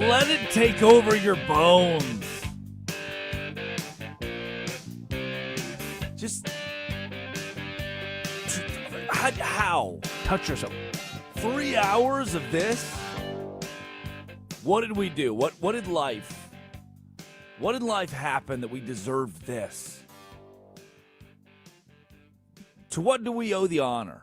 Let it take over your bones. Just how? Touch yourself. 3 hours of this? What did we do? What did life happen that we deserved this? To what do we owe the honor?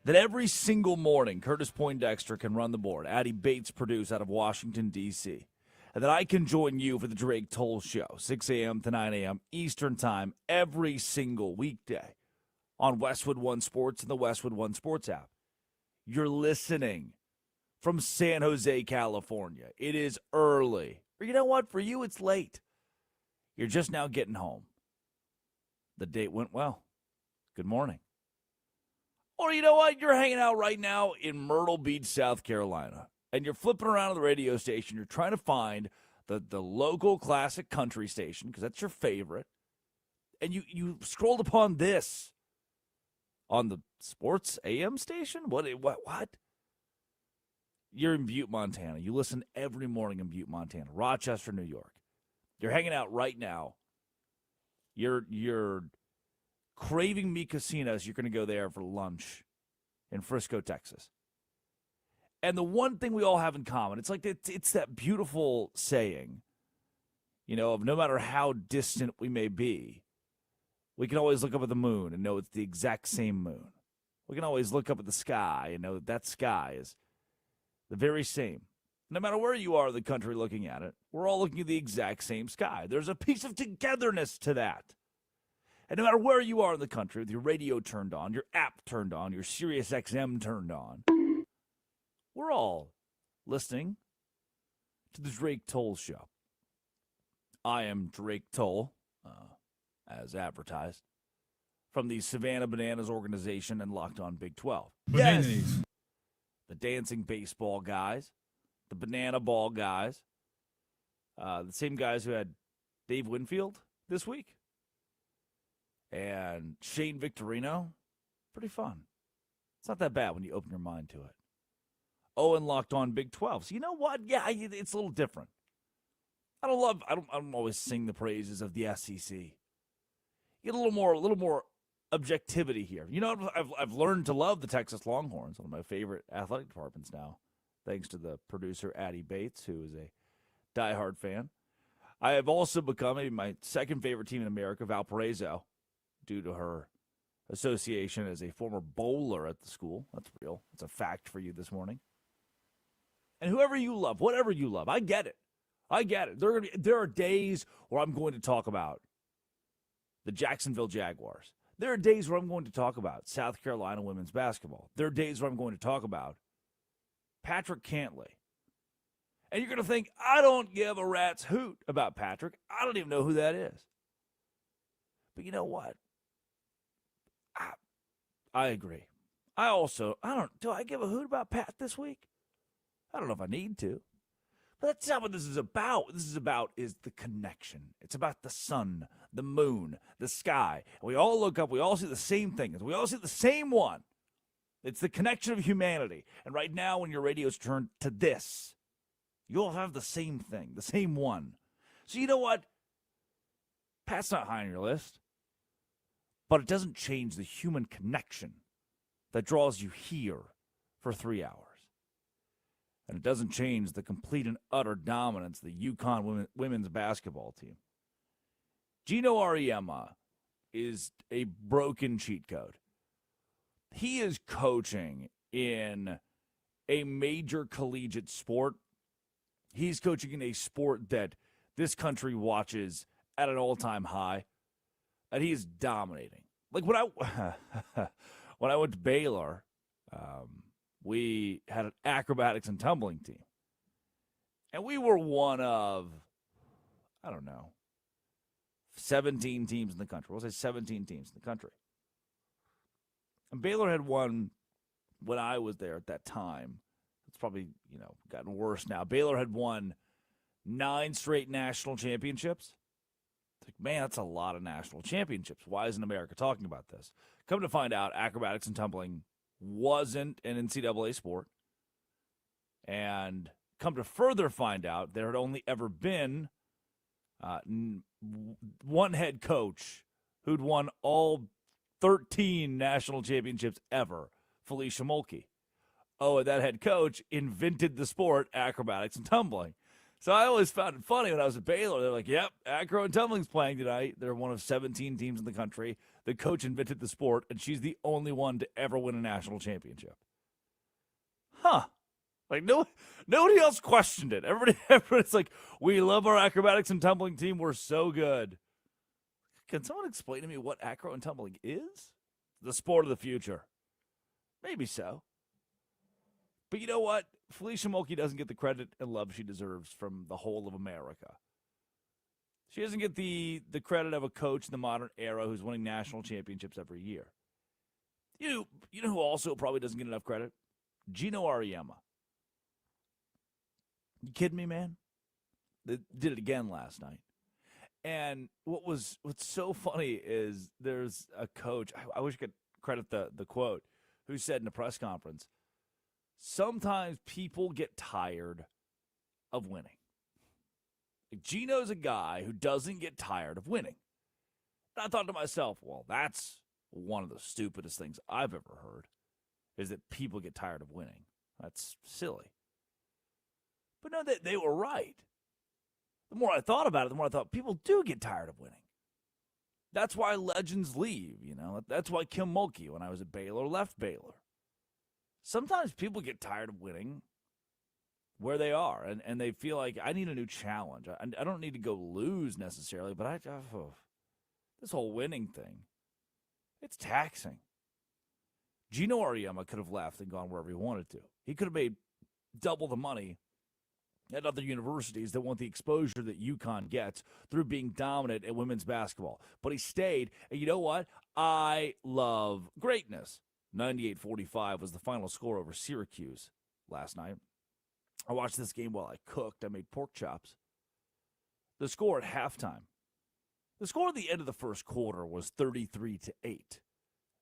That every single morning, Curtis Poindexter can run the board, Addie Bates produce out of Washington, D.C., and that I can join you for the Drake Toll Show, 6 a.m. to 9 a.m. Eastern Time, every single weekday on Westwood One Sports and the Westwood One Sports app. You're listening from San Jose, California. It is early. Or you know what? For you, it's late. You're just now getting home. The date went well. Good morning. Or you know what? You're hanging out right now in Myrtle Beach, South Carolina, and you're flipping around on the radio station. You're trying to find the local classic country station because that's your favorite. And you scrolled upon this on the sports AM station? What? You're in Butte, Montana. You listen every morning in Butte, Montana. Rochester, New York. You're hanging out right now. You're craving Mi Casinos. You're going to go there for lunch in Frisco, Texas. And the one thing we all have in common, it's like it's that beautiful saying, of no matter how distant we may be, we can always look up at the moon and know it's the exact same moon. We can always look up at the sky and know that sky is the very same. No matter where you are in the country looking at it, we're all looking at the exact same sky. There's a piece of togetherness to that. And no matter where you are in the country, with your radio turned on, your app turned on, your Sirius XM turned on, we're all listening to the Drake Toll Show. I am Drake Toll, as advertised, from the Savannah Bananas organization and Locked On Big 12. Bananas. Yes, the dancing baseball guys, the banana ball guys, the same guys who had Dave Winfield this week, and Shane Victorino. Pretty fun. It's not that bad when you open your mind to it. Oh, and Locked On Big 12. So you know what? Yeah, it's a little different. I don't always sing the praises of the SEC. You get a little more objectivity here. I've learned to love the Texas Longhorns, one of my favorite athletic departments now, thanks to the producer Addie Bates, who is a diehard fan. I have also become maybe my second favorite team in America, Valparaiso, due to her association as a former bowler at the school. That's real. It's a fact for you this morning. And whoever you love, whatever you love, I get it. There are days where I'm going to talk about the Jacksonville Jaguars. There are days where I'm going to talk about South Carolina women's basketball. There are days where I'm going to talk about Patrick Cantley. And you're going to think, I don't give a rat's hoot about Patrick. I don't even know who that is. But you know what? I agree. Do I give a hoot about Pat this week? I don't know if I need to. But that's not what this is about. What this is about is the connection. It's about the sun, the moon, the sky. And we all look up. We all see the same thing. We all see the same one. It's the connection of humanity. And right now, when your radio's turned to this, you'll have the same thing, the same one. So you know what? Pat's not high on your list. But it doesn't change the human connection that draws you here for 3 hours. And it doesn't change the complete and utter dominance of the UConn women's basketball team. Gino Auriemma is a broken cheat code. He is coaching in a major collegiate sport. He's coaching in a sport that this country watches at an all-time high. And he is dominating. Like when I went to Baylor, we had an acrobatics and tumbling team. And we were one of, 17 teams in the country. We'll say 17 teams in the country. And Baylor had won when I was there at that time. It's probably, gotten worse now. Baylor had won 9 straight national championships. It's like, man, that's a lot of national championships. Why isn't America talking about this? Come to find out, acrobatics and tumbling wasn't an NCAA sport. And come to further find out, there had only ever been one head coach who'd won all 13 national championships ever, Felicia Mulkey. Oh, and that head coach invented the sport acrobatics and tumbling. So I always found it funny when I was at Baylor. They're like, yep, acro and tumbling's playing tonight. They're one of 17 teams in the country. The coach invented the sport, and she's the only one to ever win a national championship. Huh. Like, nobody else questioned it. Everybody's like, we love our acrobatics and tumbling team. We're so good. Can someone explain to me what acro and tumbling is? The sport of the future. Maybe so. But you know what? Felicia Mulkey doesn't get the credit and love she deserves from the whole of America. She doesn't get the credit of a coach in the modern era who's winning national championships every year. You know who also probably doesn't get enough credit? Gino Auriemma. You kidding me, man? They did it again last night. And what's so funny is there's a coach, I wish I could credit the quote, who said in a press conference, sometimes people get tired of winning. Like, Gino's a guy who doesn't get tired of winning. And I thought to myself, well, that's one of the stupidest things I've ever heard, is that people get tired of winning. That's silly. But no, they were right. The more I thought about it, the more I thought people do get tired of winning. That's why legends leave, you know. That's why Kim Mulkey, when I was at Baylor, left Baylor. Sometimes people get tired of winning where they are, and they feel like, I need a new challenge. I don't need to go lose necessarily, but this whole winning thing, it's taxing. Gino Auriemma could have left and gone wherever he wanted to. He could have made double the money at other universities that want the exposure that UConn gets through being dominant at women's basketball. But he stayed, and you know what? I love greatness. 98-45 was the final score over Syracuse last night. I watched this game while I cooked. I made pork chops. The score at halftime. The score at the end of the first quarter was 33-8.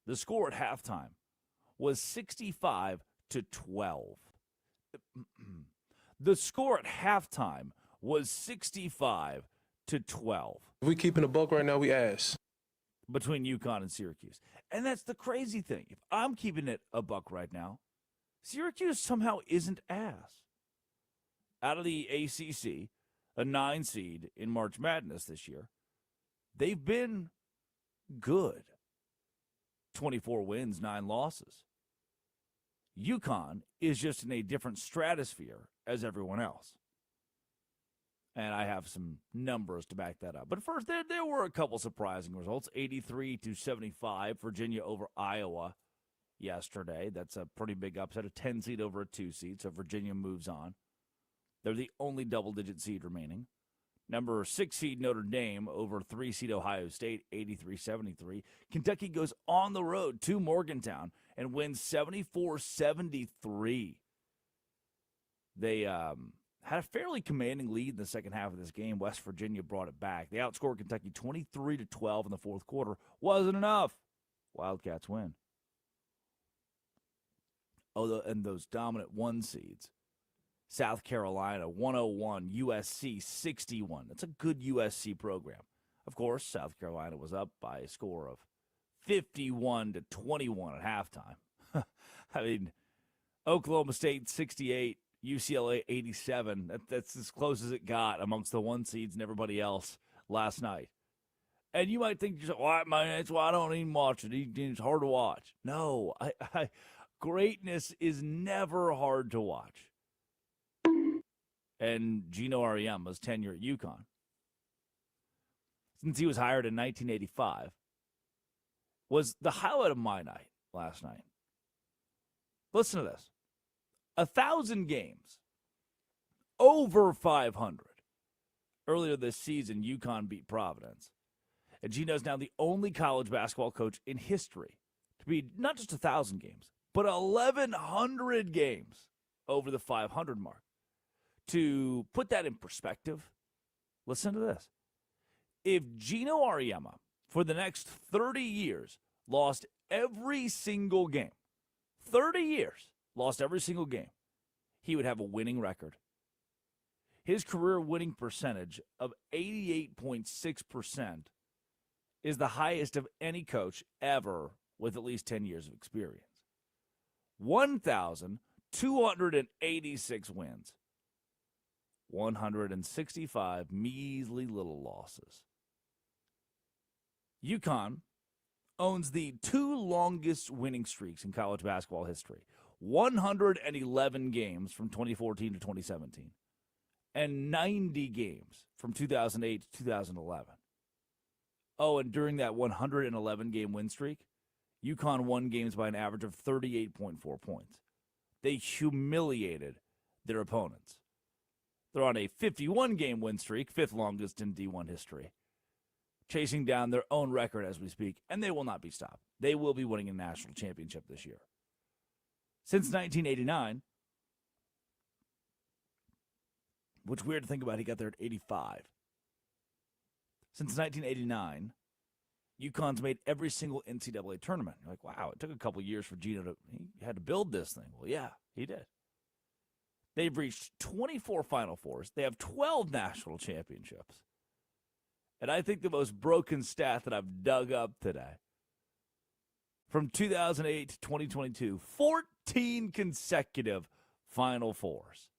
The score at halftime was 65-12. The score at halftime was 65-12. If we keeping a buck right now, we ass. Between UConn and Syracuse. And that's the crazy thing. If I'm keeping it a buck right now, Syracuse somehow isn't ass. Out of the ACC, a 9 seed in March Madness this year, they've been good. 24 wins, 9 losses. UConn is just in a different stratosphere as everyone else. And I have some numbers to back that up. But first, there were a couple surprising results. 83-75, Virginia over Iowa yesterday. That's a pretty big upset. A 10 seed over a 2 seed, so Virginia moves on. They're the only double-digit seed remaining. Number 6 seed Notre Dame over 3 seed Ohio State, 83-73. Kentucky goes on the road to Morgantown and wins 74-73. They had a fairly commanding lead in the second half of this game. West Virginia brought it back. They outscored Kentucky 23-12 in the fourth quarter. Wasn't enough. Wildcats win. Oh, and those dominant 1 seeds. South Carolina 101, USC 61. That's a good USC program. Of course, South Carolina was up by a score of 51-21 at halftime. I mean, Oklahoma State 68, UCLA 87. That's as close as it got amongst the 1 seeds and everybody else last night. And you might think, well, man, that's why I don't even watch it. It's hard to watch. No, greatness is never hard to watch. And Gino Auriemma's tenure at UConn, since he was hired in 1985, was the highlight of my night last night. Listen to this. 1,000 games, over 500. Earlier this season, UConn beat Providence. And Gino's now the only college basketball coach in history to be not just 1,000 games, but 1,100 games over the 500 mark. To put that in perspective, listen to this. If Gino Auriemma, for the next 30 years, lost every single game, 30 years, lost every single game, he would have a winning record His career winning percentage of 88.6% is the highest of any coach ever with at least 10 years of experience. 1,286 wins. 165 measly little losses. UConn owns the 2 longest winning streaks in college basketball history. 111 games from 2014 to 2017. And 90 games from 2008 to 2011. Oh, and during that 111-game win streak, UConn won games by an average of 38.4 points. They humiliated their opponents. They're on a 51-game win streak, 5th longest in D1 history, chasing down their own record as we speak, and they will not be stopped. They will be winning a national championship this year. Since 1989, which weird to think about, he got there at 85. Since 1989, UConn's made every single NCAA tournament. You're like, wow, it took a couple years for Gino he had to build this thing. Well, yeah, he did. They've reached 24 Final Fours. They have 12 national championships. And I think the most broken stat that I've dug up today, from 2008 to 2022, 14 consecutive Final Fours.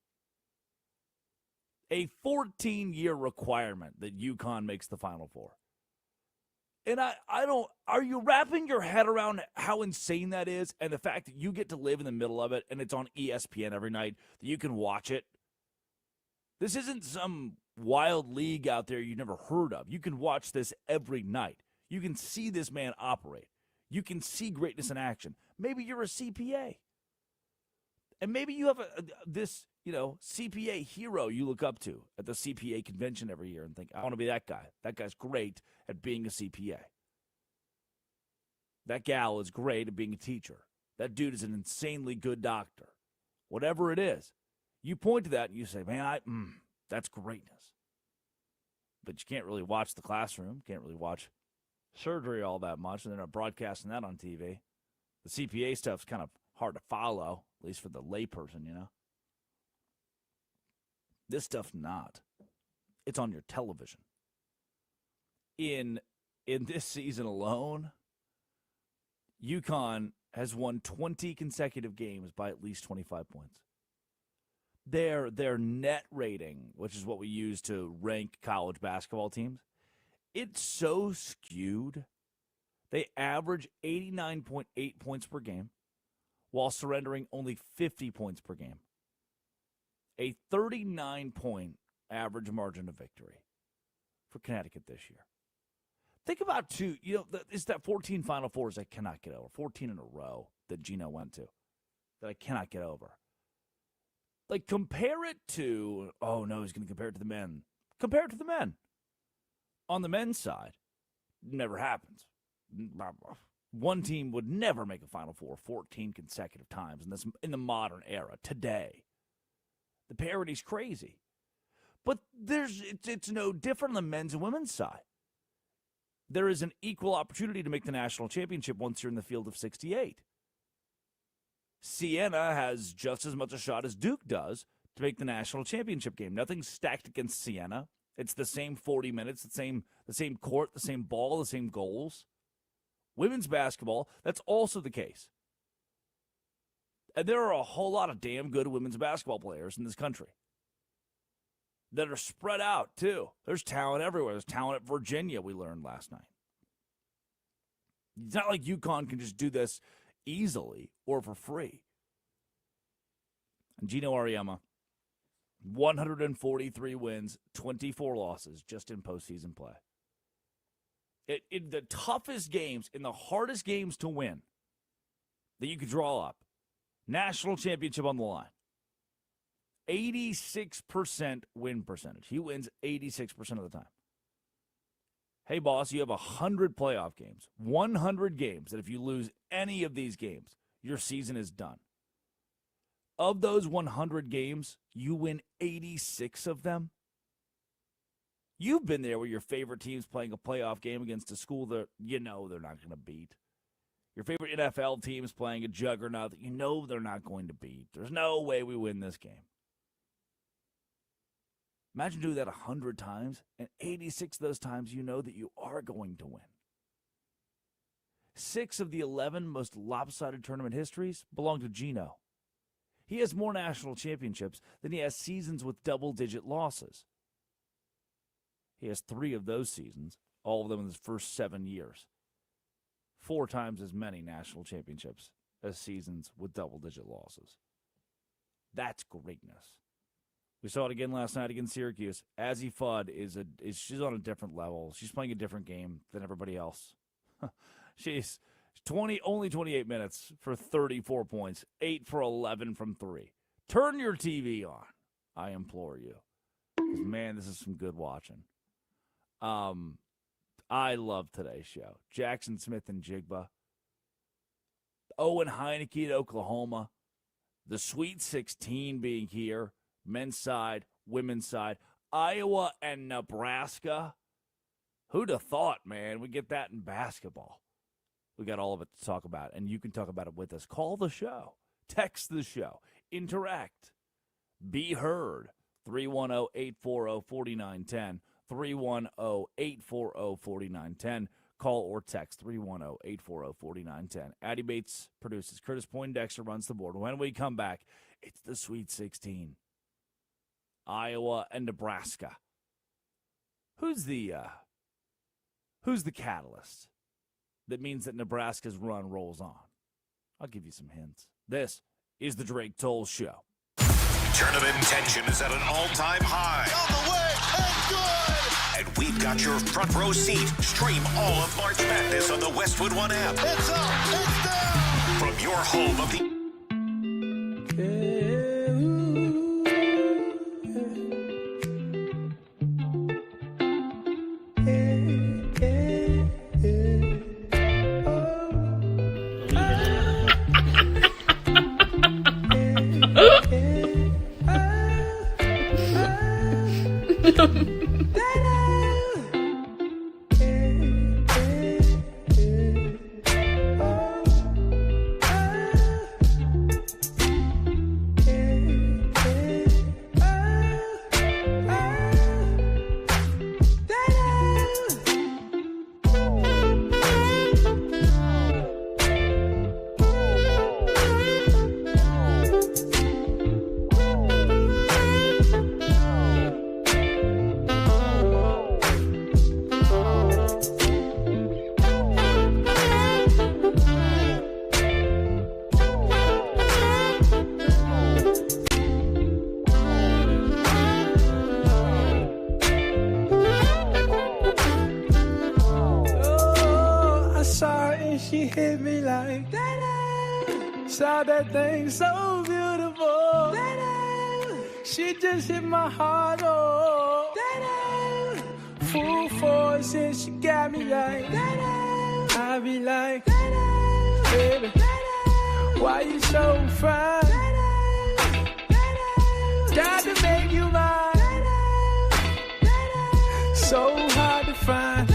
A 14-year requirement that UConn makes the Final Four. And I don't, are you wrapping your head around how insane that is and the fact that you get to live in the middle of it and it's on ESPN every night, that you can watch it? This isn't some wild league out there you've never heard of. You can watch this every night. You can see this man operate. You can see greatness in action. Maybe you're a CPA. And maybe you have this CPA hero you look up to at the CPA convention every year and think, I want to be that guy. That guy's great at being a CPA. That gal is great at being a teacher. That dude is an insanely good doctor. Whatever it is, you point to that and you say, man, that's greatness. But you can't really watch the classroom, can't really watch surgery all that much, and they're not broadcasting that on TV. The CPA stuff's kind of hard to follow, at least for the layperson, This stuff's not. It's on your television. In this season alone, UConn has won 20 consecutive games by at least 25 points. Their net rating, which is what we use to rank college basketball teams, it's so skewed. They average 89.8 points per game while surrendering only 50 points per game. A 39-point average margin of victory for Connecticut this year. Think about, too, it's that 14 Final Fours I cannot get over. 14 in a row that Gino went to that I cannot get over. Like, compare it to, oh, no, he's going to compare it to the men. Compare it to the men. On the men's side, never happens. One team would never make a Final Four 14 consecutive times in the modern era, today. The parity's crazy. But it's no different on the men's and women's side. There is an equal opportunity to make the national championship once you're in the field of 68. Siena has just as much a shot as Duke does to make the national championship game. Nothing's stacked against Siena. It's the same 40 minutes, the same court, the same ball, the same goals. Women's basketball, that's also the case. And there are a whole lot of damn good women's basketball players in this country that are spread out, too. There's talent everywhere. There's talent at Virginia, we learned last night. It's not like UConn can just do this easily or for free. And Gino Auriemma, 143 wins, 24 losses just in postseason play. In the toughest games, in the hardest games to win that you could draw up, national championship on the line. 86% win percentage. He wins 86% of the time. Hey, boss, you have 100 playoff games, 100 games that if you lose any of these games, your season is done. Of those 100 games, you win 86 of them. You've been there where your favorite team's playing a playoff game against a school that they're not going to beat. Your favorite NFL team's playing a juggernaut that they're not going to beat. There's no way we win this game. Imagine doing that 100 times, and 86 of those times you know that you are going to win. 6 of the 11 most lopsided tournament histories belong to Gino. He has more national championships than he has seasons with double-digit losses. He has 3 of those seasons, all of them in his first 7 years. 4 times as many national championships as seasons with double-digit losses. That's greatness. We saw it again last night against Syracuse. Azzi Fudd she's on a different level. She's playing a different game than everybody else. She's only 28 minutes for 34 points, 8 for 11 from 3. Turn your TV on, I implore you. 'Cause, man, this is some good watching. I love today's show. Jaxon, Smith-Njigba. Owen Heineke at Oklahoma. The Sweet 16 being here. Men's side, women's side. Iowa and Nebraska. Who'd have thought, man? We get that in basketball. We got all of it to talk about, and you can talk about it with us. Call the show. Text the show. Interact. Be heard. 310-840-4910. 310-840-4910. Call or text 310-840-4910. Addie Bates produces. Curtis Poindexter runs the board. When we come back, it's the Sweet 16. Iowa and Nebraska. Who's the catalyst that means that Nebraska's run rolls on? I'll give you some hints. This is the Drake Toll Show. Tournament tension is at an all-time high. On the way, and good! And we've got your front row seat. Stream all of March Madness on the Westwood One app. It's up, it's down! From your home of the... She hit me like that. Saw that thing so beautiful. She just hit my heart. Oh, full force and she got me like that. I be like, baby, why you so fine? Got to make you mine. So hard to find.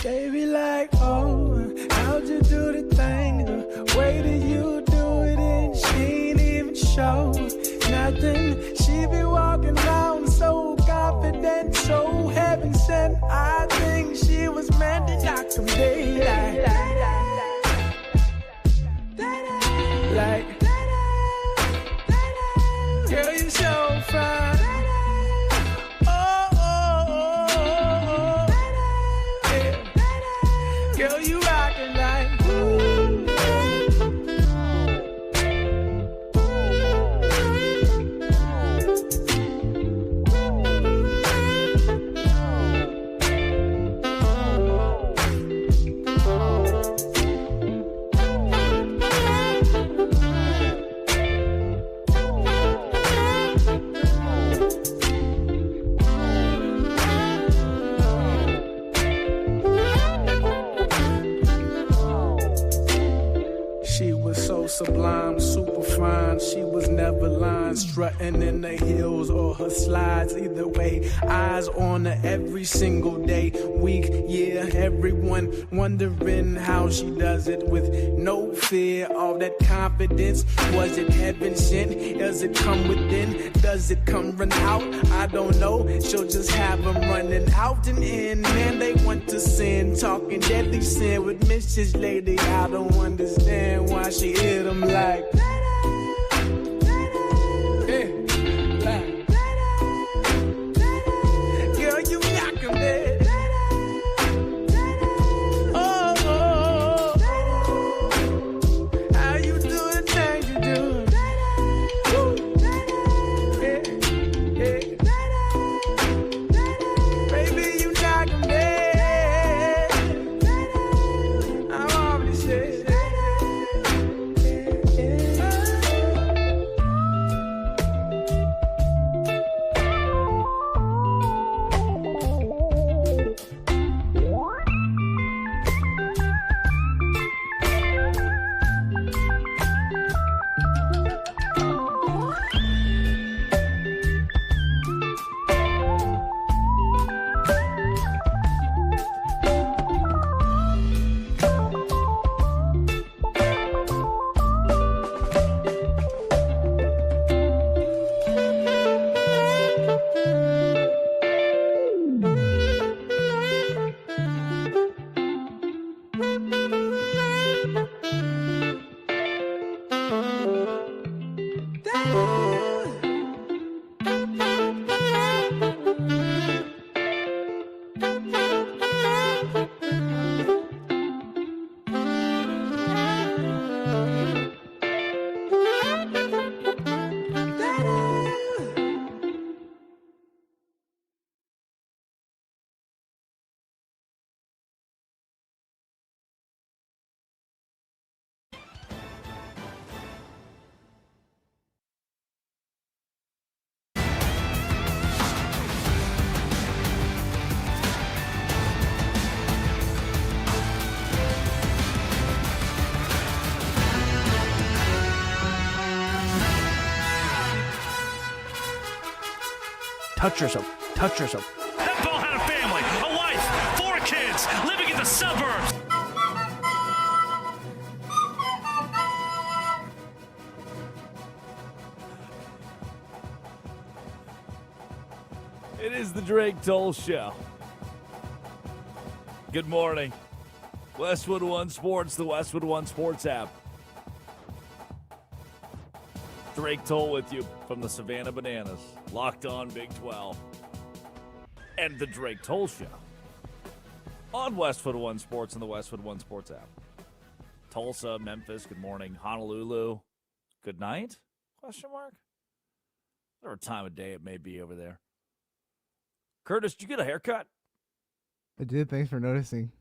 Baby, like, oh, how'd you do the thing? The way that you do it, and she ain't even show nothing. She be walking around so confident, so heaven sent. I think she was meant to knock some daylight. Like, girl, you so fine. Girl, you rockin' like strutting in the hills or her slides. Either way, eyes on her every single day, week, year. Everyone wondering how she does it with no fear. All that confidence, was it heaven sent? Does it come within? Does it come run out? I don't know. She'll just have them running out and in. Man, they want to sin, talking deadly sin with Mrs. Lady. I don't understand why she hit them like. Touch yourself. Touch yourself. That ball had a family, a wife, 4 kids, living in the suburbs. It is the Drake Toll Show. Good morning. Westwood One Sports, the Westwood One Sports app. Drake Toll with you from the Savannah Bananas, Locked On Big 12, and the Drake Toll Show on Westwood One Sports and the Westwood One Sports app. Tulsa, Memphis, good morning. Honolulu, good night? Question mark? Whatever time of day it may be over there. Curtis, did you get a haircut? I did. Thanks for noticing.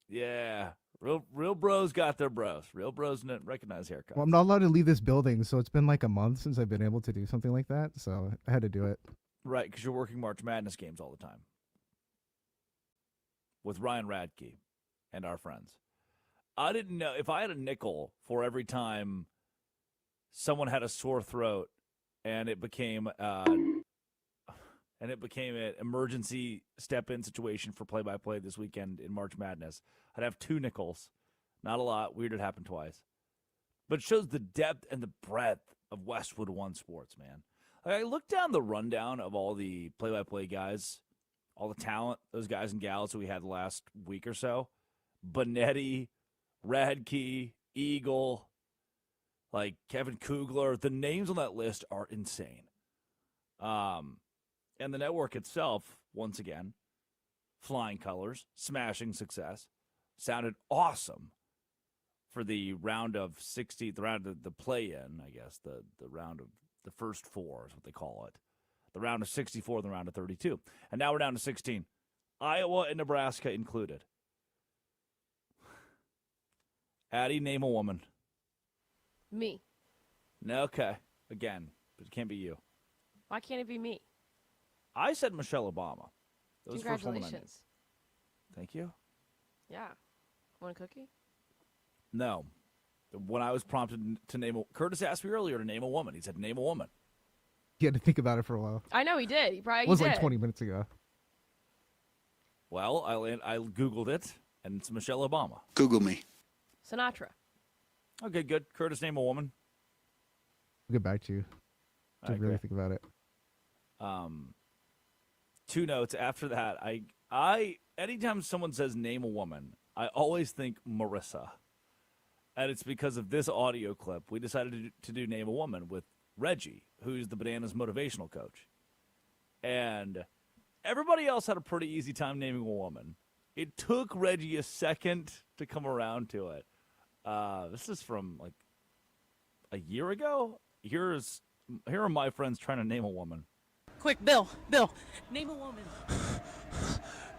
Yeah. Real bros got their bros. Real bros recognize haircuts. Well, I'm not allowed to leave this building, so it's been like a month since I've been able to do something like that, so I had to do it. Right, because you're working March Madness games all the time. With Ryan Radke and our friends. I didn't know, if I had a nickel for every time someone had a sore throat and it became an emergency step-in situation for play-by-play this weekend in March Madness, I'd have 2 nickels. Not a lot. Weird it happened twice. But it shows the depth and the breadth of Westwood One Sports, man. I looked down the rundown of all the play-by-play guys, all the talent, those guys and gals that we had the last week or so. Bonetti, Radke, Eagle, like Kevin Kugler. The names on that list are insane. And the network itself, once again, flying colors, smashing success, sounded awesome for the round of 60, the round of the play-in, I guess, the round of the first 4 is what they call it. The round of 64, the round of 32. And now we're down to 16. Iowa and Nebraska included. Addie, name a woman. Me. No, okay. Again, but it can't be you. Why can't it be me? I said Michelle Obama. That was the first woman I knew. Congratulations. Thank you. Yeah. Want a cookie? No. When I was prompted to name Curtis asked me earlier to name a woman. He said, name a woman. You had to think about it for a while. I know he did. He probably It was did. like 20 minutes ago. Well, I Googled it, and it's Michelle Obama. Google me. Sinatra. Okay, good. Curtis, name a woman. I'll get back to you to I really agree. think about it. 2 notes after that. I anytime someone says name a woman, I always think Marissa. And it's because of this audio clip. We decided to do name a woman with Reggie, who's the Bananas motivational coach. And everybody else had a pretty easy time naming a woman. It took Reggie a second to come around to it. This is from like a year ago. Here are my friends trying to name a woman. Quick, Bill, name a woman.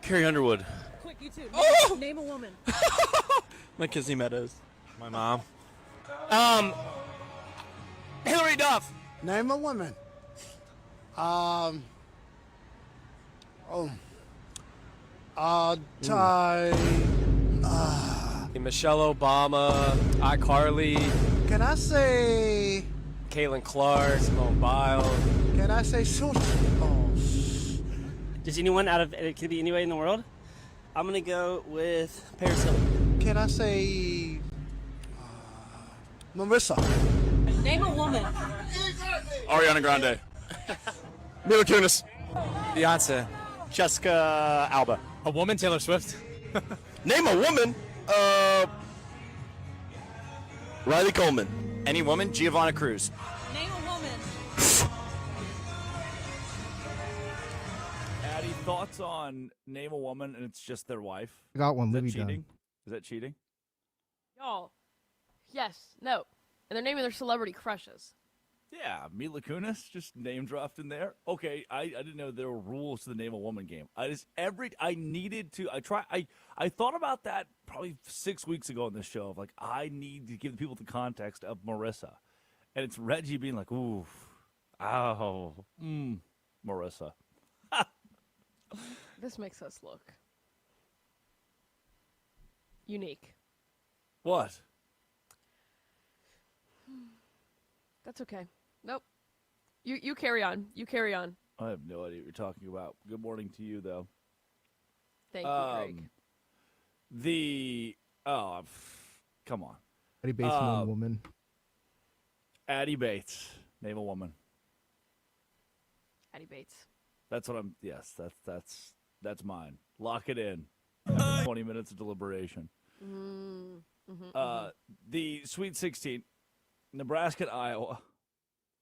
Carrie Underwood. Quick, you too. Oh! Name a woman. Mackenzie Meadows. My mom. Hillary Duff. Name a woman. Michelle Obama. iCarly. Can I say? Caitlin Clark. Simone Biles. Can I say sushi? Oh, Does anyone it could be anybody in the world? I'm gonna go with Paris Hilton. can I say? Marissa. Name a woman. Ariana Grande. Mila Kunis. Beyonce. Jessica Alba. A woman, Taylor Swift. Name a woman. Riley Coleman. Any woman, Giovanna Cruz. Name a woman. Addie, thoughts on name a woman and it's just their wife? I got one. Is that Libby cheating? done. Is that cheating? Y'all. Yes. No. And they're naming their celebrity crushes. Yeah, Mila Kunis just name dropped in there. Okay, I didn't know there were rules to the name a woman game. I thought about that probably 6 weeks ago on this show of like I need to give the people the context of Marissa, and it's Reggie being like, ooh, ow, Marissa. This makes us look unique. What? That's okay. Nope. You carry on. You carry on. I have no idea what you're talking about. Good morning to you though. Thank you, Craig. Come on. Eddie Bates, name a woman. Addie Bates, name a woman. Addie Bates. That's what I'm. Yes, that's mine. Lock it in. 20 minutes of deliberation. The Sweet 16, Nebraska and Iowa.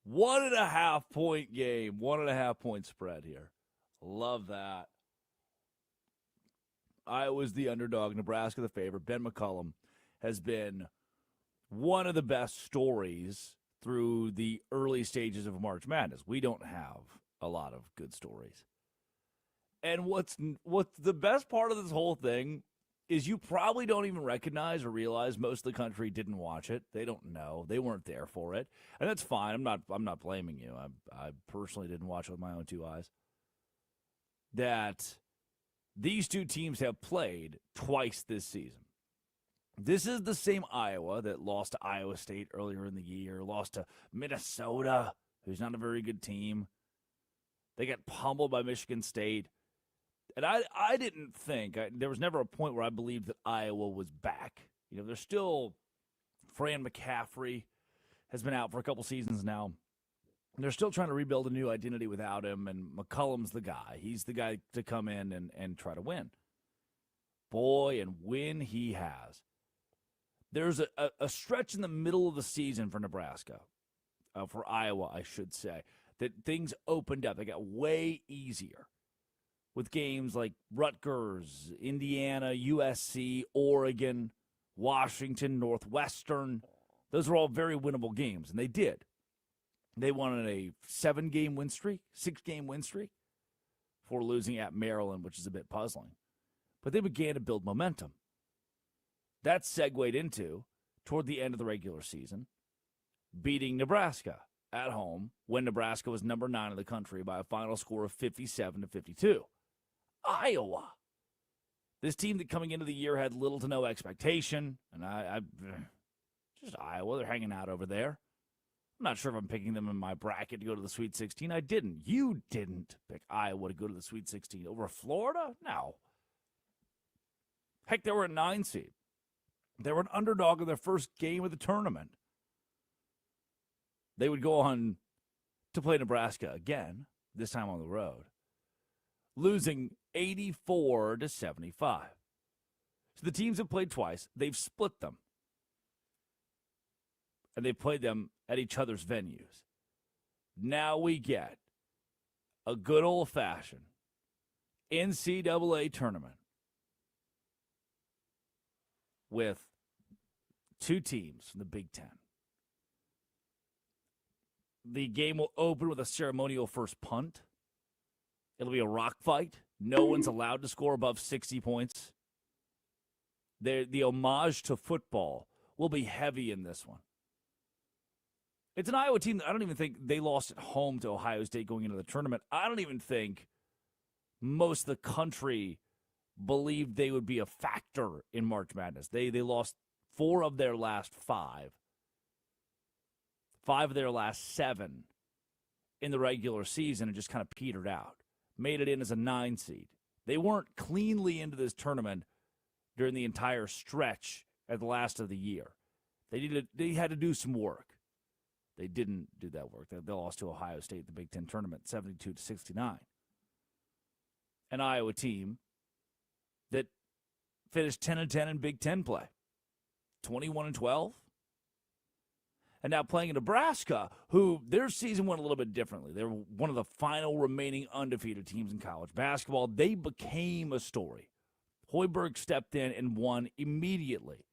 1.5 point game. 1.5 point spread here. Love that. Iowa's the underdog. Nebraska the favorite. Ben McCollum has been one of the best stories through the early stages of March Madness. We don't have a lot of good stories. And what's the best part of this whole thing is you probably don't even recognize or realize most of the country didn't watch it. They don't know. They weren't there for it. And that's fine. I'm not blaming you. I personally didn't watch it with my own 2 eyes. That these two teams have played twice this season. This is the same Iowa that lost to Iowa State earlier in the year, lost to Minnesota, who's not a very good team. They got pummeled by Michigan State. And I didn't think, there was never a point where I believed that Iowa was back. You know, there's still, Fran McCaffrey has been out for a couple seasons now. They're still trying to rebuild a new identity without him, and McCollum's the guy. He's the guy to come in and try to win. Boy, and win he has. There's a stretch in the middle of the season for Nebraska, for Iowa, I should say, that things opened up. They got way easier with games like Rutgers, Indiana, USC, Oregon, Washington, Northwestern. Those were all very winnable games, and they did. They won in a 6-game win streak before losing at Maryland, which is a bit puzzling. But they began to build momentum. That segued into, toward the end of the regular season, beating Nebraska at home when Nebraska was number 9 in the country by a final score of 57-52. Iowa. This team that coming into the year had little to no expectation, and I just Iowa, they're hanging out over there. I'm not sure if I'm picking them in my bracket to go to the Sweet 16. I didn't. You didn't pick Iowa to go to the Sweet 16 over Florida? No. Heck, they were a 9 seed. They were an underdog in their first game of the tournament. They would go on to play Nebraska again, this time on the road, losing 84-75. So the teams have played twice. They've split them. And they played them at each other's venues. Now we get a good old-fashioned NCAA tournament with 2 teams from the Big Ten. The game will open with a ceremonial first punt. It'll be a rock fight. No one's allowed to score above 60 points. The homage to football will be heavy in this one. It's an Iowa team that I don't even think they lost at home to Ohio State going into the tournament. I don't even think most of the country believed they would be a factor in March Madness. They lost 4 of their last 5. 5 of their last 7 in the regular season and just kind of petered out. Made it in as a 9 seed. They weren't cleanly into this tournament during the entire stretch at the last of the year. They had to do some work. They didn't do that work. They lost to Ohio State at the Big Ten tournament, 72-69. An Iowa team that finished 10-10 in Big Ten play, 21-12. And now playing in Nebraska, who their season went a little bit differently. They were one of the final remaining undefeated teams in college basketball. They became a story. Hoiberg stepped in and won immediately.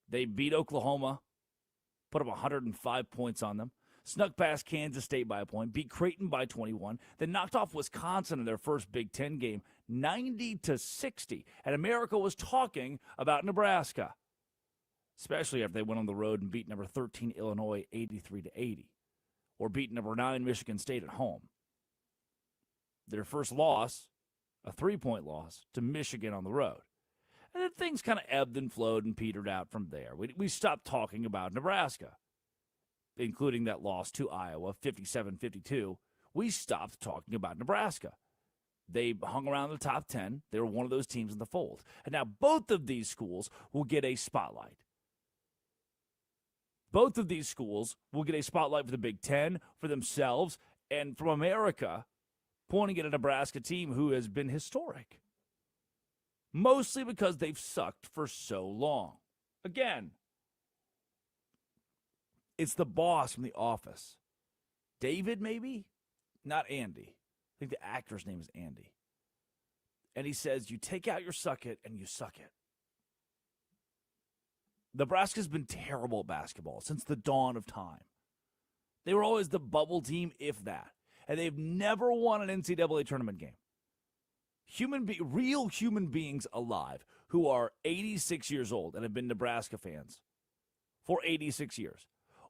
They beat Oklahoma, put up 105 points on them, snuck past Kansas State by a point, beat Creighton by 21, then knocked off Wisconsin in their first Big Ten game, 90-60. And America was talking about Nebraska, especially after they went on the road and beat number 13 Illinois 83-80, or beat number 9 Michigan State at home. Their first loss, a 3-point loss to Michigan on the road. And then things kind of ebbed and flowed and petered out from there. We stopped talking about Nebraska, including that loss to Iowa, 57-52. We stopped talking about Nebraska. They hung around the top 10. They were one of those teams in the fold. And now both of these schools will get a spotlight. Both of these schools will get a spotlight for the Big Ten, for themselves, and from America, pointing at a Nebraska team who has been historic. Mostly because they've sucked for so long. Again, it's the boss from The Office. David, maybe? Not Andy. I think the actor's name is Andy. And he says, you take out your suck it and you suck it. Nebraska's been terrible at basketball since the dawn of time. They were always the bubble team, if that. And they've never won an NCAA tournament game. Real human beings alive who are 86 years old and have been Nebraska fans for 86 years.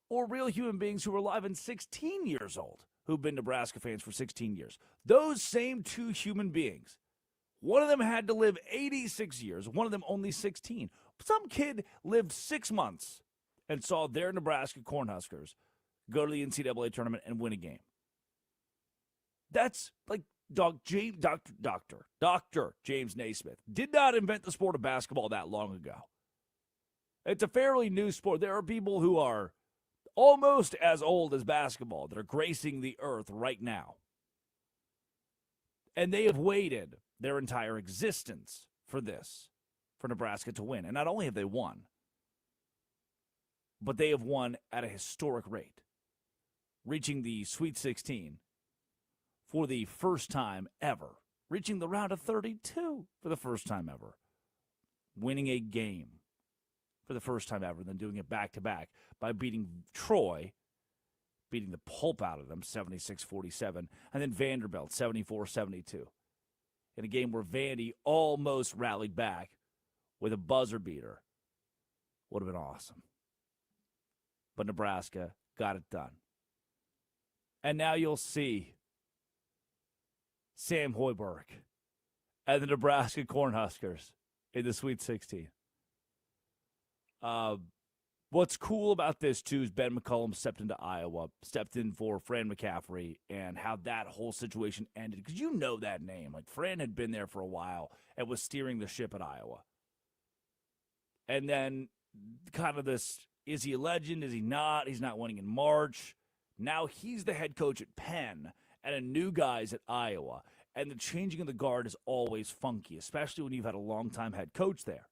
Or real human beings who are alive and 16 years old who've been Nebraska fans for 16 years. Those same 2 human beings. One of them had to live 86 years. One of them only 16. Some kid lived 6 months and saw their Nebraska Cornhuskers go to the NCAA tournament and win a game. That's like Dr. James Naismith did not invent the sport of basketball that long ago. It's a fairly new sport. There are people who are almost as old as basketball that are gracing the earth right now. And they have waited their entire existence for this, for Nebraska to win. And not only have they won, but they have won at a historic rate, reaching the Sweet 16 for the first time ever, reaching the round of 32 for the first time ever, winning a game for the first time ever, then doing it back-to-back by beating Troy, beating the pulp out of them, 76-47, and then Vanderbilt, 74-72, in a game where Vandy almost rallied back with a buzzer beater. Would have been awesome. But Nebraska got it done. And now you'll see Sam Hoiberg and the Nebraska Cornhuskers in the Sweet 16. What's cool about this, too, is Ben McCollum stepped into Iowa, stepped in for Fran McCaffrey, and how that whole situation ended. Because you know that name. Like, Fran had been there for a while and was steering the ship at Iowa. And then kind of this, is he a legend? Is he not? He's not winning in March. Now he's the head coach at Penn, and a new guy's at Iowa. And the changing of the guard is always funky, especially when you've had a long-time head coach there.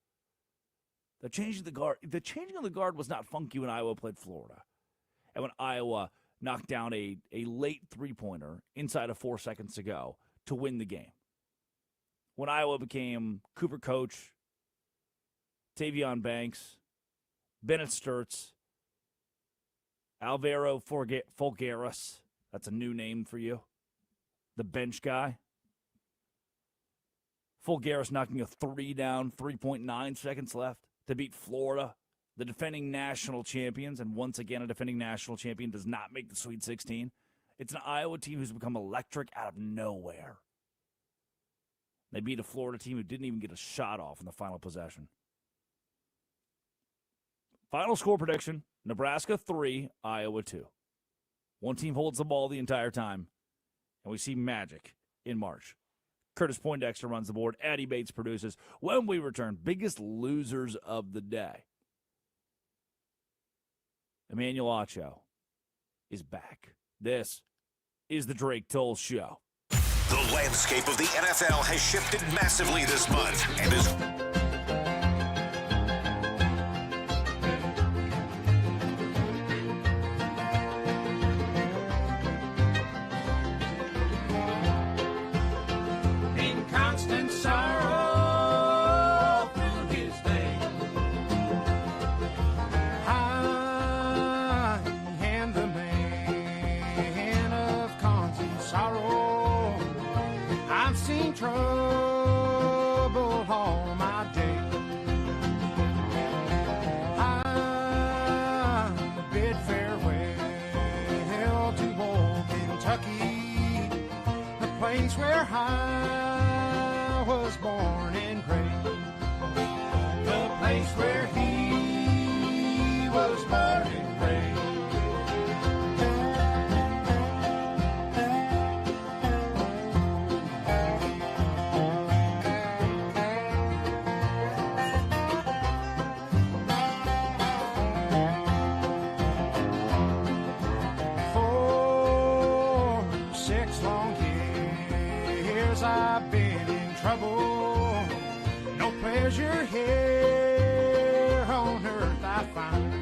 The changing of the guard was not funky when Iowa played Florida. And when Iowa knocked down a late three-pointer inside of 4 seconds to go to win the game. When Iowa became Cooper Coach, Tavion Banks, Bennett Sturtz, Alvaro Folgueras, that's a new name for you, the bench guy. Folgueras knocking a three down, 3.9 seconds left to beat Florida, the defending national champions, and once again a defending national champion does not make the Sweet 16. It's an Iowa team who's become electric out of nowhere. They beat a Florida team who didn't even get a shot off in the final possession. Final score prediction, Nebraska 3, Iowa 2. One team holds the ball the entire time, and we see magic in March. Curtis Poindexter runs the board. Addie Bates produces. When we return, biggest losers of the day. Emmanuel Acho is back. This is the Drake Toll Show. The landscape of the NFL has shifted massively this month and is... Trouble all my day. I bid farewell to old Kentucky, the place where I was born and raised, the place where he was born and raised. I've been in trouble. No pleasure here on earth I find.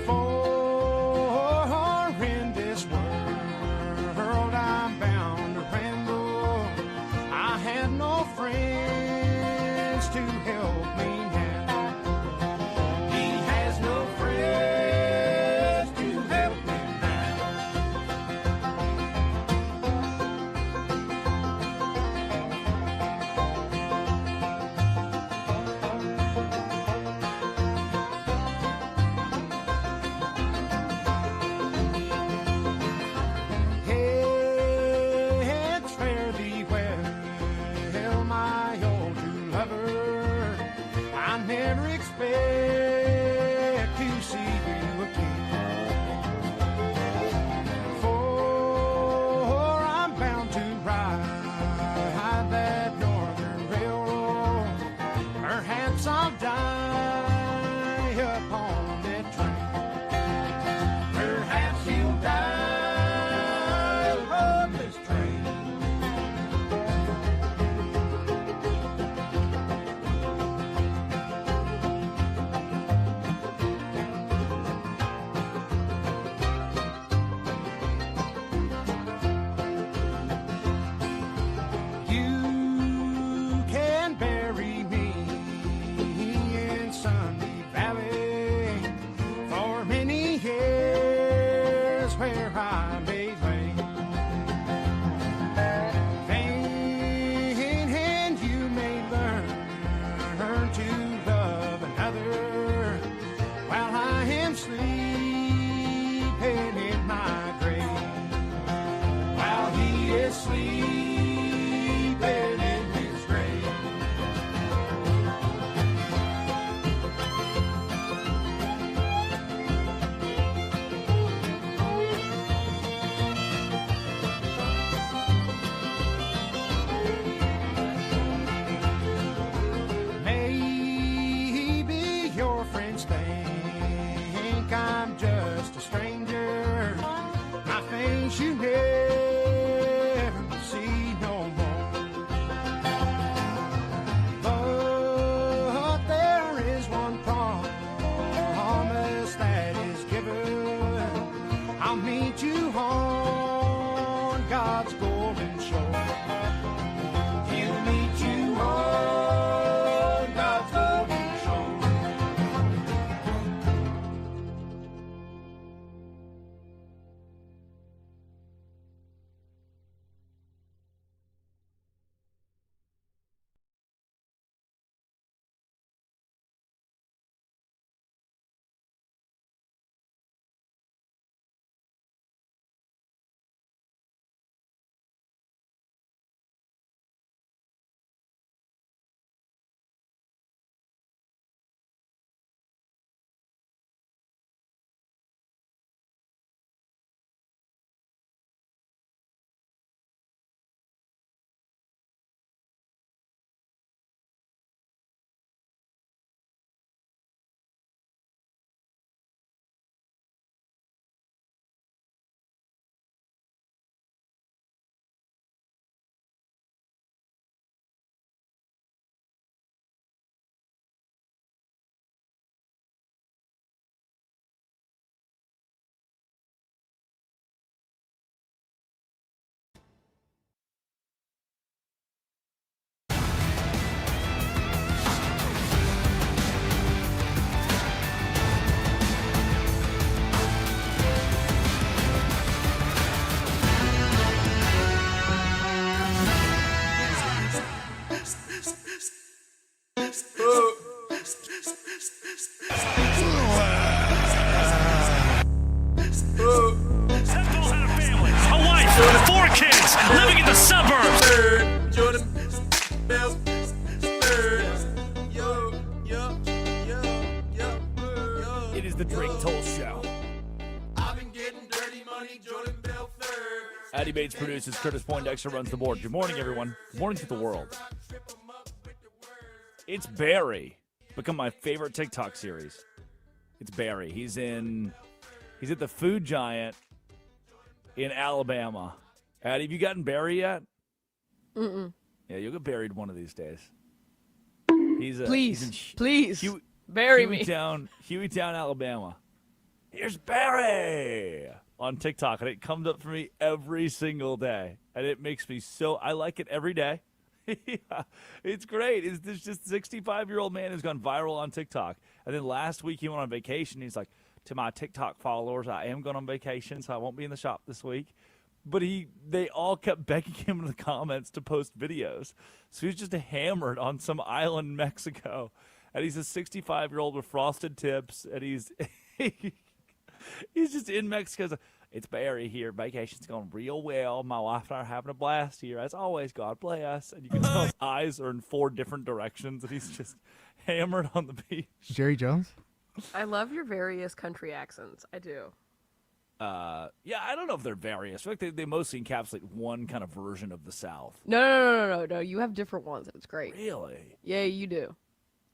For in this world I'm bound to ramble. I had no friends to help me now. He has no friends to help me now. ones you never see no more. But there is one promise that is given. I'll meet you on God's golden shore. He'll meet you on God's golden shore. That fool had a family, a wife, 4 kids, living in the suburbs. It is the Drake Toll Show. Addy Bates produces. Curtis Poindexter runs the board. Good morning, everyone. Good morning to the world. It's Barry. Become my favorite TikTok series. It's Barry. He's at the Food Giant in Alabama. Addy, have you gotten Barry yet? Mm-mm. Yeah, you'll get buried one of these days. Please, bury me. Hueytown, Alabama. Here's Barry on TikTok, and it comes up for me every single day, and it makes me I like it every day. Yeah, it's great. It's this just 65-year-old man who's gone viral on TikTok, and then last week he went on vacation. He's like, to my TikTok followers, I am going on vacation, so I won't be in the shop this week. But they all kept begging him in the comments to post videos. So he's just hammered on some island in Mexico. And he's a 65-year-old with frosted tips. And he's just in Mexico. He's like, it's Barry here. Vacation's going real well. My wife and I are having a blast here. As always, God bless. And you can tell his eyes are in 4 different directions. And he's just hammered on the beach. Jerry Jones? I love your various country accents. I do. Yeah, I don't know if they're various. I feel like they mostly encapsulate one kind of version of the South. No. You have different ones. It's great. Really? Yeah, you do.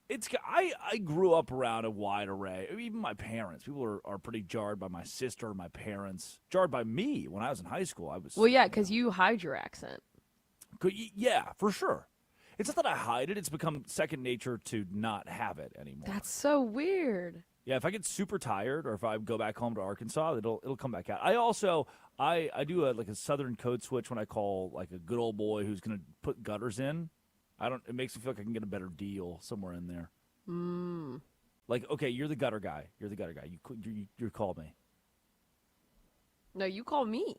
I grew up around a wide array. I mean, even my parents. People are pretty jarred by my sister, my parents. Jarred by me when I was in high school. Well, yeah, because you hide your accent. Yeah, for sure. It's not that I hide it. It's become second nature to not have it anymore. That's so weird. Yeah, if I get super tired or if I go back home to Arkansas, it'll come back out. I also I do a southern code switch when I call like a good old boy who's going to put gutters in. It makes me feel like I can get a better deal somewhere in there. Like, okay, you're the gutter guy. You call me. No, you call me.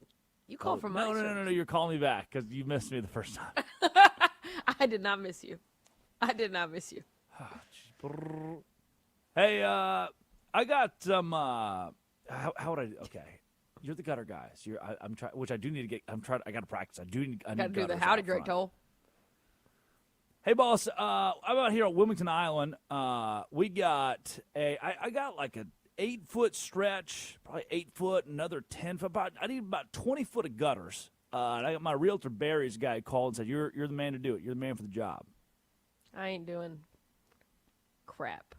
You call from my No. You're calling me back because you missed me the first time. I did not miss you. Hey, I got some. How would I? Okay, you're the gutter guy. So I'm trying, which I do need to get. I got to practice. I need to do the howdy, Drake Toll. Hey, boss. I'm out here at Wilmington Island. We got I got like a 8-foot stretch, probably 8 foot, another 10 foot. I need about 20 foot of gutters. And I got my realtor Barry's guy called and said, "You're the man to do it. You're the man for the job." I ain't doing crap.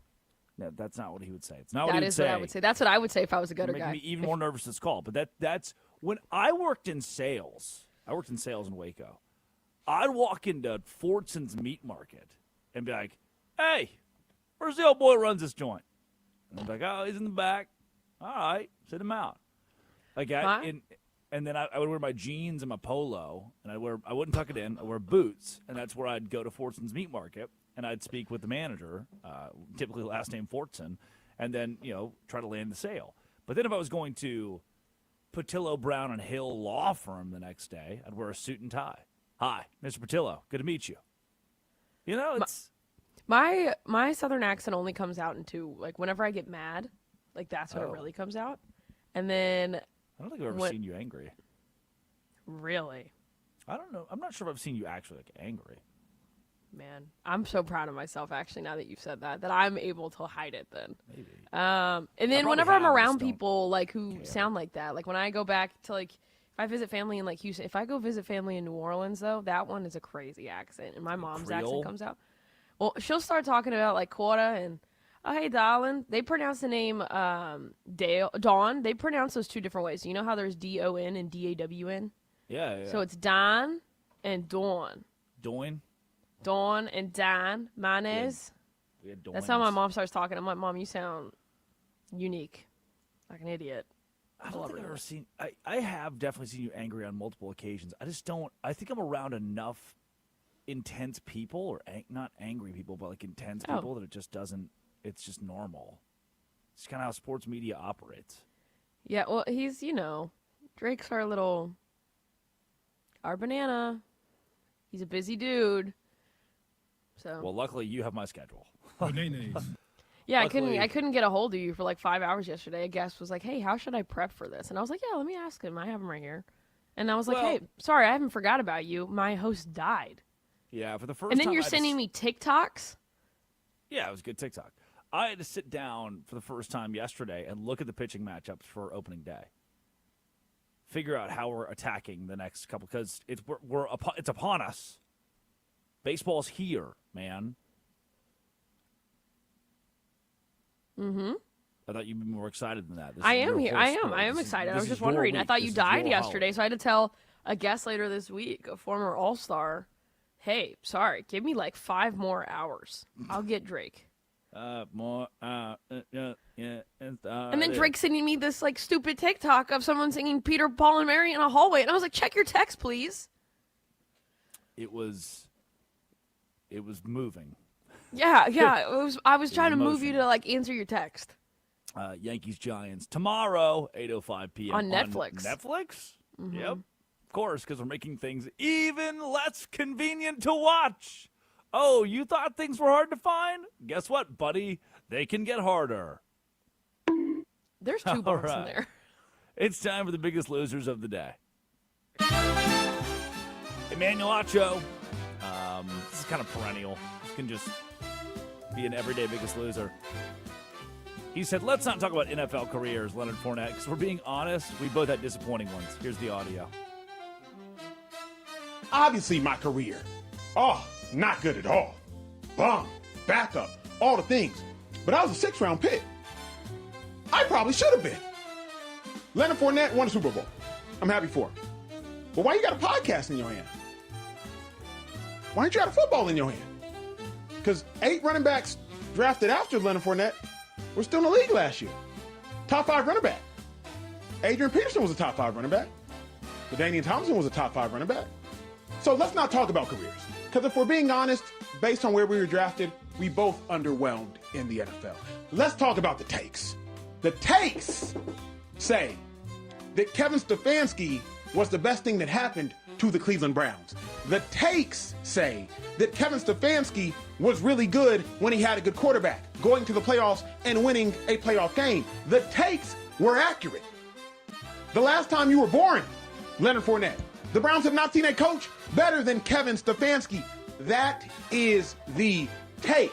No, that's not what he would say. It's not what That he would is say. what I would say. That's what I would say if I was a gutter Making guy. me even more nervous this call. But that's When I worked in sales in Waco. I'd walk into Fortson's Meat Market and be like, "Hey, where's the old boy who runs this joint?" And I'd be like, "Oh, he's in the back." All right, sit him out. Like, and then I would wear my jeans and my polo, and I wouldn't tuck it in. I wear boots, and that's where I'd go to Fortson's Meat Market, and I'd speak with the manager, typically last name Fortson, and then try to land the sale. But then if I was going to Patillo, Brown, and Hill Law Firm the next day, I'd wear a suit and tie. "Hi, Mr. Patillo. Good to meet you." It's my Southern accent only comes out into like whenever I get mad, like that's when it really comes out, and then. I don't think I've ever seen you angry. Really? I don't know. I'm not sure if I've seen you actually angry. Man, I'm so proud of myself actually now that you've said that I'm able to hide it then. Maybe. And then whenever I'm around people like who sound like that, like when I go back to like if I visit family in like Houston, if I go visit family in New Orleans though, that one is a crazy accent and my mom's accent comes out. Well, she'll start talking about like quarter and "Oh, hey, darling." They pronounce the name Dawn. They pronounce those two different ways. You know how there's D-O-N and D-A-W-N? Yeah. So it's Don and Dawn. Dawn? Dawn and Dan. Manes. We had That's how my mom starts talking. I'm like, "Mom, you sound unique. Like an idiot." I don't think I've ever seen... I have definitely seen you angry on multiple occasions. I just don't... I think I'm around enough intense people, or not angry people, but like intense people that it just doesn't... It's just normal. It's kind of how sports media operates. Yeah, well, he's, Drake's our banana. He's a busy dude. So. Well, luckily you have my schedule. Yeah, I couldn't get a hold of you for like 5 hours yesterday. A guest was like, "Hey, how should I prep for this?" And I was like, "Yeah, let me ask him. I have him right here." And I was like, "Hey, sorry, I haven't forgot about you. My host died." Yeah, for the first time. And then you're sending me TikToks? Yeah, it was good TikTok. I had to sit down for the first time yesterday and look at the pitching matchups for opening day. Figure out how we're attacking the next couple, because it's upon us. Baseball's here, man. Mm-hmm. I thought you'd be more excited than that. I am here. I am excited. I was just wondering. I thought you died yesterday, so I had to tell a guest later this week, a former All-Star, "Hey, sorry, give me like 5 more hours. I'll get Drake." And then Drake sending me this like stupid TikTok of someone singing Peter, Paul, and Mary in a hallway, and I was like, "Check your text, please." It was moving. Yeah. I was trying to move you to like answer your text. Yankees Giants tomorrow, 8:05 p.m. on Netflix. Netflix? Mm-hmm. Yep, of course, because we're making things even less convenient to watch. Oh, you thought things were hard to find? Guess what, buddy? They can get harder. There's 2 balls in there. It's time for the biggest losers of the day. Emmanuel Acho. This is kind of perennial. This can just be an everyday biggest loser. He said, "Let's not talk about NFL careers, Leonard Fournette, because we're being honest, we both had disappointing ones." Here's the audio. Obviously, my career. Oh, not good at all. Bum, backup, all the things. But I was a 6th-round pick. I probably should have been. Leonard Fournette won a Super Bowl. I'm happy for him. But why you got a podcast in your hand? Why ain't you got a football in your hand? Because 8 running backs drafted after Leonard Fournette were still in the league last year. Top 5 running back. Adrian Peterson was a top 5 running back. LaDainian Thompson was a top 5 running back. So let's not talk about careers. Because if we're being honest, based on where we were drafted, we both underwhelmed in the NFL. Let's talk about the takes. The takes say that Kevin Stefanski was the best thing that happened to the Cleveland Browns. The takes say that Kevin Stefanski was really good when he had a good quarterback, going to the playoffs and winning a playoff game. The takes were accurate. The last time you were born, Leonard Fournette, the Browns have not seen a coach better than Kevin Stefanski. That is the take.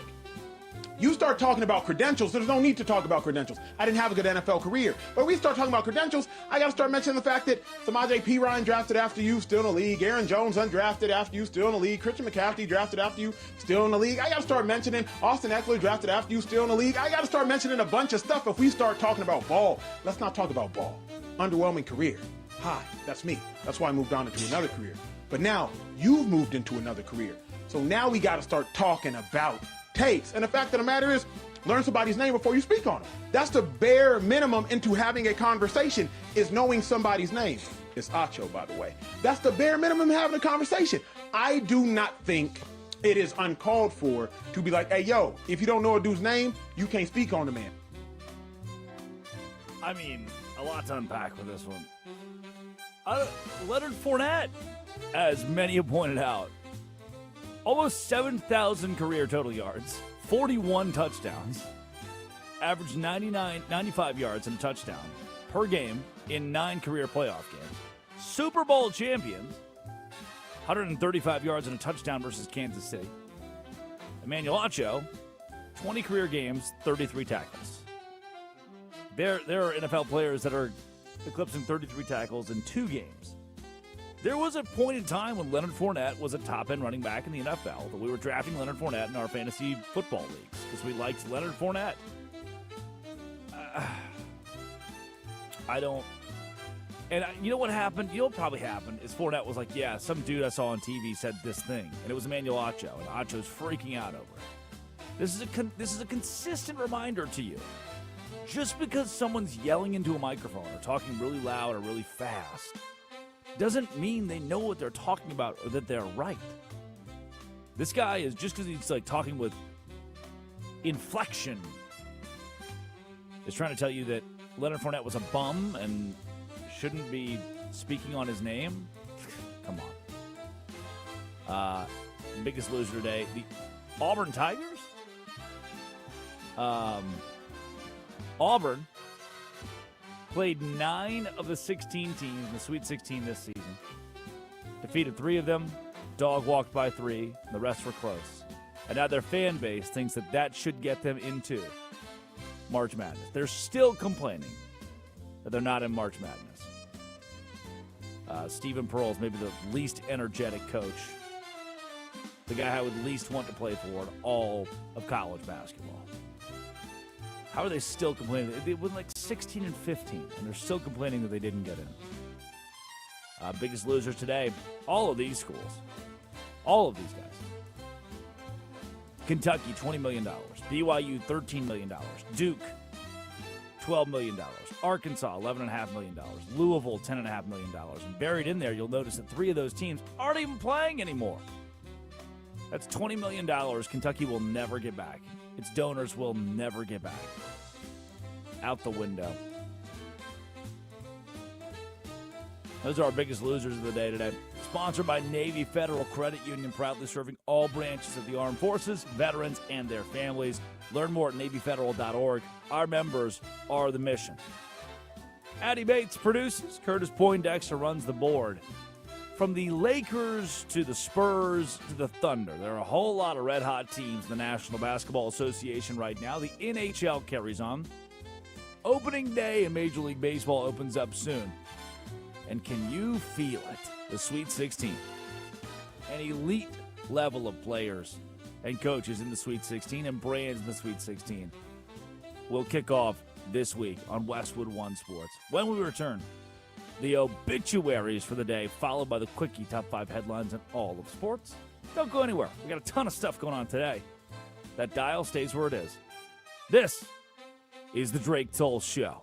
You start talking about credentials, there's no need to talk about credentials. I didn't have a good NFL career. But we start talking about credentials, I got to start mentioning the fact that Samaje Perine drafted after you, still in the league. Aaron Jones undrafted after you, still in the league. Christian McCaffrey drafted after you, still in the league. I got to start mentioning Austin Eckler drafted after you, still in the league. I got to start mentioning a bunch of stuff if we start talking about ball. Let's not talk about ball. Underwhelming career. Hi, that's me. That's why I moved on into another career. But now you've moved into another career. So now we got to start talking about takes. And the fact of the matter is, learn somebody's name before you speak on them. That's the bare minimum into having a conversation, is knowing somebody's name. It's Acho, by the way. That's the bare minimum having a conversation. I do not think it is uncalled for to be like, hey, yo, if you don't know a dude's name, you can't speak on the man. I mean, a lot to unpack with this one. Leonard Fournette, as many have pointed out, almost 7,000 career total yards, 41 touchdowns, averaged 95 yards and a touchdown per game in 9 career playoff games. Super Bowl champions, 135 yards and a touchdown versus Kansas City. Emmanuel Acho, 20 career games, 33 tackles. There are NFL players that are eclipsing 33 tackles in 2 games. There was a point in time when Leonard Fournette was a top-end running back in the NFL that we were drafting Leonard Fournette in our fantasy football leagues because we liked Leonard Fournette. I don't... And you know what happened? You know what probably happened is Fournette was like, yeah, some dude I saw on TV said this thing, and it was Emmanuel Acho, and Acho's freaking out over it. This is a consistent reminder to you. Just because someone's yelling into a microphone or talking really loud or really fast doesn't mean they know what they're talking about or that they're right. This guy is, just because he's like talking with inflection, is trying to tell you that Leonard Fournette was a bum and shouldn't be speaking on his name. Come on. Biggest loser today, the Auburn Tigers. Auburn played 9 of the 16 teams in the Sweet 16 this season. Defeated 3 of them, dog walked by 3, and the rest were close. And now their fan base thinks that should get them into March Madness. They're still complaining that they're not in March Madness. Stephen Pearl's maybe the least energetic coach, the guy I would least want to play for in all of college basketball. How are they still complaining? They went like 16 and 15, and they're still complaining that they didn't get in. Biggest losers today, all of these schools. All of these guys. Kentucky, $20 million. BYU, $13 million. Duke, $12 million. Arkansas, $11.5 million. Louisville, $10.5 million. And buried in there, you'll notice that 3 of those teams aren't even playing anymore. That's $20 million Kentucky will never get back. Its donors will never get back. Out the window. Those are our biggest losers of the day today. Sponsored by Navy Federal Credit Union, proudly serving all branches of the armed forces, veterans, and their families. Learn more at NavyFederal.org. Our members are the mission. Addie Bates produces. Curtis Poindexter runs the board. From the Lakers to the Spurs to the Thunder, there are a whole lot of red-hot teams in the National Basketball Association right now. The NHL carries on. Opening day in Major League Baseball opens up soon. And can you feel it? The Sweet 16. An elite level of players and coaches in the Sweet 16 and brands in the Sweet 16 will kick off this week on Westwood One Sports. When we return, the obituaries for the day, followed by the quickie top 5 headlines in all of sports. Don't go anywhere. We got a ton of stuff going on today. That dial stays where it is. This is the Drake Toll Show.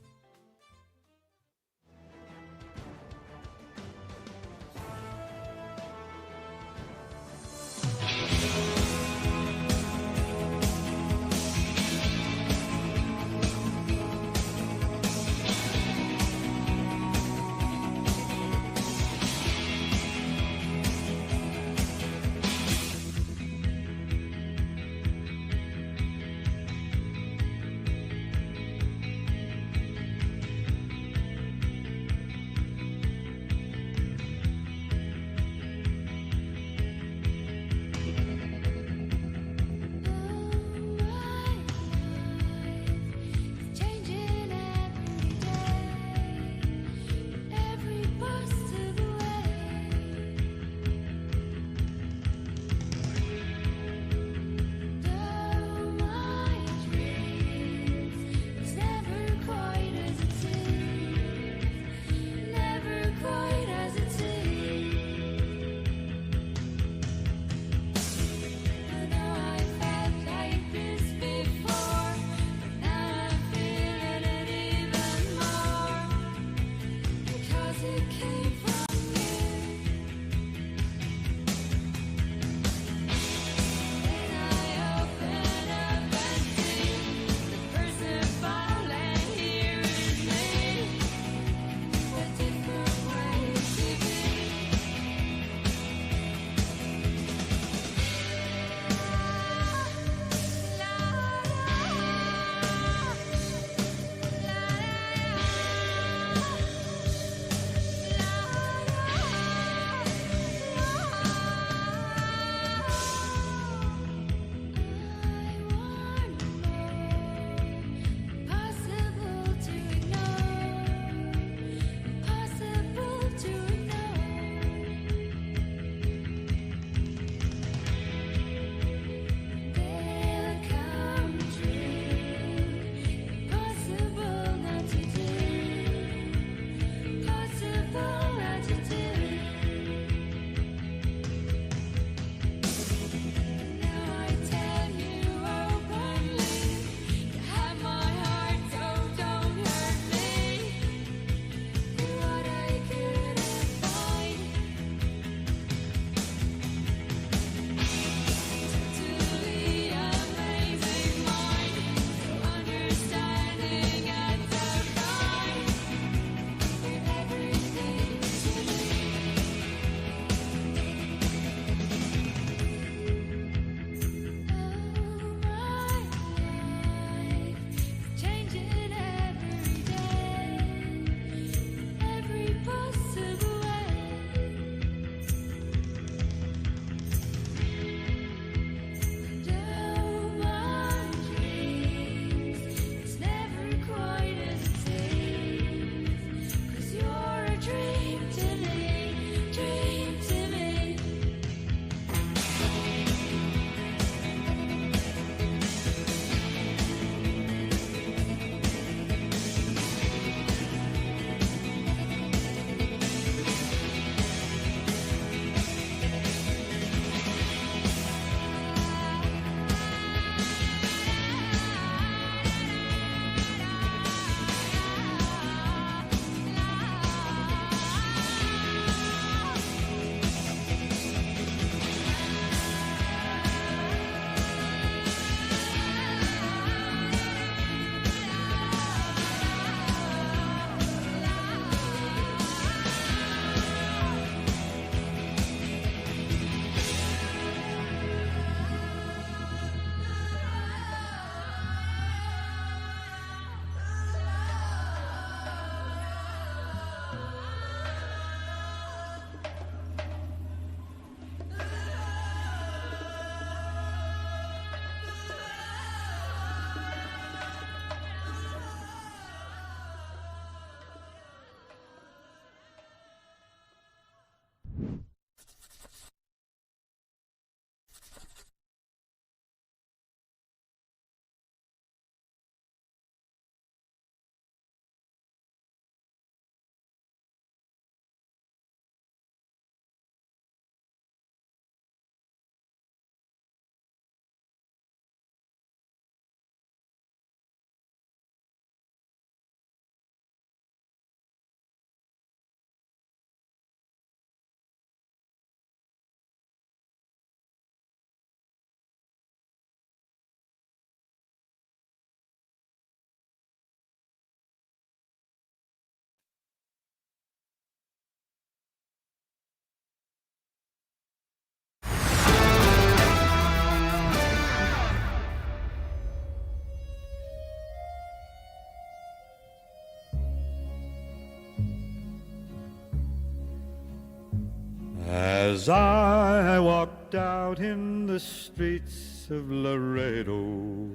As I walked out in the streets of Laredo,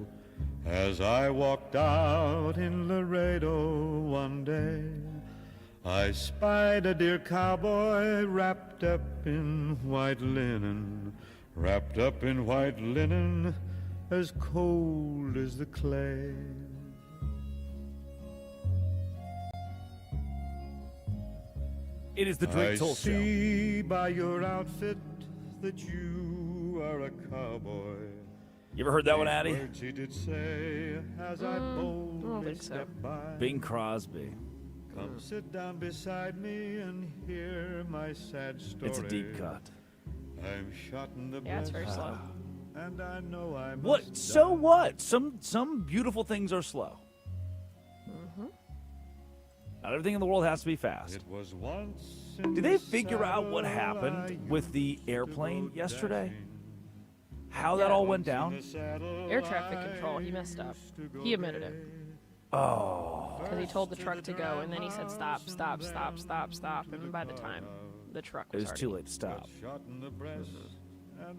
as I walked out in Laredo one day, I spied a dear cowboy wrapped up in white linen, wrapped up in white linen, as cold as the clay. It is the Drake Toll Show. I see by your outfit that you are a cowboy. You ever heard that one, Addie? Words he did say as I boldly stepped by. Bing Crosby. Come sit down beside me and hear my sad story. It's a deep cut. I'm shot in the Yeah, it's very slow. And I know I must What? So what? Some beautiful things are slow. Not everything in the world has to be fast. It was once Did they figure out what happened with the airplane yesterday? How that all went down? Air traffic control. He messed up. He admitted it. Oh. Because he told the truck to go, and then he said stop, stop, stop, stop, stop. And by the time the truck was It was too late to stop.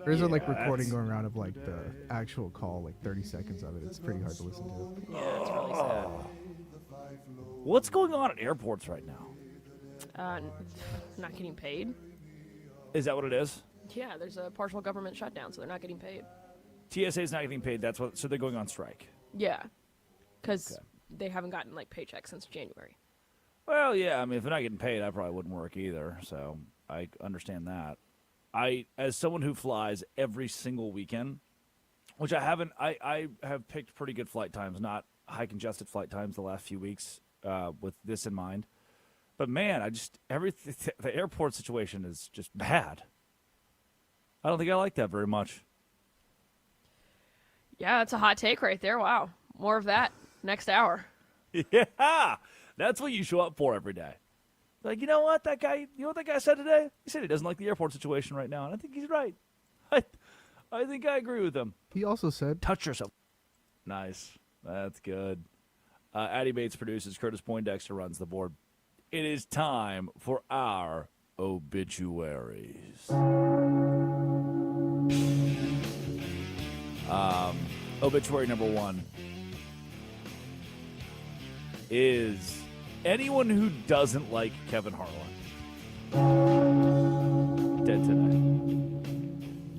There's a recording going around of like the actual call, like 30 seconds of it. It's pretty hard to listen to. Yeah, it's really sad. What's going on at airports right now? Not getting paid. Is that what it is? Yeah, there's a partial government shutdown, so they're not getting paid. TSA's not getting paid. That's what. So they're going on strike. Yeah, because they haven't gotten paychecks since January. Well, yeah. I mean, if they're not getting paid, I probably wouldn't work either. So I understand that. As someone who flies every single weekend, which I haven't, I have picked pretty good flight times, not high congested flight times the last few weeks, with this in mind. But man, the airport situation is just bad. I don't think I like that very much. Yeah, that's a hot take right there. Wow, more of that next hour. Yeah, that's what you show up for every day. Like, you know what that guy said today? He said he doesn't like the airport situation right now, and I think he's right. I think I agree with him. He also said, touch yourself. Nice. That's good. Addie Bates produces. Curtis Poindexter runs the board. It is time for our obituaries. Obituary number 1 is anyone who doesn't like Kevin Harlan. Dead today.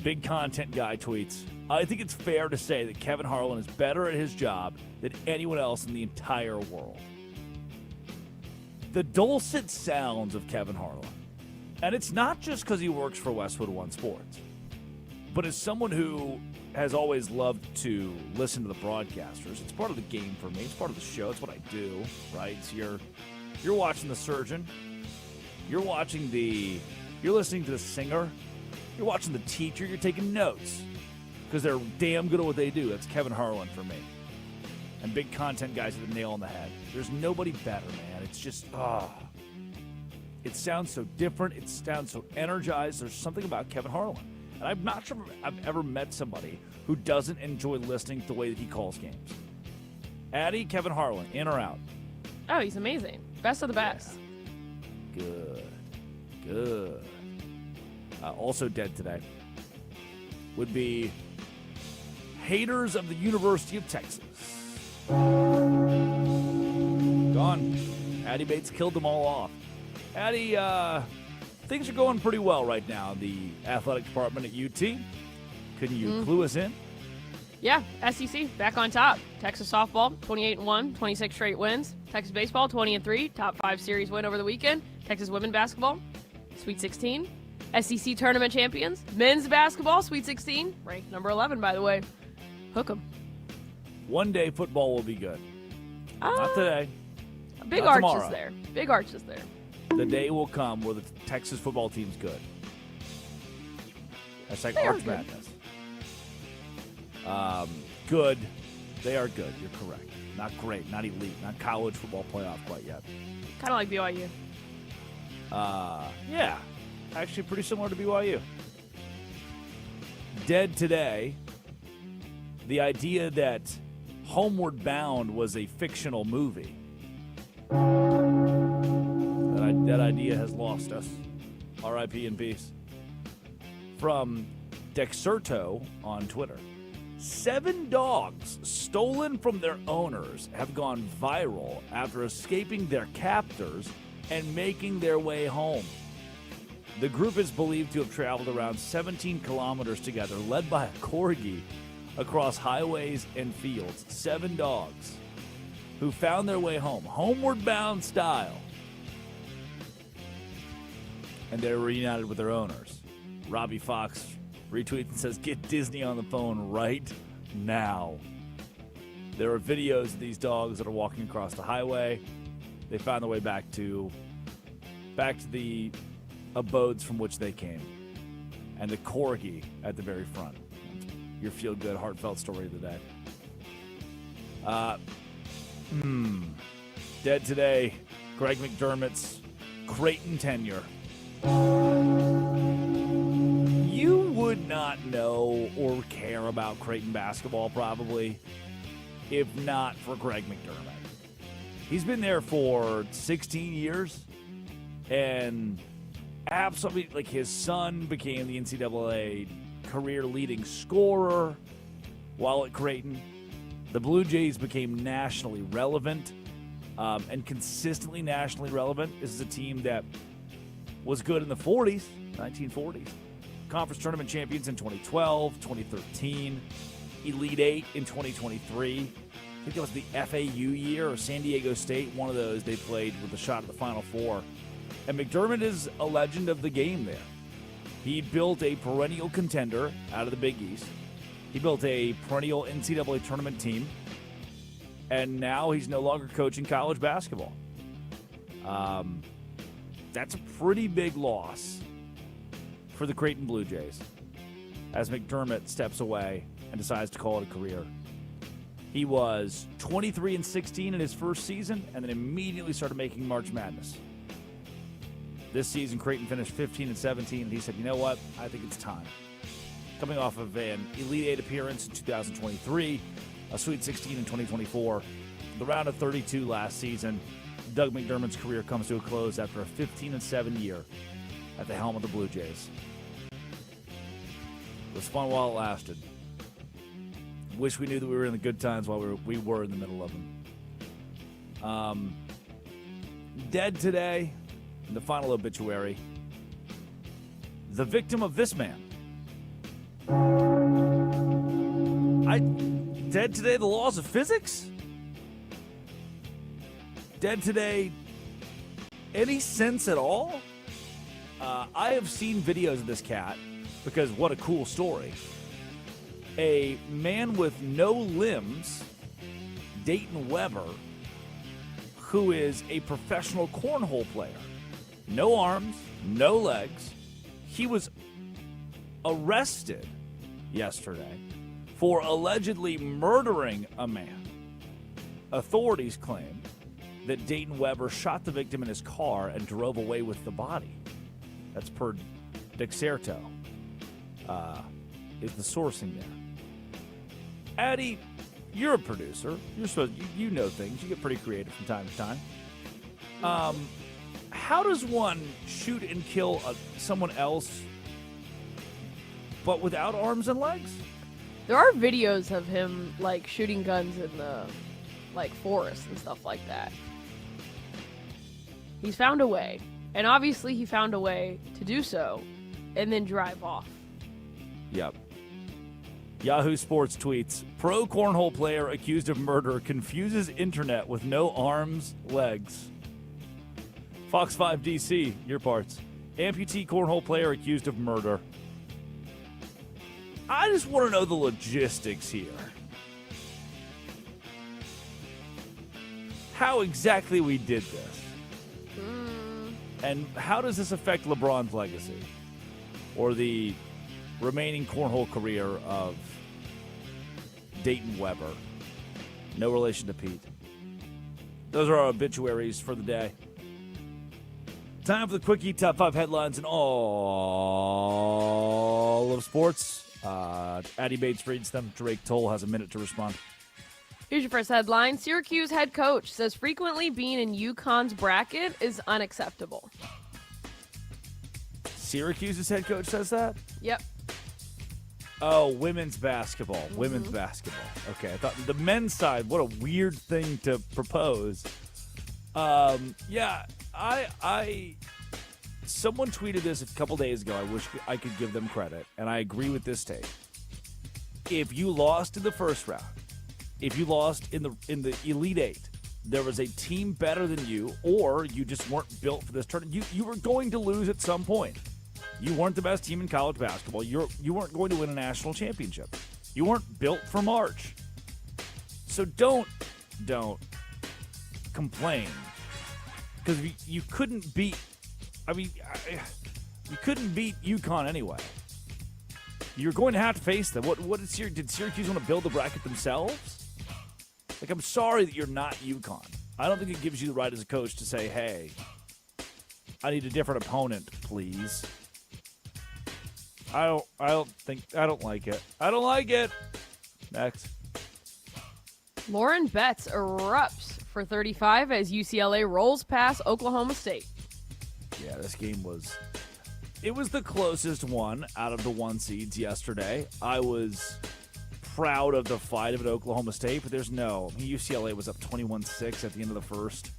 Big content guy tweets, I think it's fair to say that Kevin Harlan is better at his job than anyone else in the entire world. The dulcet sounds of Kevin Harlan. And it's not just because he works for Westwood One Sports, but as someone who has always loved to listen to the broadcasters, it's part of the game for me. It's part of the show. It's what I do, right? So you're watching the surgeon. You're listening to the singer. You're watching the teacher. You're taking notes because they're damn good at what they do. That's Kevin Harlan for me. And big content guys with a nail on the head. There's nobody better, man. It's just, it sounds so different. It sounds so energized. There's something about Kevin Harlan. And I'm not sure I've ever met somebody who doesn't enjoy listening to the way that he calls games. Addie, Kevin Harlan, in or out? Oh, he's amazing. Best of the best. Good. Also dead today would be haters of the University of Texas. Gone. Addie Bates killed them all off. Addie, things are going pretty well right now in the athletic department at UT. Couldn't you clue us in? Yeah, SEC back on top. Texas softball 28-1, 26 straight wins. Texas baseball 20-3, top 5 series win over the weekend. Texas women basketball, Sweet 16. SEC tournament champions. Men's basketball, Sweet 16, ranked number 11 by the way. Hook 'em. One day football will be good. Not today. Big Not arches tomorrow. there. Big arches there. The day will come where the Texas football team's good. That's like They are Arch good. Madness. Good. They are good. You're correct. Not great. Not elite. Not college football playoff quite yet. Kind of like BYU. Yeah. Actually pretty similar to BYU. Dead today. The idea that Homeward Bound was a fictional movie. That idea has lost us. R.I.P. in peace. from Dexerto on Twitter. 7 dogs stolen from their owners have gone viral after escaping their captors and making their way home. The group is believed to have traveled around 17 kilometers together, led by a corgi, across highways and fields. 7 dogs who found their way home, homeward bound style. And they're reunited with their owners. Robbie Fox retweets and says, "Get Disney on the phone right now." There are videos of these dogs that are walking across the highway. They found their way back to the abodes from which they came. And the corgi at the very front. Your feel-good, heartfelt story of the day. Dead today, Greg McDermott's Creighton tenure. You would not know or care about Creighton basketball probably if not for Greg McDermott. He's been there for 16 years, and absolutely, like, his son became the NCAA career leading scorer while at Creighton. The Blue Jays became nationally relevant and consistently nationally relevant. This is a team that was good in the 1940s. Conference tournament champions in 2012, 2013, Elite Eight in 2023. I think that was the FAU year or San Diego State, one of those they played with a shot at the Final Four. And McDermott is a legend of the game there. He built a perennial contender out of the Big East. He built a perennial NCAA tournament team. And now he's no longer coaching college basketball. That's a pretty big loss for the Creighton Blue Jays as McDermott steps away and decides to call it a career. He was 23-16 in his first season and then immediately started making March Madness. This season, Creighton finished 15-17, and he said, "You know what? I think it's time." Coming off of an Elite Eight appearance in 2023, a Sweet 16 in 2024, the round of 32 last season, Doug McDermott's career comes to a close after a 15-7 year at the helm of the Blue Jays. It was fun while it lasted. Wish we knew that we were in the good times while we were in the middle of them. Dead today, in the final obituary, the victim of this man. Dead today, the laws of physics? Dead today, any sense at all? I have seen videos of this cat, because what a cool story. A man with no limbs, Dayton Weber, who is a professional cornhole player. No arms, no legs. He was arrested yesterday for allegedly murdering a man. Authorities claim that Dayton Weber shot the victim in his car and drove away with the body. That's per Dexerto, is the sourcing there. Addie, you're a producer. You're supposed you know things. You get pretty creative from time to time. How does one shoot and kill someone else, but without arms and legs? There are videos of him like shooting guns in the forest and stuff like that. He's found a way, and obviously he found a way to do so, and then drive off. Yep. Yahoo Sports tweets, pro cornhole player accused of murder confuses internet with no arms, legs. Fox 5 DC, your parts. Amputee cornhole player accused of murder. I just want to know the logistics here. How exactly we did this. And how does this affect LeBron's legacy? Or the remaining cornhole career of Dayton Weber? No relation to Pete. Those are our obituaries for the day. Time for the Quickie Top 5 headlines in all of sports. Addie Bates reads them. Drake Toll has a minute to respond. Here's your first headline. Syracuse head coach says frequently being in UConn's bracket is unacceptable. Syracuse's head coach says that? Yep. Oh, women's basketball. Women's basketball. Okay, I thought the men's side, what a weird thing to propose. Yeah, someone tweeted this a couple days ago. I wish I could give them credit, and I agree with this take. If you lost in the first round, if you lost in the Elite Eight, there was a team better than you, or you just weren't built for this tournament, you were going to lose at some point. You weren't the best team in college basketball. You weren't going to win a national championship. You weren't built for March. So don't complain, because you couldn't beat. I mean, you couldn't beat UConn anyway. You're going to have to face them. Did Syracuse want to build the bracket themselves? Like, I'm sorry that you're not UConn. I don't think it gives you the right as a coach to say, hey, I need a different opponent, please. I don't like it. I don't like it. Next. Lauren Betts erupts for 35 as UCLA rolls past Oklahoma State. Yeah, this game was the closest one out of the 1 seeds yesterday. I was proud of the fight of Oklahoma State, but UCLA was up 21-6 at the end of the first.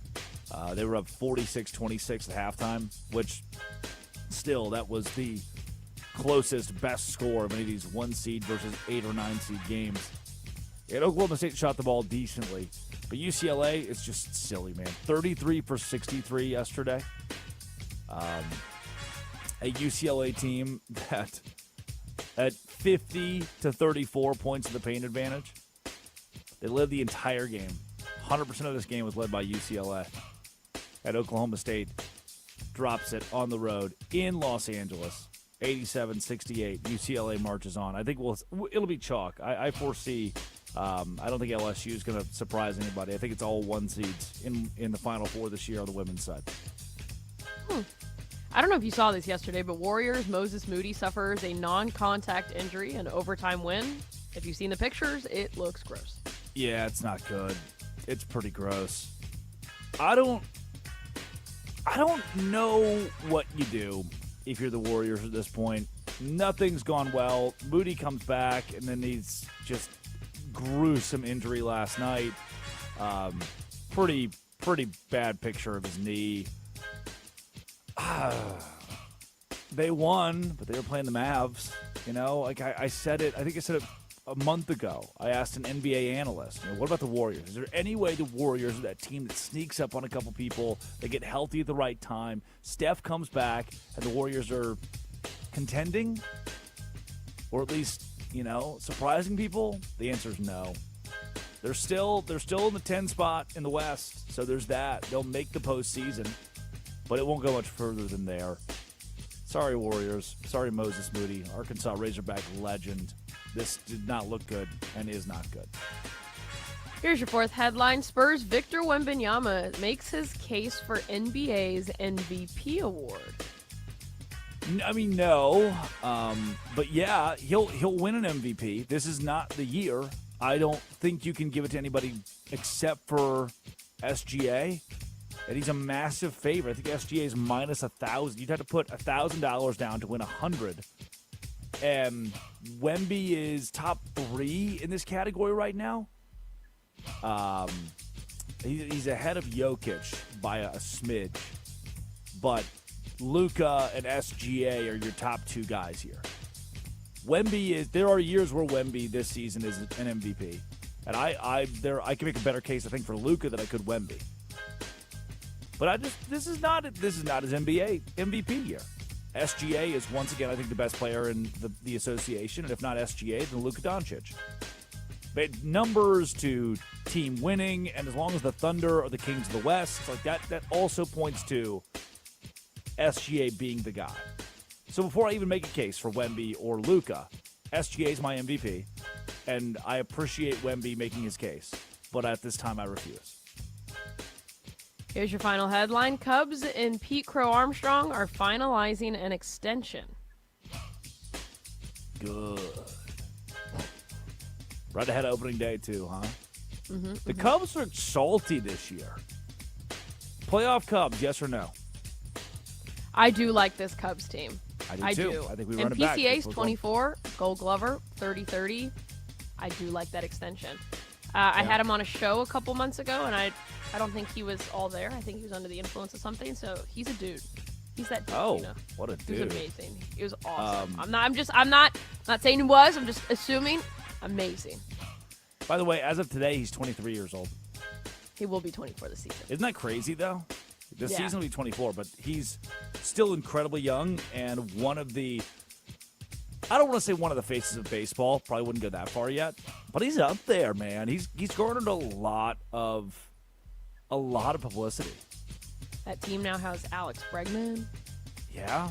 They were up 46-26 at halftime, which still, that was the closest, best score of any of these 1 seed versus 8 or 9 seed games. And Oklahoma State shot the ball decently, but UCLA is just silly, man. 33 for 63 yesterday. A UCLA team that at 50 to 34 points of the paint advantage. They led the entire game. 100% of this game was led by UCLA. At Oklahoma State drops it on the road in Los Angeles. 87-68. UCLA marches on. I think it'll be chalk. I foresee. I don't think LSU is going to surprise anybody. I think it's all 1 seeds in the Final Four this year on the women's side. I don't know if you saw this yesterday, but Warriors' Moses Moody suffers a non-contact injury, an overtime win. If you've seen the pictures, it looks gross. Yeah, it's not good. It's pretty gross. I don't know what you do if you're the Warriors at this point. Nothing's gone well. Moody comes back, and then he's just gruesome injury last night. Pretty bad picture of his knee. They won, but they were playing the Mavs. You know, like I said it. I think I said it a month ago. I asked an NBA analyst, what about the Warriors? Is there any way the Warriors are that team that sneaks up on a couple people, they get healthy at the right time, Steph comes back, and the Warriors are contending? Or at least, surprising people? The answer is no. They're still in the 10 spot in the West, so there's that. They'll make the postseason, but it won't go much further than there. Sorry, Warriors. Sorry, Moses Moody, Arkansas Razorback legend. This did not look good and is not good. Here's your fourth headline. Spurs' Victor Wembanyama makes his case for NBA's MVP award. I mean, no. But yeah, he'll win an MVP. This is not the year. I don't think you can give it to anybody except for SGA. And he's a massive favorite. I think SGA is minus 1,000. You'd have to put $1,000 down to win 100. And Wemby is top 3 in this category right now. He's ahead of Jokic by a smidge. But Luka and SGA are your top 2 guys here. There are years where Wemby this season is an MVP. And I can make a better case, I think, for Luka than I could Wemby. But this is not his MVP year. SGA is once again, I think, the best player in the association, and if not SGA, then Luka Doncic. But numbers to team winning, and as long as the Thunder are the Kings of the West, like that also points to SGA being the guy. So before I even make a case for Wemby or Luka, SGA is my MVP, and I appreciate Wemby making his case. But at this time, I refuse. Here's your final headline. Cubs and Pete Crow Armstrong are finalizing an extension. Good. Right ahead of opening day, too, huh? The Cubs are salty this year. Playoff Cubs, yes or no? I do like this Cubs team. I do too. I think we run and it back. PCA's 24, Gold Glover, 30-30. I do like that extension. I had him on a show a couple months ago, and I don't think he was all there. I think he was under the influence of something. So he's a dude. He's that dude. Oh, you know? what a dude! He was amazing. He was awesome. I'm not saying he was. I'm just assuming. Amazing. By the way, as of today, he's 23 years old. He will be 24 this season. Isn't that crazy though? This season will be 24, but he's still incredibly young and one of the. I don't want to say one of the faces of baseball. Probably wouldn't go that far yet, but he's up there, man. He's garnered a lot of publicity. That team now has Alex Bregman. Yeah,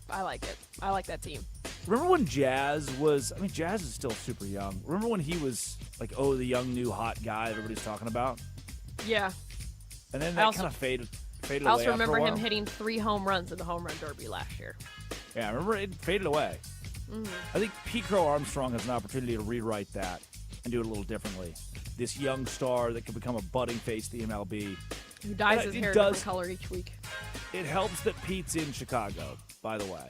I like it. I like that team. Remember when Jazz was? I mean, Jazz is still super young. Remember when he was like, the young new hot guy everybody's talking about? Yeah. And then that kind of faded away. I also after remember a while. him hitting 3 home runs in the home run derby last year. Yeah, I remember it faded away. Mm-hmm. I think Pete Crow Armstrong has an opportunity to rewrite that and do it a little differently. This young star that could become a budding face of the MLB. Who dyes his hair a different color each week. It helps that Pete's in Chicago, by the way.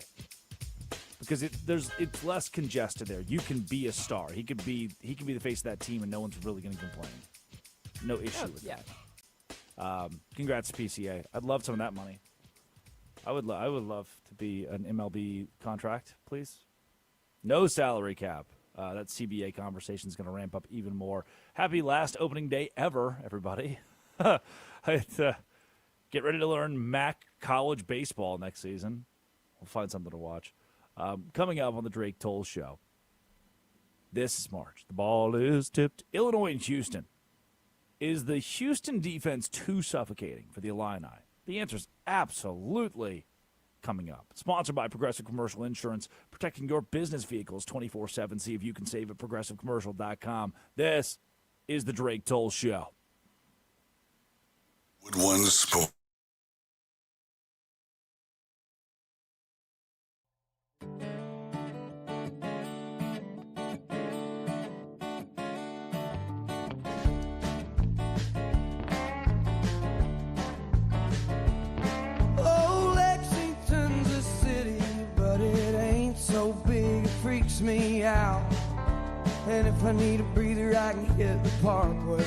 Because it's less congested there. You can be a star. He could be the face of that team and no one's really going to complain. No issue with that. Congrats to PCA. I'd love some of that money. I would love to be an MLB contract, please. No salary cap. That CBA conversation is going to ramp up even more. Happy last opening day ever, everybody. Get ready to learn MAC college baseball next season. We'll find something to watch. Coming up on the Drake Toll Show. This is March. The ball is tipped. Illinois and Houston. Is the Houston defense too suffocating for the Illini? The answer is absolutely coming up. Sponsored by Progressive Commercial Insurance, protecting your business vehicles 24/7. See if you can save at progressivecommercial.com. This is the Drake Toll Show. Would one sport? Freaks me out, and if I need a breather I can hit the parkway.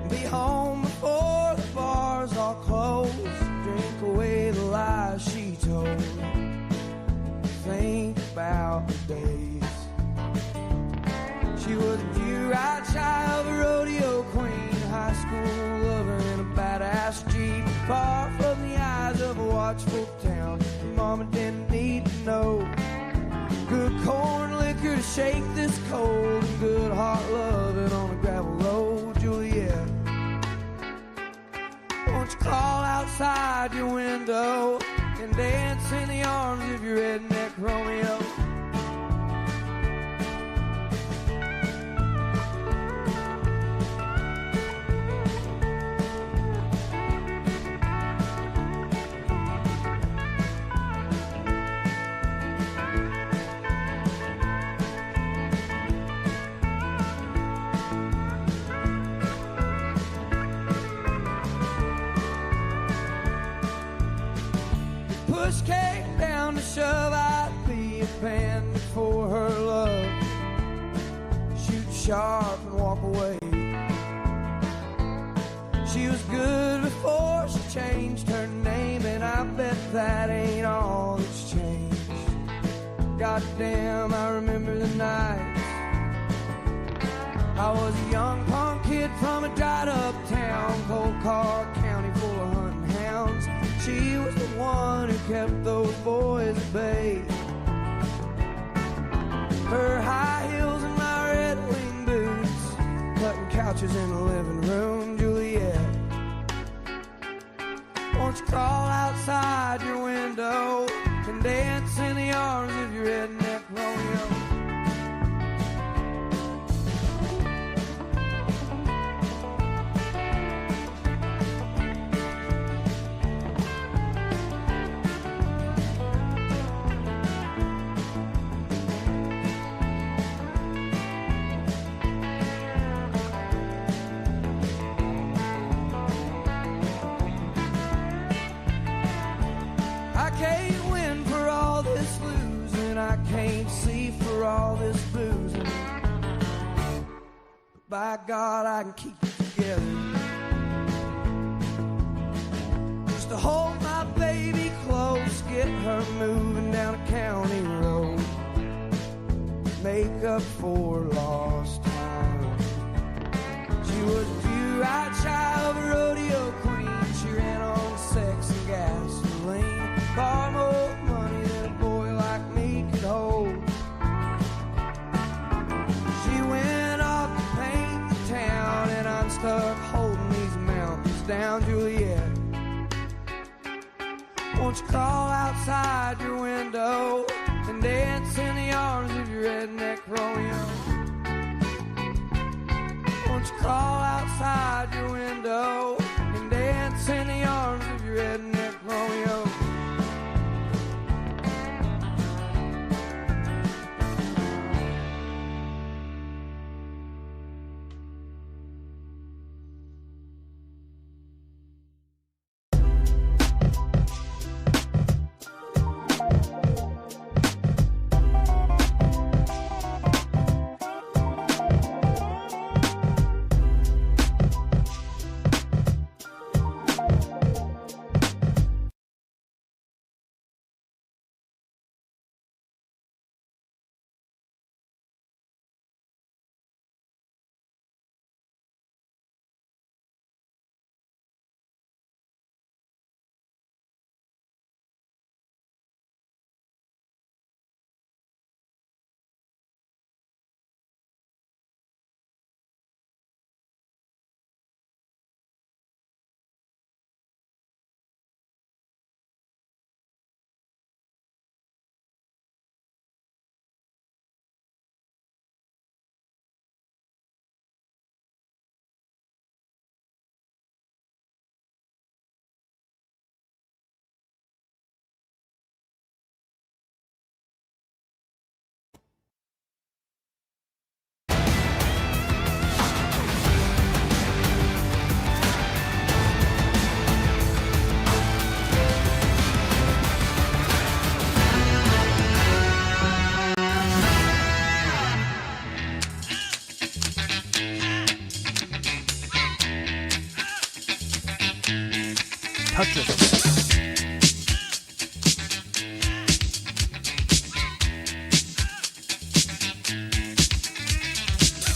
Be home before the bars all close, drink away the lies she told. Think about the days she was a pure-eyed child, a rodeo queen, high school lover in a badass Jeep, far from the eyes of a watchful town. Mama didn't need to know. Good corn liquor to shake this cold, and good heart loving on a gravel road. Juliet, won't you crawl outside your window and dance in the arms of your redneck Romeo? Push came down to shove, I'd be a band for her love. Shoot sharp and walk away. She was good before she changed her name, and I bet that ain't all that's changed. Goddamn, I remember the nights. I was a young punk kid from a dried up town, Cold Car County full of hunting hounds. She was the one who kept those boys at bay. Her high heels and my red wing boots, cutting couches in the living room. Juliet, won't you crawl outside your window and dance in the arms of your redneck Romeo? I can't win for all this losing. I can't see for all this boozing. But by God, I can keep it together. Just to hold my baby close, get her moving down a county road. Make up for lost time. She was a pure-eyed child of a rodeo queen. She ran on sex and gasoline. Far more money than a boy like me could hold. She went off to paint the town, and I'm stuck holding these mountains down, Juliet. Won't you crawl outside your window and dance in the arms of your redneck Romeo? Won't you crawl outside your window and dance in the arms of your redneck Romeo? Touch yourself.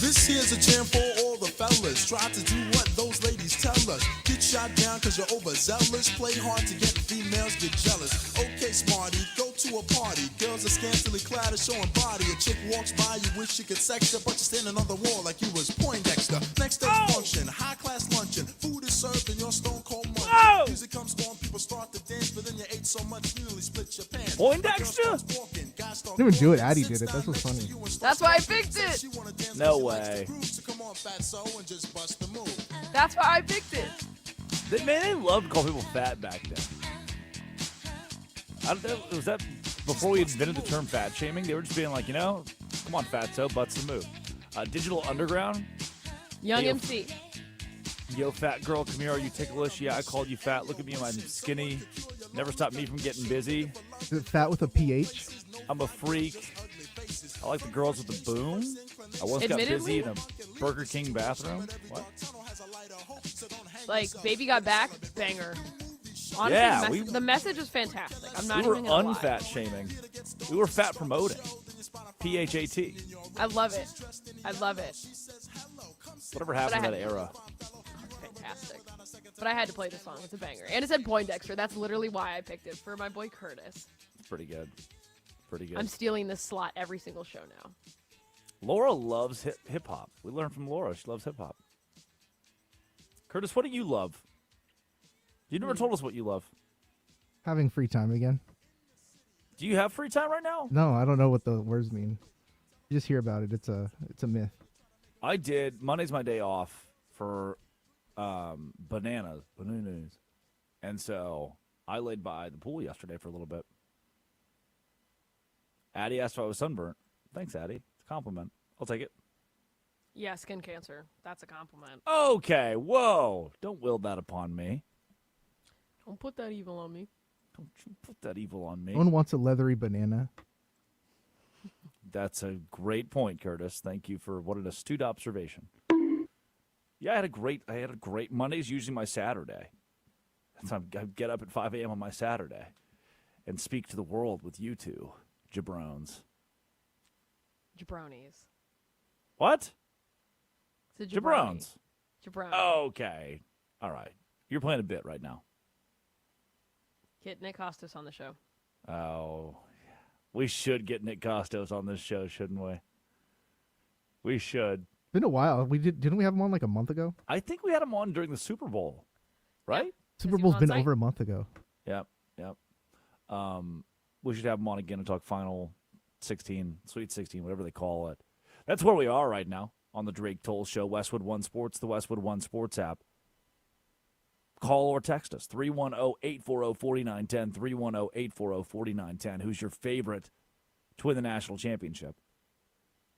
This here's a jam for all the fellas. Try to do what those ladies tell us. Get shot down cause you're overzealous. Play hard to get females get jealous. Okay, smarty, go to a party. Girls are scantily clad and showing body. A chick walks by, you wish you could sex her, but you're standing on the wall like you was Poindexter. Next day function, high class luncheon. Food is served and you're stone cold munching. Music comes on, people start to dance, but then you ate so much you nearly split your pants. Poindexter? Didn't even do it. Addie did it. That's what's funny. That's why I picked it. No way. That's why I picked it. They loved to call people fat back then. I don't know, was that before we invented the term fat shaming? They were just being like, you know, come on, fatso, butts the move. Digital Underground. Young yo, MC. Yo, fat girl, come here. Are you ticklish? Yeah, I called you fat. Look at me. I'm skinny. Never stop me from getting busy. Is it fat with a PH? I'm a freak. I like the girls with the boom. I once got busy in a Burger King bathroom. What? Like, Baby Got Back, banger. Honestly, Yeah, the message was fantastic. I'm not we were even gonna unfat shaming. We were fat promoting. PHAT. I love it. I love it. Whatever happened to that era? It's fantastic. But I had to play this song. It's a banger. And it said Poindexter. That's literally why I picked it, for my boy Curtis. It's pretty good. Pretty good. I'm stealing this slot every single show now. Laura loves hip-hop. We learned from Laura. She loves hip-hop. Curtis, what do you love? You never told us what you love. Having free time again. Do you have free time right now? No, I don't know what the words mean. You just hear about it. It's a myth. I did. Monday's my day off for bananas. And so I laid by the pool yesterday for a little bit. Addie asked if I was sunburnt. Thanks, Addie. It's a compliment. I'll take it. Yeah, skin cancer. That's a compliment. Okay, whoa. Don't will that upon me. Don't put that evil on me. Don't you put that evil on me. No one wants a leathery banana. That's a great point, Curtis. Thank you for what an astute observation. Yeah, I had a great Monday's usually my Saturday. So I get up at 5 a.m. on my Saturday and speak to the world with you two jabrones. Jabronis. What? It's a jabroni. Jabrones. Jabroni. Okay. All right. You're playing a bit right now. Get Nick Costas on the show. Oh, we should get Nick Costos on this show, shouldn't we? We should. Been a while. Didn't we have him on like a month ago? I think we had him on during the Super Bowl, right? Yep. Super Bowl's been over a month ago. Yep. We should have him on again and talk Final 16, Sweet 16, whatever they call it. That's where we are right now on the Drake Toll Show, Westwood One Sports, the Westwood One Sports app. Call or text us, 310-840-4910, 310-840-4910. Who's your favorite to win the national championship?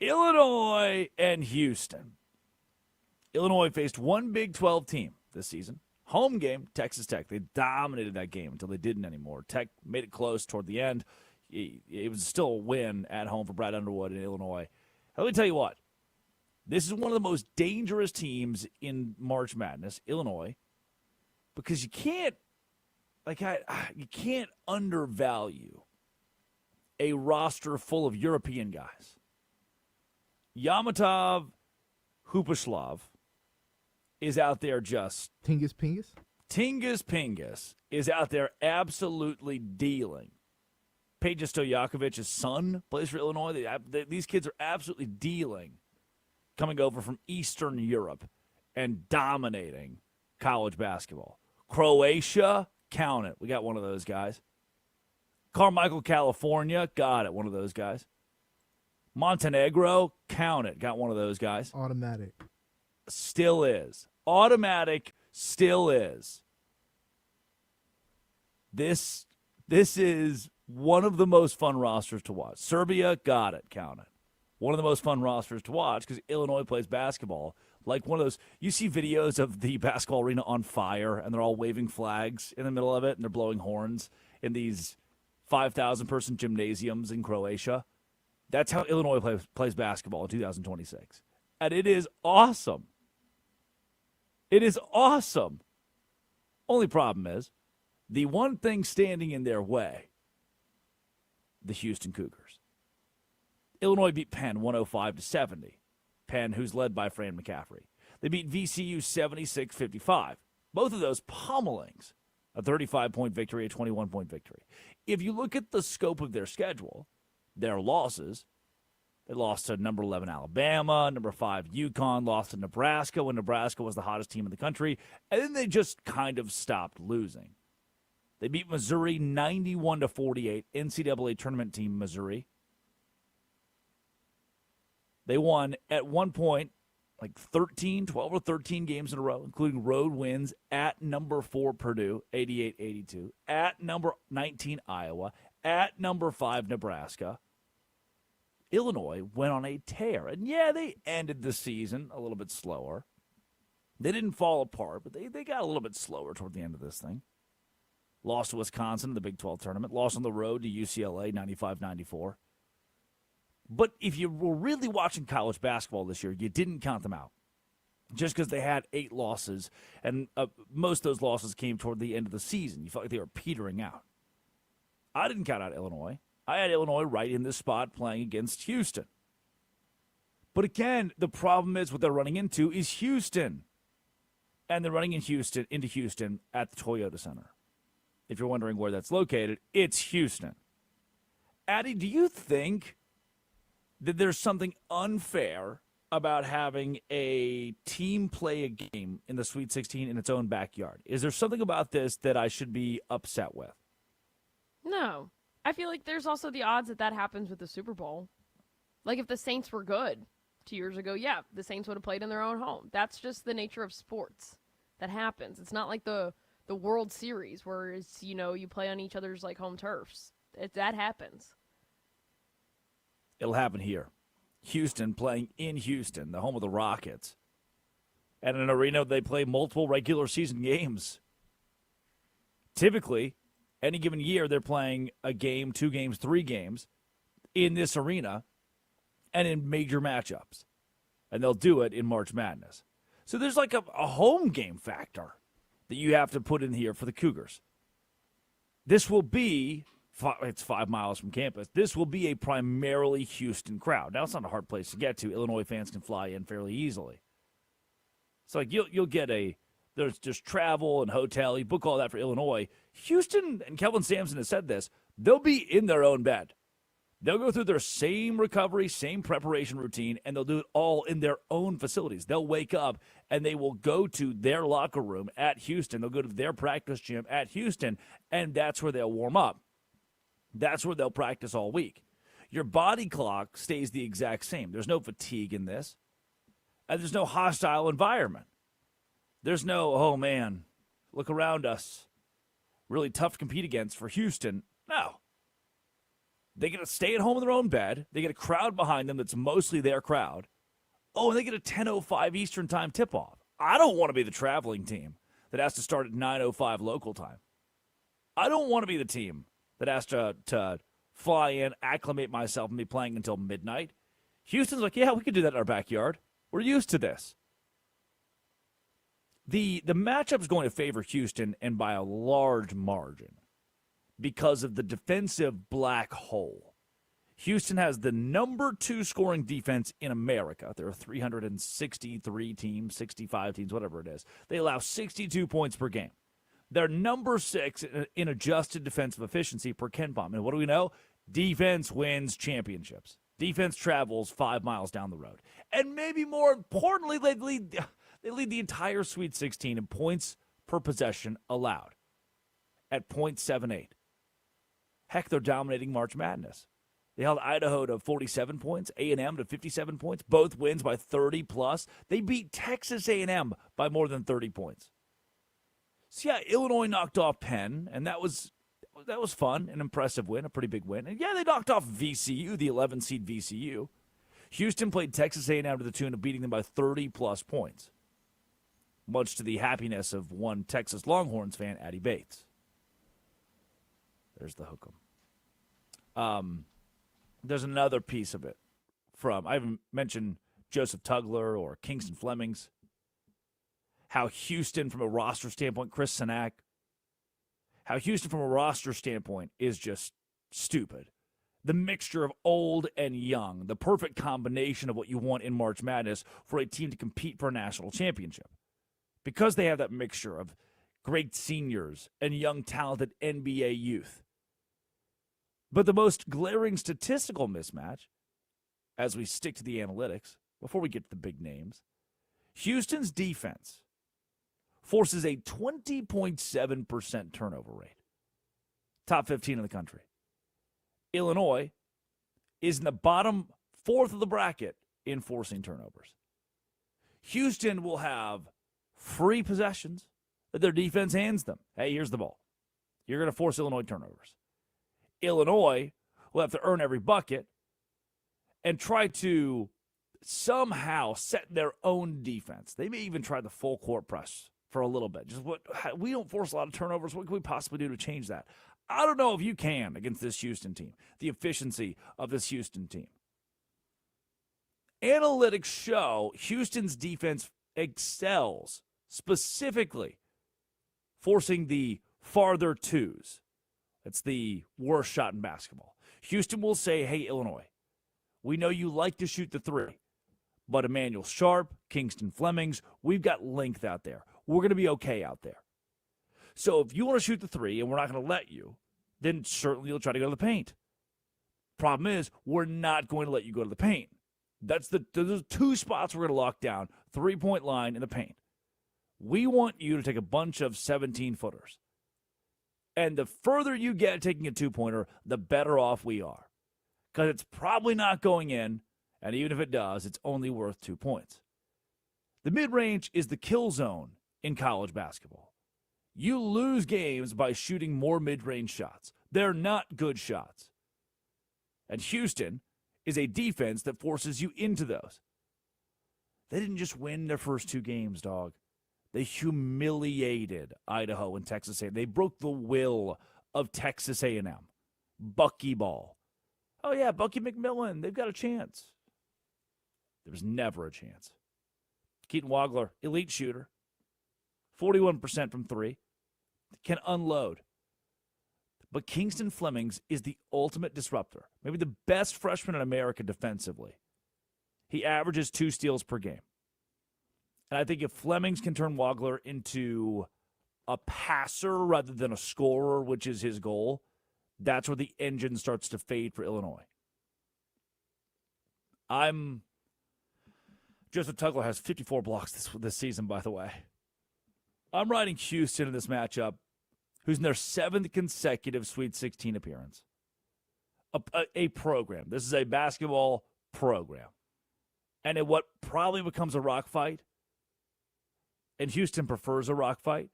Illinois and Houston. Illinois faced one Big 12 team this season. Home game, Texas Tech. They dominated that game until they didn't anymore. Tech made it close toward the end. It was still a win at home for Brad Underwood in Illinois. Let me tell you what. This is one of the most dangerous teams in March Madness, Illinois, because you can't undervalue a roster full of European guys. Yamatov Hupashlav is out there just... Tingus Pingus? Tingus Pingus is out there absolutely dealing. Peja Stojakovic's son plays for Illinois. These kids are absolutely dealing, coming over from Eastern Europe and dominating college basketball. Croatia, count it. We got one of those guys. Carmichael, California, got it, one of those guys. Montenegro, count it, got one of those guys. Automatic. Still is. Automatic, still is. This is one of the most fun rosters to watch. Serbia, got it, count it. One of the most fun rosters to watch because Illinois plays basketball. Like one of those, you see videos of the basketball arena on fire and they're all waving flags in the middle of it and they're blowing horns in these 5,000-person gymnasiums in Croatia. That's how Illinois plays basketball in 2026. And it is awesome. It is awesome. Only problem is, the one thing standing in their way, the Houston Cougars. Illinois beat Penn 105-70. Penn, who's led by Fran McCaffrey. They beat VCU 76-55. Both of those pummelings. A 35-point victory, a 21-point victory. If you look at the scope of their schedule, their losses, they lost to number 11 Alabama, number 5 UConn, lost to Nebraska when Nebraska was the hottest team in the country, and then they just kind of stopped losing. They beat Missouri 91-48, NCAA tournament team Missouri. They won at one point like 12 or 13 games in a row, including road wins at number 4 Purdue, 88-82, at number 19 Iowa, at number 5 Nebraska. Illinois went on a tear. And, yeah, they ended the season a little bit slower. They didn't fall apart, but they got a little bit slower toward the end of this thing. Lost to Wisconsin in the Big 12 tournament. Lost on the road to UCLA, 95-94. But if you were really watching college basketball this year, you didn't count them out. Just because they had 8 losses, and most of those losses came toward the end of the season. You felt like they were petering out. I didn't count out Illinois. I had Illinois right in this spot playing against Houston. But again, the problem is what they're running into is Houston. And they're running into Houston at the Toyota Center. If you're wondering where that's located, it's Houston. Addie, do you think that there's something unfair about having a team play a game in the Sweet 16 in its own backyard? Is there something about this that I should be upset with? No. I feel like there's also the odds that happens with the Super Bowl. Like if the Saints were good 2 years ago, yeah, the Saints would have played in their own home. That's just the nature of sports. That happens. It's not like the World Series where it's, you play on each other's like home turfs. That happens. It'll happen here. Houston playing in Houston, the home of the Rockets. At an arena they play multiple regular season games. Typically, Any given year, they're playing a game, 2 games, 3 games in this arena and in major matchups. And they'll do it in March Madness. So there's like a home game factor that you have to put in here for the Cougars. This will be, it's 5 miles from campus, this will be a primarily Houston crowd. Now, it's not a hard place to get to. Illinois fans can fly in fairly easily. So like you'll get there's just travel and hotel. You book all that for Illinois. Houston, and Kelvin Sampson has said this, they'll be in their own bed. They'll go through their same recovery, same preparation routine, and they'll do it all in their own facilities. They'll wake up, and they will go to their locker room at Houston. They'll go to their practice gym at Houston, and that's where they'll warm up. That's where they'll practice all week. Your body clock stays the exact same. There's no fatigue in this, and there's no hostile environment. There's no, oh, man, look around us. Really tough to compete against for Houston. No. They get to stay at home in their own bed. They get a crowd behind them that's mostly their crowd. Oh, and they get a 10:05 Eastern time tip-off. I don't want to be the traveling team that has to start at 9:05 local time. I don't want to be the team that has to fly in, acclimate myself, and be playing until midnight. Houston's like, yeah, we can do that in our backyard. We're used to this. The matchup's going to favor Houston, and by a large margin, because of the defensive black hole. Houston has the number 2 scoring defense in America. There are 363 teams, 65 teams, whatever it is. They allow 62 points per game. They're number 6 in adjusted defensive efficiency per KenPom. And what do we know? Defense wins championships. Defense travels 5 miles down the road. And maybe more importantly, they lead the entire Sweet 16 in points per possession allowed at .78. Heck, they're dominating March Madness. They held Idaho to 47 points, A&M to 57 points, both wins by 30+. They beat Texas A&M by more than 30 points. So, yeah, Illinois knocked off Penn, and that was fun, an impressive win, a pretty big win. And, yeah, they knocked off VCU, the 11-seed VCU. Houston played Texas A&M to the tune of beating them by 30+ points, much to the happiness of one Texas Longhorns fan, Addie Bates. There's the hook'em. There's another piece of it I haven't mentioned Joseph Tugler or Kingston Flemings. How Houston, from a roster standpoint, Chris Sinak, how Houston, from a roster standpoint, is just stupid. The mixture of old and young, the perfect combination of what you want in March Madness for a team to compete for a national championship. Because they have that mixture of great seniors and young, talented NBA youth. But the most glaring statistical mismatch, as we stick to the analytics, before we get to the big names, Houston's defense forces a 20.7% turnover rate. Top 15 in the country. Illinois is in the bottom 4th of the bracket in forcing turnovers. Houston will have free possessions that their defense hands them. Hey, here's the ball. You're going to force Illinois turnovers. Illinois will have to earn every bucket and try to somehow set their own defense. They may even try the full court press for a little bit. We don't force a lot of turnovers. What can we possibly do to change that? I don't know if you can against this Houston team, the efficiency of this Houston team. Analytics show Houston's defense excels, specifically forcing the farther twos. It's the worst shot in basketball. Houston will say, hey, Illinois, we know you like to shoot the 3, but Emmanuel Sharp, Kingston Flemings, we've got length out there. We're going to be okay out there. So if you want to shoot the 3 and we're not going to let you, then certainly you'll try to go to the paint. Problem is, we're not going to let you go to the paint. Those are 2 spots we're going to lock down, 3-point line in the paint. We want you to take a bunch of 17-footers. And the further you get taking a 2-pointer, the better off we are. Because it's probably not going in, and even if it does, it's only worth 2 points. The mid-range is the kill zone in college basketball. You lose games by shooting more mid-range shots. They're not good shots. And Houston is a defense that forces you into those. They didn't just win their first 2 games, dog. They humiliated Idaho and Texas A&M. They broke the will of Texas A&M. Buckyball. Oh, yeah, Bucky McMillan. They've got a chance. There's never a chance. Keaton Wagler, elite shooter. 41% from three. Can unload. But Kingston Flemings is the ultimate disruptor. Maybe the best freshman in America defensively. He averages 2 steals per game. And I think if Flemings can turn Wagler into a passer rather than a scorer, which is his goal, that's where the engine starts to fade for Illinois. Joseph Tugler has 54 blocks this season, by the way. I'm riding Houston in this matchup, who's in their 7th consecutive Sweet 16 appearance. A program. This is a basketball program. And in what probably becomes a rock fight, and Houston prefers a rock fight,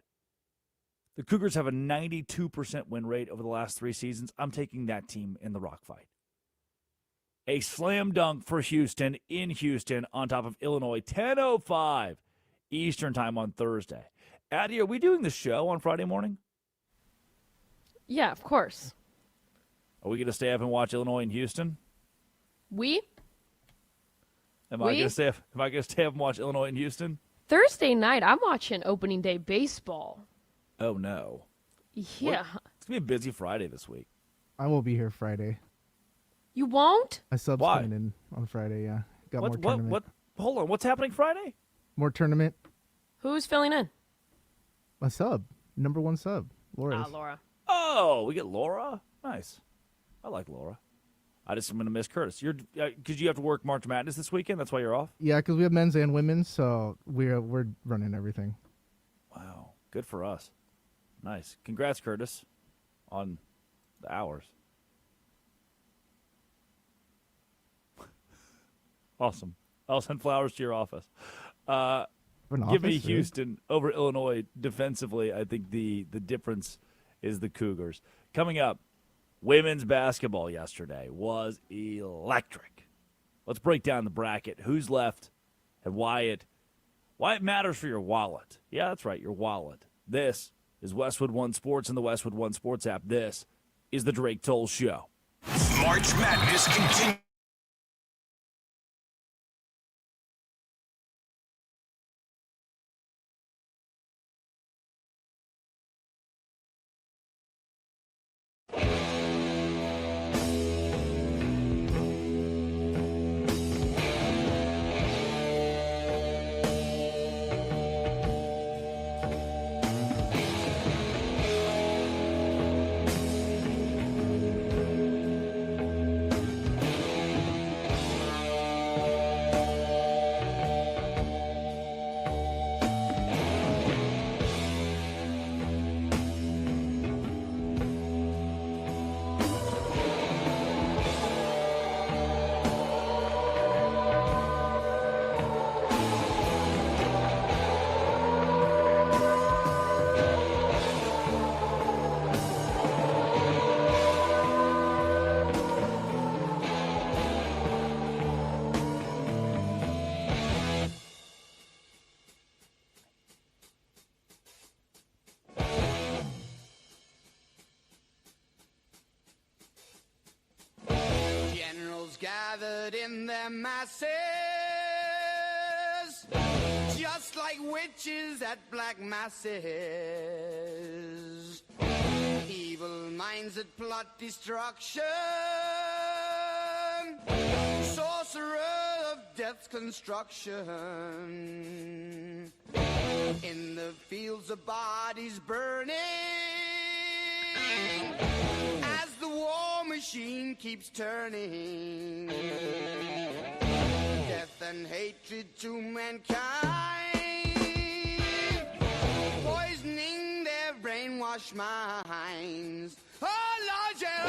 the Cougars have a 92% win rate over the last 3 seasons. I'm taking that team in the rock fight. A slam dunk for Houston in Houston on top of Illinois, 10:05 Eastern time on Thursday. Addie, are we doing the show on Friday morning? Yeah, of course. Are we going to stay up and watch Illinois and Houston? We? Am I going to stay up and watch Illinois and Houston? Thursday night, I'm watching opening day baseball. Oh, no. Yeah. It's going to be a busy Friday this week. I will be here Friday. You won't? My sub's coming in on Friday, yeah. Got more tournament. Hold on, what's happening Friday? More tournament. Who's filling in? My sub. Number 1 sub. Laura. Laura. Oh, we get Laura? Nice. I like Laura. I'm going to miss Curtis. Because you have to work March Madness this weekend? That's why you're off? Yeah, because we have men's and women's, so we're running everything. Wow. Good for us. Nice. Congrats, Curtis, on the hours. Awesome. I'll send flowers to your office. Give me Houston over Illinois defensively. I think the difference is the Cougars. Coming up, women's basketball yesterday was electric. Let's break down the bracket, who's left, and why it matters for your wallet. Yeah, that's right, your wallet. This is Westwood One Sports and the Westwood One Sports app. This is the Drake Toll Show. March Madness continues. Gathered in their masses, just like witches at black masses. Evil minds that plot destruction, sorcerer of death's construction. In the fields of bodies burning, as the war machine keeps turning, death and hatred to mankind, poisoning their brainwashed minds. Oh Lord, yeah.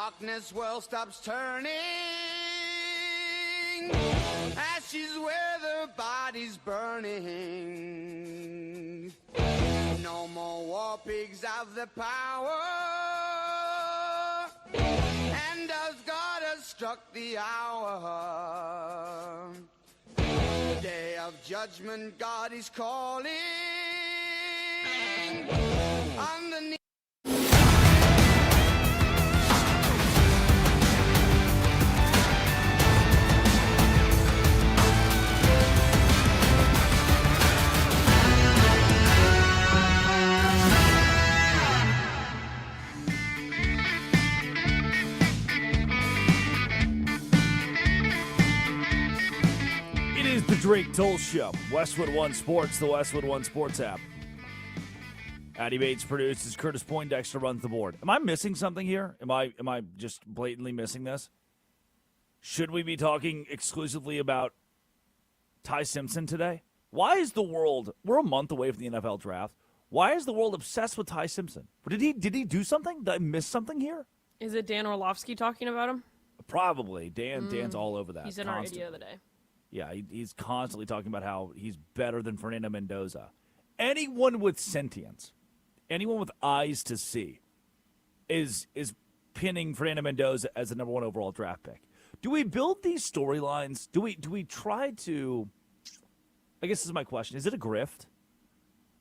darkness world stops turning. Ashes where the body's burning. No more war pigs have the power. And as God has struck the hour, day of judgment, God is calling. Underneath. It is the Drake Toll Show. Westwood One Sports, the Westwood One Sports app. Addy Bates produces. Curtis Poindexter runs the board. Am I missing something here? Am I just blatantly missing this? Should we be talking exclusively about Ty Simpson today? Why is the world? We're a month away from the NFL draft. Why is the world obsessed with Ty Simpson? Did he do something? Did I miss something here? Is it Dan Orlovsky talking about him? Probably. Dan's all over that. He's in our idea of the day. Yeah, he's constantly talking about how he's better than Fernando Mendoza. Anyone with sentience, anyone with eyes to see, is pinning Fernando Mendoza as the number 1 overall draft pick. Do we build these storylines? Do we try to? I guess this is my question. Is it a grift?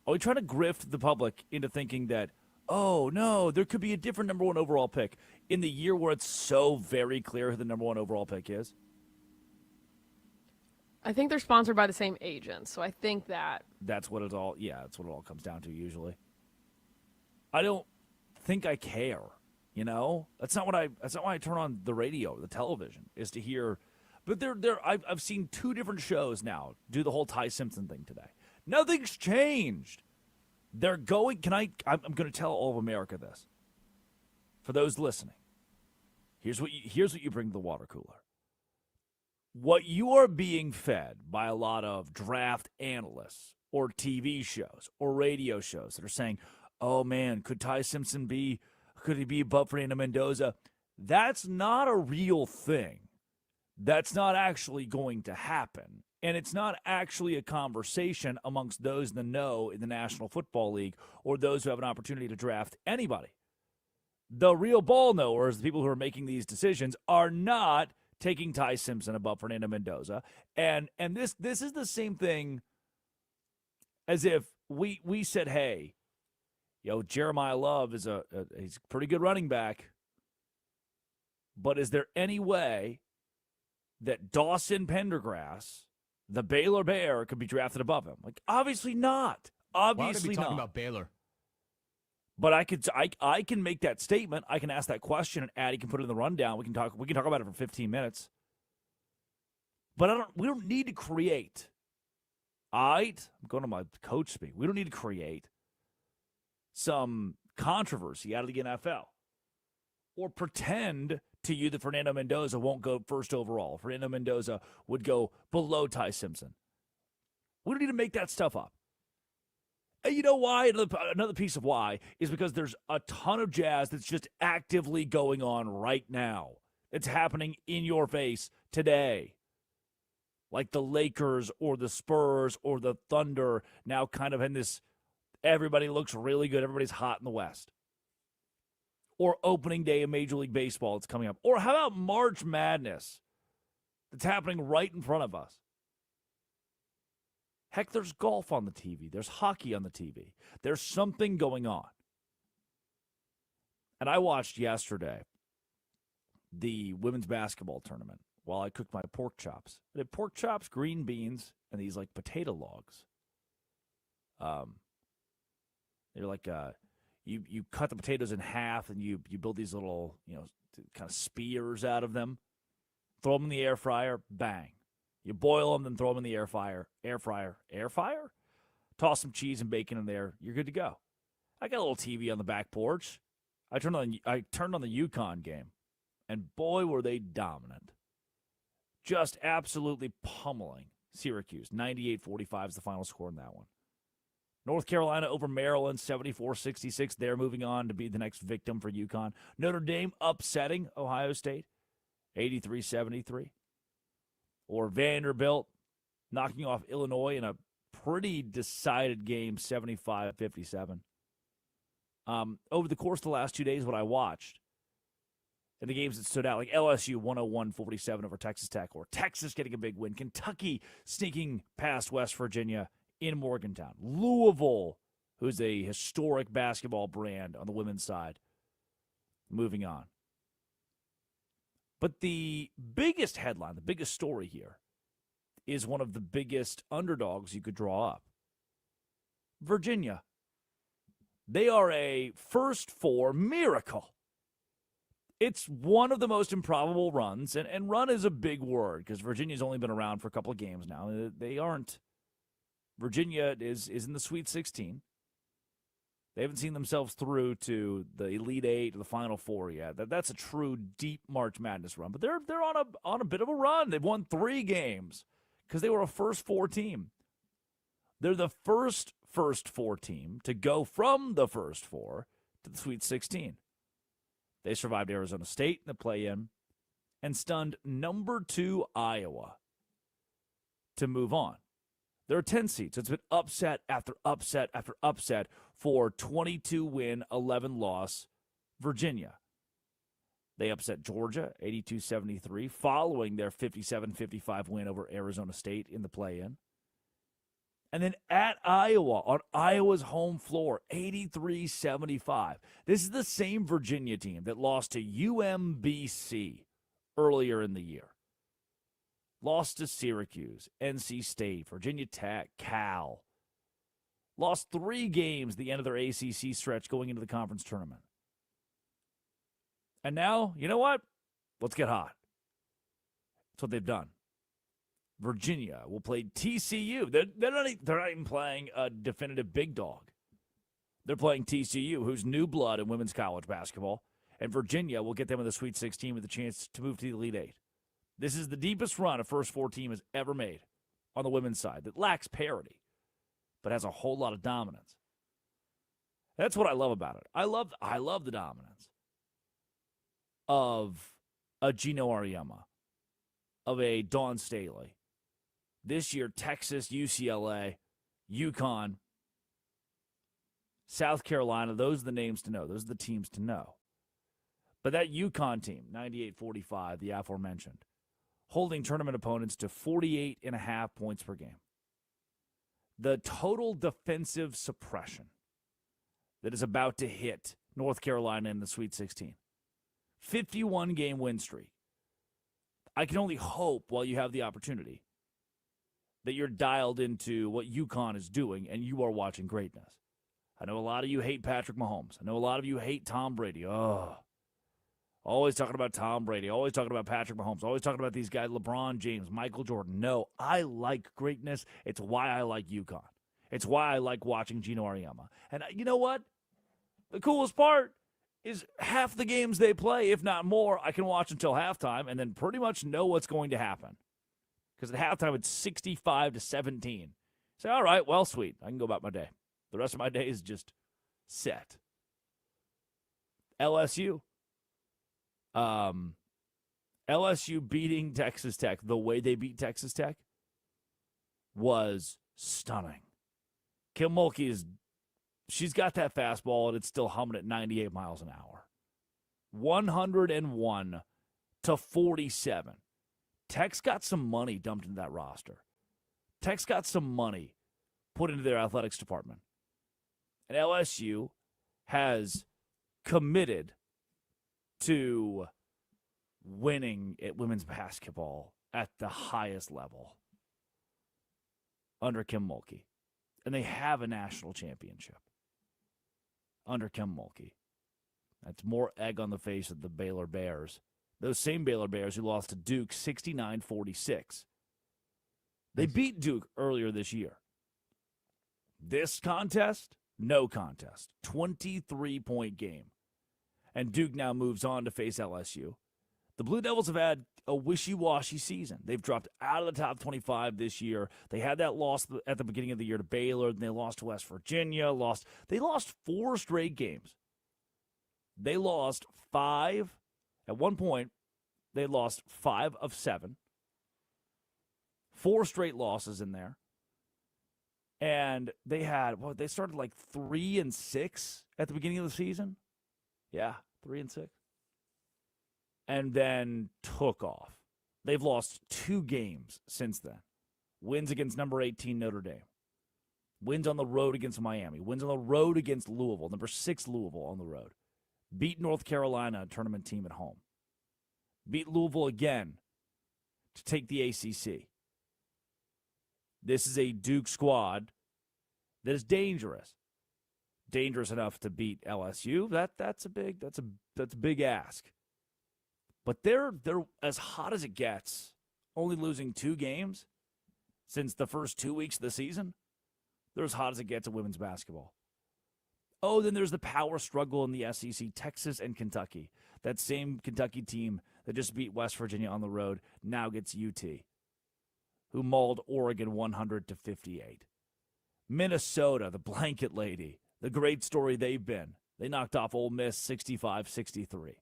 Are we trying to grift the public into thinking that, oh no, there could be a different number 1 overall pick in the year where it's so very clear who the number 1 overall pick is? I think they're sponsored by the same agent, so I think that's what it all. Yeah, that's what it all comes down to usually. I don't think I care. You know, that's not why I turn on the radio, the television, is to hear. But I've seen 2 different shows now do the whole Ty Simpson thing today. Nothing's changed. They're going. I'm going to tell all of America this. For those listening, here's what you bring to the water cooler. What you are being fed by a lot of draft analysts or TV shows or radio shows that are saying, oh man, could Ty Simpson could he be above Fernando Mendoza? That's not a real thing. That's not actually going to happen. And it's not actually a conversation amongst those in the know in the National Football League or those who have an opportunity to draft anybody. The real ball knowers, the people who are making these decisions, are not taking Ty Simpson above Fernando Mendoza. And this is the same thing as if we said, hey, Jeremiah Love is he's a pretty good running back, but is there any way that Dawson Pendergrass, the Baylor Bear, could be drafted above him? Like, obviously not. Obviously Why would they be talking not. about Baylor? But I can make that statement. I can ask that question, and Addy can put it in the rundown. We can talk about it for 15 minutes. But we don't need to create. I'm going to my coach speak. We don't need to create some controversy out of the NFL or pretend to you that Fernando Mendoza won't go first overall. Fernando Mendoza would go below Ty Simpson. We don't need to make that stuff up. And you know why? Another piece of why is because there's a ton of jazz that's just actively going on right now. It's happening in your face today. Like the Lakers or the Spurs or the Thunder now kind of in this, everybody looks really good, everybody's hot in the West. Or opening day of Major League Baseball that's coming up. Or how about March Madness that's happening right in front of us? Heck, there's golf on the TV. There's hockey on the TV. There's something going on. And I watched yesterday the women's basketball tournament while I cooked my pork chops. I did pork chops, green beans, and these like potato logs. They're like you cut the potatoes in half and you build these little kind of spears out of them. Throw them in the air fryer, bang. You boil them, then throw them in the air fryer. Toss some cheese and bacon in there. You're good to go. I got a little TV on the back porch. I turned on the UConn game, and boy, were they dominant. Just absolutely pummeling Syracuse. 98-45 is the final score in that one. North Carolina over Maryland, 74-66. They're moving on to be the next victim for UConn. Notre Dame upsetting Ohio State, 83-73. Or Vanderbilt knocking off Illinois in a pretty decided game, 75-57. Over the course of the last 2 days, what I watched, and the games that stood out, like LSU 101-47 over Texas Tech, or Texas getting a big win, Kentucky sneaking past West Virginia in Morgantown, Louisville, who's a historic basketball brand on the women's side, moving on. But the biggest headline, the biggest story here, is one of the biggest underdogs you could draw up. Virginia. They are a first four miracle. It's one of the most improbable runs, and run is a big word because Virginia's only been around for a couple of games now. They aren't. Virginia is in the Sweet 16. They haven't seen themselves through to the Elite Eight or the Final Four yet. That's a true deep March Madness run. But they're on a bit of a run. They've won 3 games because they were a first four team. They're the first four team to go from the first four to the Sweet 16. They survived Arizona State in the play-in and stunned number 2 Iowa to move on. They're a 10 seed, so it's been upset after upset after upset for 22-win, 11-loss Virginia. They upset Georgia 82-73 following their 57-55 win over Arizona State in the play-in. And then at Iowa, on Iowa's home floor, 83-75. This is the same Virginia team that lost to UMBC earlier in the year. Lost to Syracuse, NC State, Virginia Tech, Cal. Lost 3 games at the end of their ACC stretch going into the conference tournament. And now, you know what? Let's get hot. That's what they've done. Virginia will play TCU. They're not even playing a definitive big dog. They're playing TCU, who's new blood in women's college basketball. And Virginia will get them in the Sweet 16 with a chance to move to the Elite Eight. This is the deepest run a first four team has ever made on the women's side that lacks parity, but has a whole lot of dominance. That's what I love about it. I love the dominance of a Gino Auriemma, of a Dawn Staley. This year, Texas, UCLA, UConn, South Carolina, those are the names to know. Those are the teams to know. But that UConn team, 98-45, the aforementioned, holding tournament opponents to 48.5 points per game. The total defensive suppression that is about to hit North Carolina in the Sweet 16. 51-game win streak. I can only hope, while you have the opportunity, that you're dialed into what UConn is doing and you are watching greatness. I know a lot of you hate Patrick Mahomes. I know a lot of you hate Tom Brady. Always talking about Tom Brady. Always talking about Patrick Mahomes. Always talking about these guys, LeBron James, Michael Jordan. No, I like greatness. It's why I like UConn. It's why I like watching Gino Auriemma. And you know what? The coolest part is half the games they play, if not more, I can watch until halftime and then pretty much know what's going to happen. Because at halftime, it's 65-17. Say, all right, well, sweet. I can go about my day. The rest of my day is just set. LSU. LSU beating Texas Tech the way they beat Texas Tech was stunning. Kim Mulkey she's got that fastball, and it's still humming at 98 miles an hour. 101-47. Tech's got some money dumped into that roster. Tech's got some money put into their athletics department. And LSU has committed to winning at women's basketball at the highest level under Kim Mulkey. And they have a national championship under Kim Mulkey. That's more egg on the face of the Baylor Bears. Those same Baylor Bears who lost to Duke 69-46. They beat Duke earlier this year. This contest, no contest. 23-point game. And Duke now moves on to face LSU. The Blue Devils have had a wishy-washy season. They've dropped out of the top 25 this year. They had that loss at the beginning of the year to Baylor, and they lost to West Virginia. They lost 4 straight games. They lost 5. At one point, they lost 5 of 7. 4 straight losses in there. And they started like 3-6 at the beginning of the season. Yeah, 3-6. And then took off. They've lost 2 games since then. Wins against number 18 Notre Dame. Wins on the road against Miami. Wins on the road against Louisville. Number 6 Louisville on the road. Beat North Carolina, a tournament team at home. Beat Louisville again to take the ACC. This is a Duke squad that is dangerous. Dangerous enough to beat LSU. That's a big ask. But they're as hot as it gets, only losing 2 games since the first 2 weeks of the season. They're as hot as it gets at women's basketball. Oh, then there's the power struggle in the SEC, Texas and Kentucky. That same Kentucky team that just beat West Virginia on the road now gets UT, who mauled Oregon 100-58. Minnesota, the blanket lady, the great story they've been. They knocked off Ole Miss 65-63.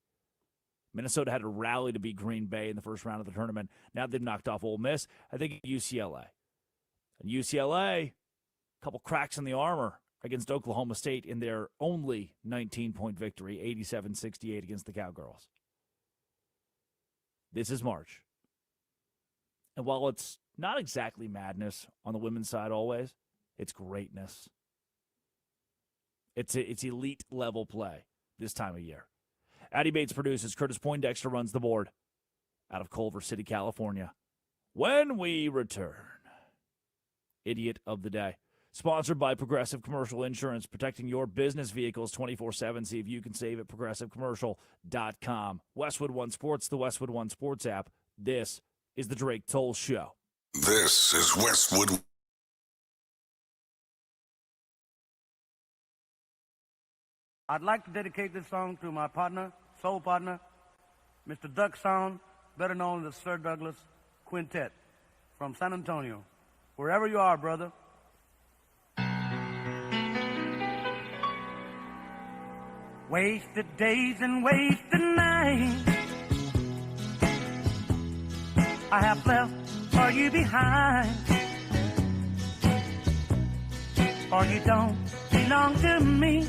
Minnesota had to rally to beat Green Bay in the first round of the tournament. Now they've knocked off Ole Miss. I think UCLA. And UCLA, a couple cracks in the armor against Oklahoma State in their only 19-point victory, 87-68 against the Cowgirls. This is March. And while it's not exactly madness on the women's side always, it's greatness. It's elite level play this time of year. Addie Bates produces. Curtis Poindexter runs the board out of Culver City, California. When we return, Idiot of the Day. Sponsored by Progressive Commercial Insurance, protecting your business vehicles 24/7. See if you can save at progressivecommercial.com. Westwood One Sports, the Westwood One Sports app. This is the Drake Toll Show. This is Westwood. I'd like to dedicate this song to my partner, soul partner, Mr. Jaxon, better known as Sir Douglas Quintet, from San Antonio. Wherever you are, brother. Wasted days and wasted nights I have left for you behind, for you don't belong to me.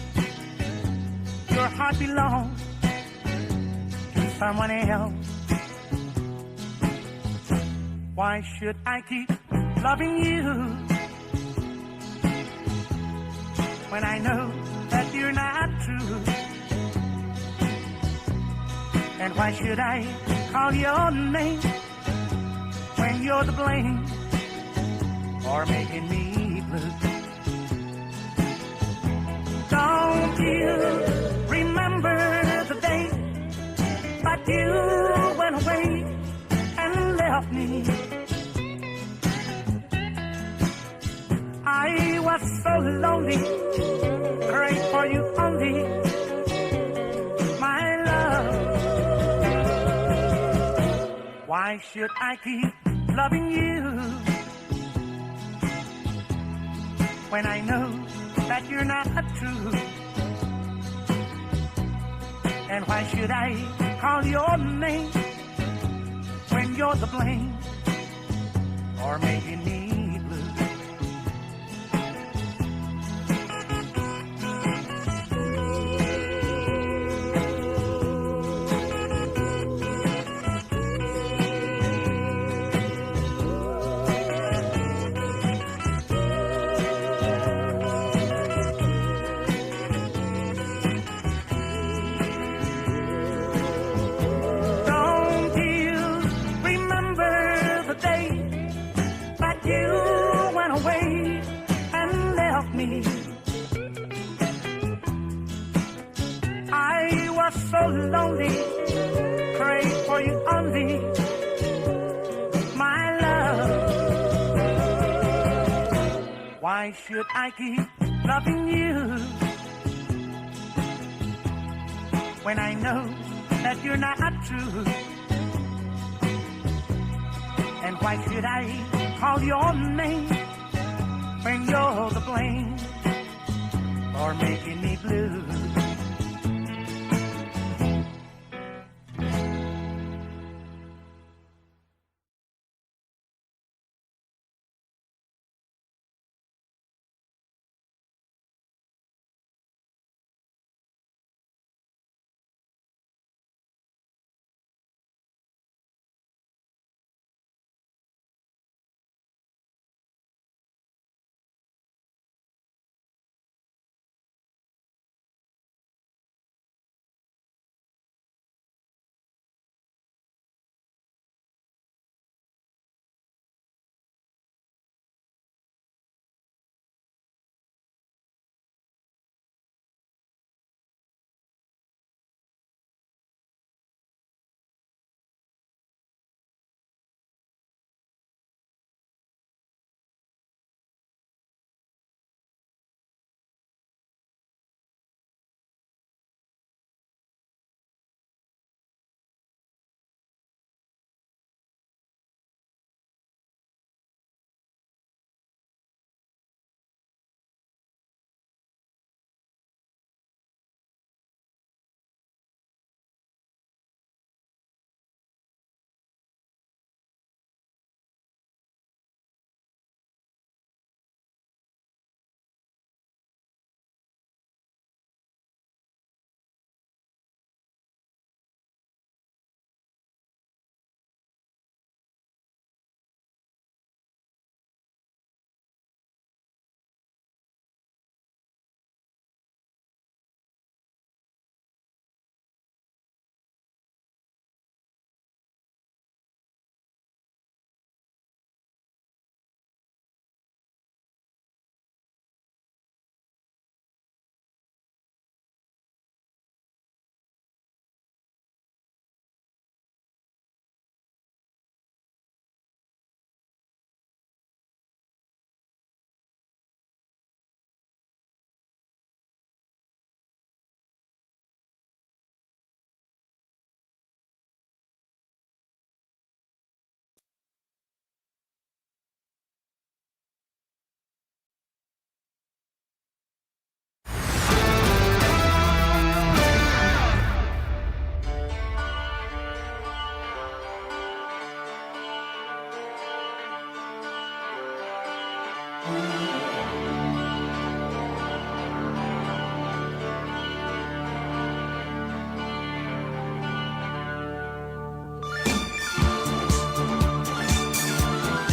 Your heart belongs to someone else. Why should I keep loving you when I know that you're not true? And why should I call your name when you're the blame for making me blue? Don't you remember the day that you went away and left me? I was so lonely, prayed for you only, my love. Why should I keep loving you when I know that you're not true? And why should I call your name when you're the blame for making me blue? I was so lonely, prayed for you only, my love. Why should I keep loving you when I know that you're not true? And why should I call your name when you're the blame for making me blue?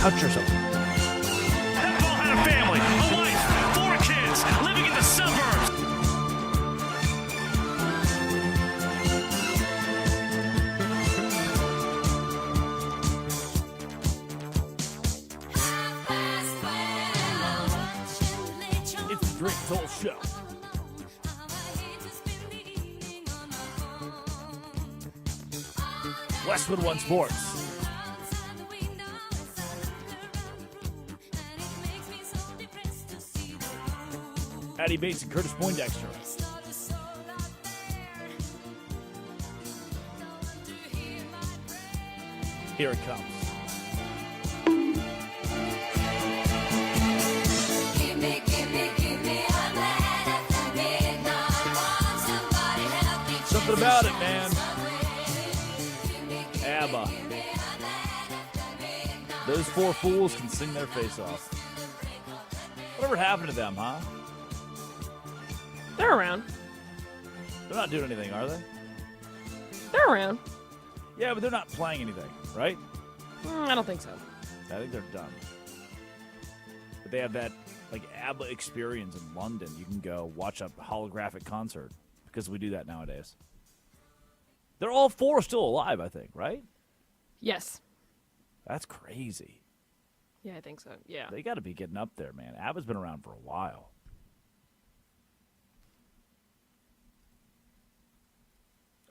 Touch yourself. That ball had a family, a wife, 4 kids, living in the suburbs. It's the Drake Toll Show. Westwood One Sports. Patty Bates and Curtis Poindexter. Here it comes. Something about it, man. ABBA. Those 4 fools can sing their face off. Whatever happened to them, huh? They're around. They're not doing anything, are they? They're around. Yeah, but they're not playing anything, right? I don't think so. I think they're done. But they have that, like, ABBA experience in London. You can go watch a holographic concert because we do that nowadays. They're all 4 still alive, I think, right? Yes. That's crazy. Yeah, I think so. Yeah. They got to be getting up there, man. ABBA's been around for a while.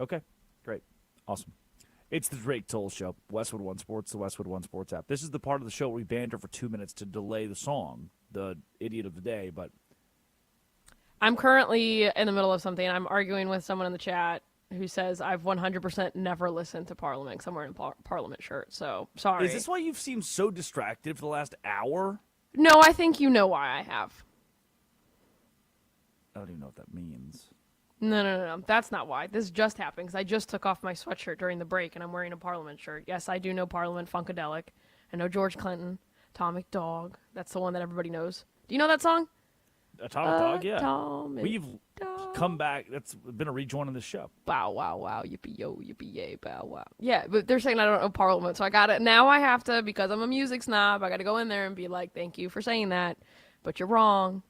Okay, great. Awesome. It's the Drake Toll Show, Westwood One Sports, the Westwood One Sports app. This is the part of the show where we banter for 2 minutes to delay the song, the idiot of the day, but I'm currently in the middle of something. I'm arguing with someone in the chat, who says, I've 100% never listened to Parliament because I'm wearing a Parliament shirt. So, sorry. Is this why you've seemed so distracted for the last hour? No, I think you know why I have. I don't even know what that means. No. That's not why. This just happened because I just took off my sweatshirt during the break and I'm wearing a Parliament shirt. Yes, I do know Parliament Funkadelic. I know George Clinton, Atomic Dog. That's the one that everybody knows. Do you know that song? Atomic Dog, yeah. Atomic We've Dog. come back. That's been a rejoin of the show. Bow, wow, wow, yippee, yo, yippee, yay, bow, wow. Yeah, but they're saying I don't know Parliament, so I got it. Now I have to, because I'm a music snob, I got to go in there and be like, thank you for saying that, but you're wrong.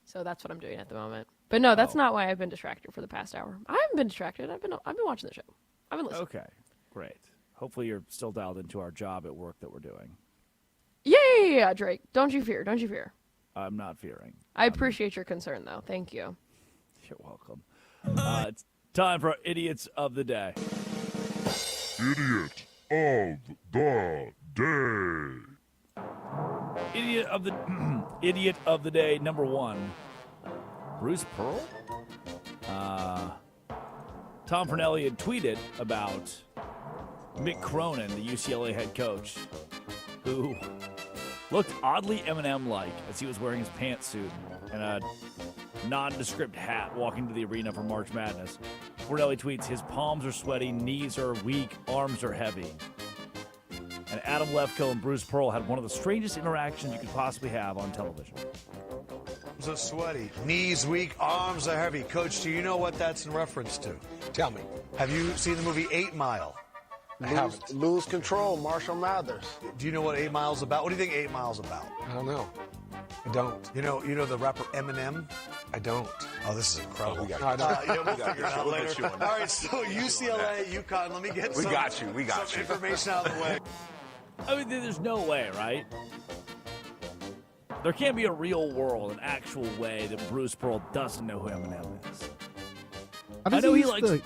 So that's what I'm doing at the moment. But no, that's not why I've been distracted for the past hour. I haven't been distracted. I've been watching the show. I've been listening. Okay, great. Hopefully you're still dialed into our job at work that we're doing. Yeah, Drake. Don't you fear. Don't you fear. I'm not fearing. I appreciate your concern, though. Thank you. You're welcome. It's time for Idiots of the Day. Idiot of the Day. Idiot of the Day, number 1. Bruce Pearl? Tom Fornelli had tweeted about Mick Cronin, the UCLA head coach, who looked oddly Eminem-like as he was wearing his pantsuit and a nondescript hat walking to the arena for March Madness. Fornelli tweets, his palms are sweaty, knees are weak, arms are heavy. And Adam Lefkoe and Bruce Pearl had one of the strangest interactions you could possibly have on television. Arms are sweaty, knees weak, arms are heavy. Coach, do you know what that's in reference to? Tell me. Have you seen the movie 8 Mile? Lose Control, Marshall Mathers. Do you know what 8 Mile's about? What do you think 8 Mile's about? I don't know. I don't. You know the rapper Eminem? I don't. Oh, this is incredible. You'll figure it out later. All right, so UCLA, UConn, let me get some information out of the way. I mean, there's no way, right? There can't be a real world, an actual way that Bruce Pearl doesn't know who Eminem is. I know he likes the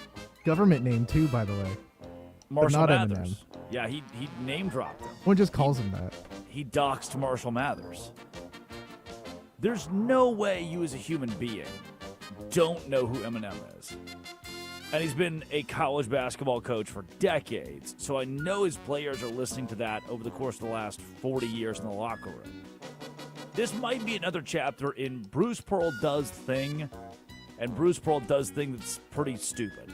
government name too, by the way. Marshall not Mathers. Eminem. Yeah, he name dropped him. One just calls him that. He doxed Marshall Mathers. There's no way you as a human being don't know who Eminem is. And he's been a college basketball coach for decades, so I know his players are listening to that over the course of the last 40 years in the locker room. This might be another chapter in Bruce Pearl Does Thing, and Bruce Pearl Does Thing that's pretty stupid.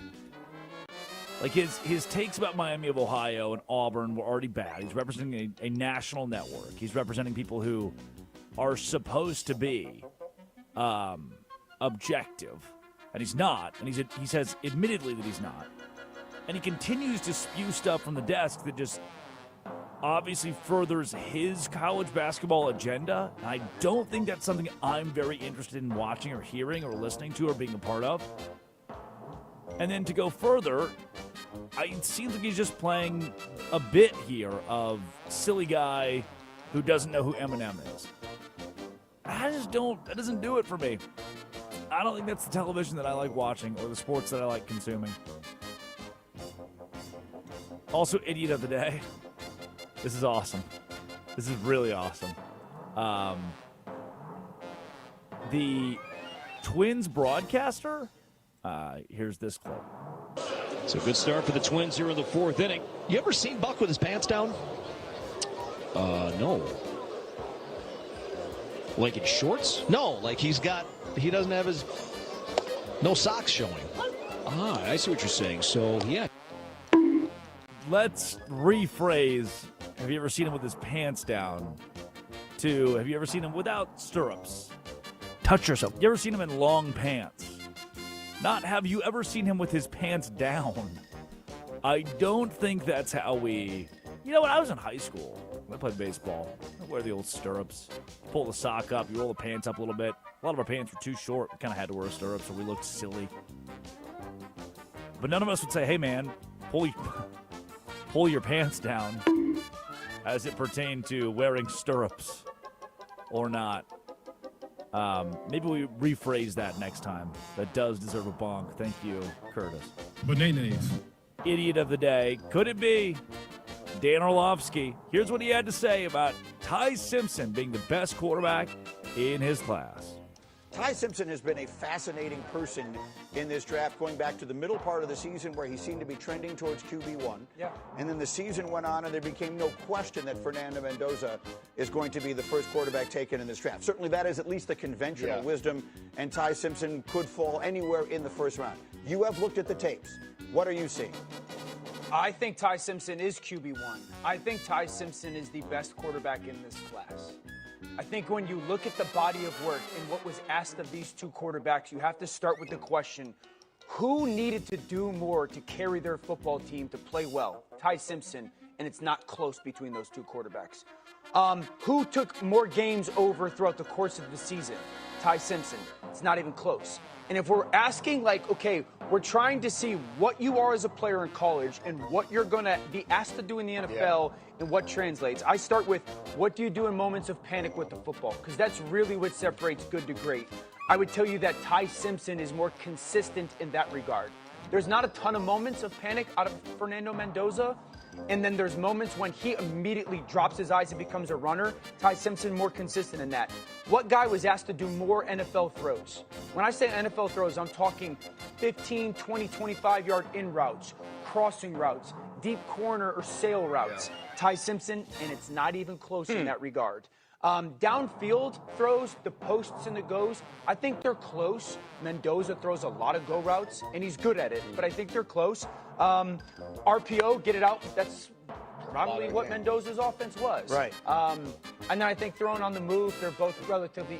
Like, his takes about Miami of Ohio and Auburn were already bad. He's representing a national network. He's representing people who are supposed to be objective, and he's not. And he says admittedly that he's not. And he continues to spew stuff from the desk that just obviously furthers his college basketball agenda. And I don't think that's something I'm very interested in watching or hearing or listening to or being a part of. And then to go further, it seems like he's just playing a bit here of silly guy who doesn't know who Eminem is. That doesn't do it for me. I don't think that's the television that I like watching or the sports that I like consuming. Also, Idiot of the Day. This is awesome. This is really awesome. The Twins broadcaster, here's this clip. It's a good start for the Twins here in the 4th inning. You ever seen Buck with his pants down? No. Like in shorts? No, like he doesn't have his, no socks showing. Ah, I see what you're saying. So, yeah. Let's rephrase, have you ever seen him with his pants down, to have you ever seen him without stirrups? Touch yourself. You ever seen him in long pants? Not have you ever seen him with his pants down? I don't think that's how we... You know, when I was in high school, when I played baseball, I wear the old stirrups. Pull the sock up, you roll the pants up a little bit. A lot of our pants were too short. We kind of had to wear stirrups, so we looked silly. But none of us would say, hey, man, pull your pants down as it pertained to wearing stirrups or not. Maybe we rephrase that next time. That does deserve a bonk. Thank you, Curtis. Bananas. Idiot of the Day. Could it be Dan Orlovsky? Here's what he had to say about Ty Simpson being the best quarterback in his class. Ty Simpson has been a fascinating person in this draft, going back to the middle part of the season where he seemed to be trending towards QB1. Yeah. And then the season went on, and there became no question that Fernando Mendoza is going to be the first quarterback taken in this draft. Certainly that is at least the conventional wisdom, and Ty Simpson could fall anywhere in the first round. You have looked at the tapes. What are you seeing? I think Ty Simpson is QB1. I think Ty Simpson is the best quarterback in this class. I think when you look at the body of work and what was asked of these two quarterbacks, you have to start with the question, who needed to do more to carry their football team to play well? Ty Simpson, and it's not close between those two quarterbacks. Who took more games over throughout the course of the season? Ty Simpson. It's not even close. And if we're asking, like, okay, we're trying to see what you are as a player in college and what you're going to be asked to do in the NFL and what translates. I start with, what do you do in moments of panic with the football? Because that's really what separates good to great. I would tell you that Ty Simpson is more consistent in that regard. There's not a ton of moments of panic out of Fernando Mendoza. And then there's moments when he immediately drops his eyes and becomes a runner. Ty Simpson more consistent in that. What guy was asked to do more NFL throws? When I say NFL throws, I'm talking 15, 20, 25-yard in routes, crossing routes, deep corner or sail routes. Ty Simpson, and it's not even close in that regard. Downfield throws, the posts and the goes, I think they're close. Mendoza throws a lot of go routes, and he's good at it, but I think they're close. RPO, get it out, that's probably what Mendoza's offense was. Right. And then I think throwing on the move, they're both relatively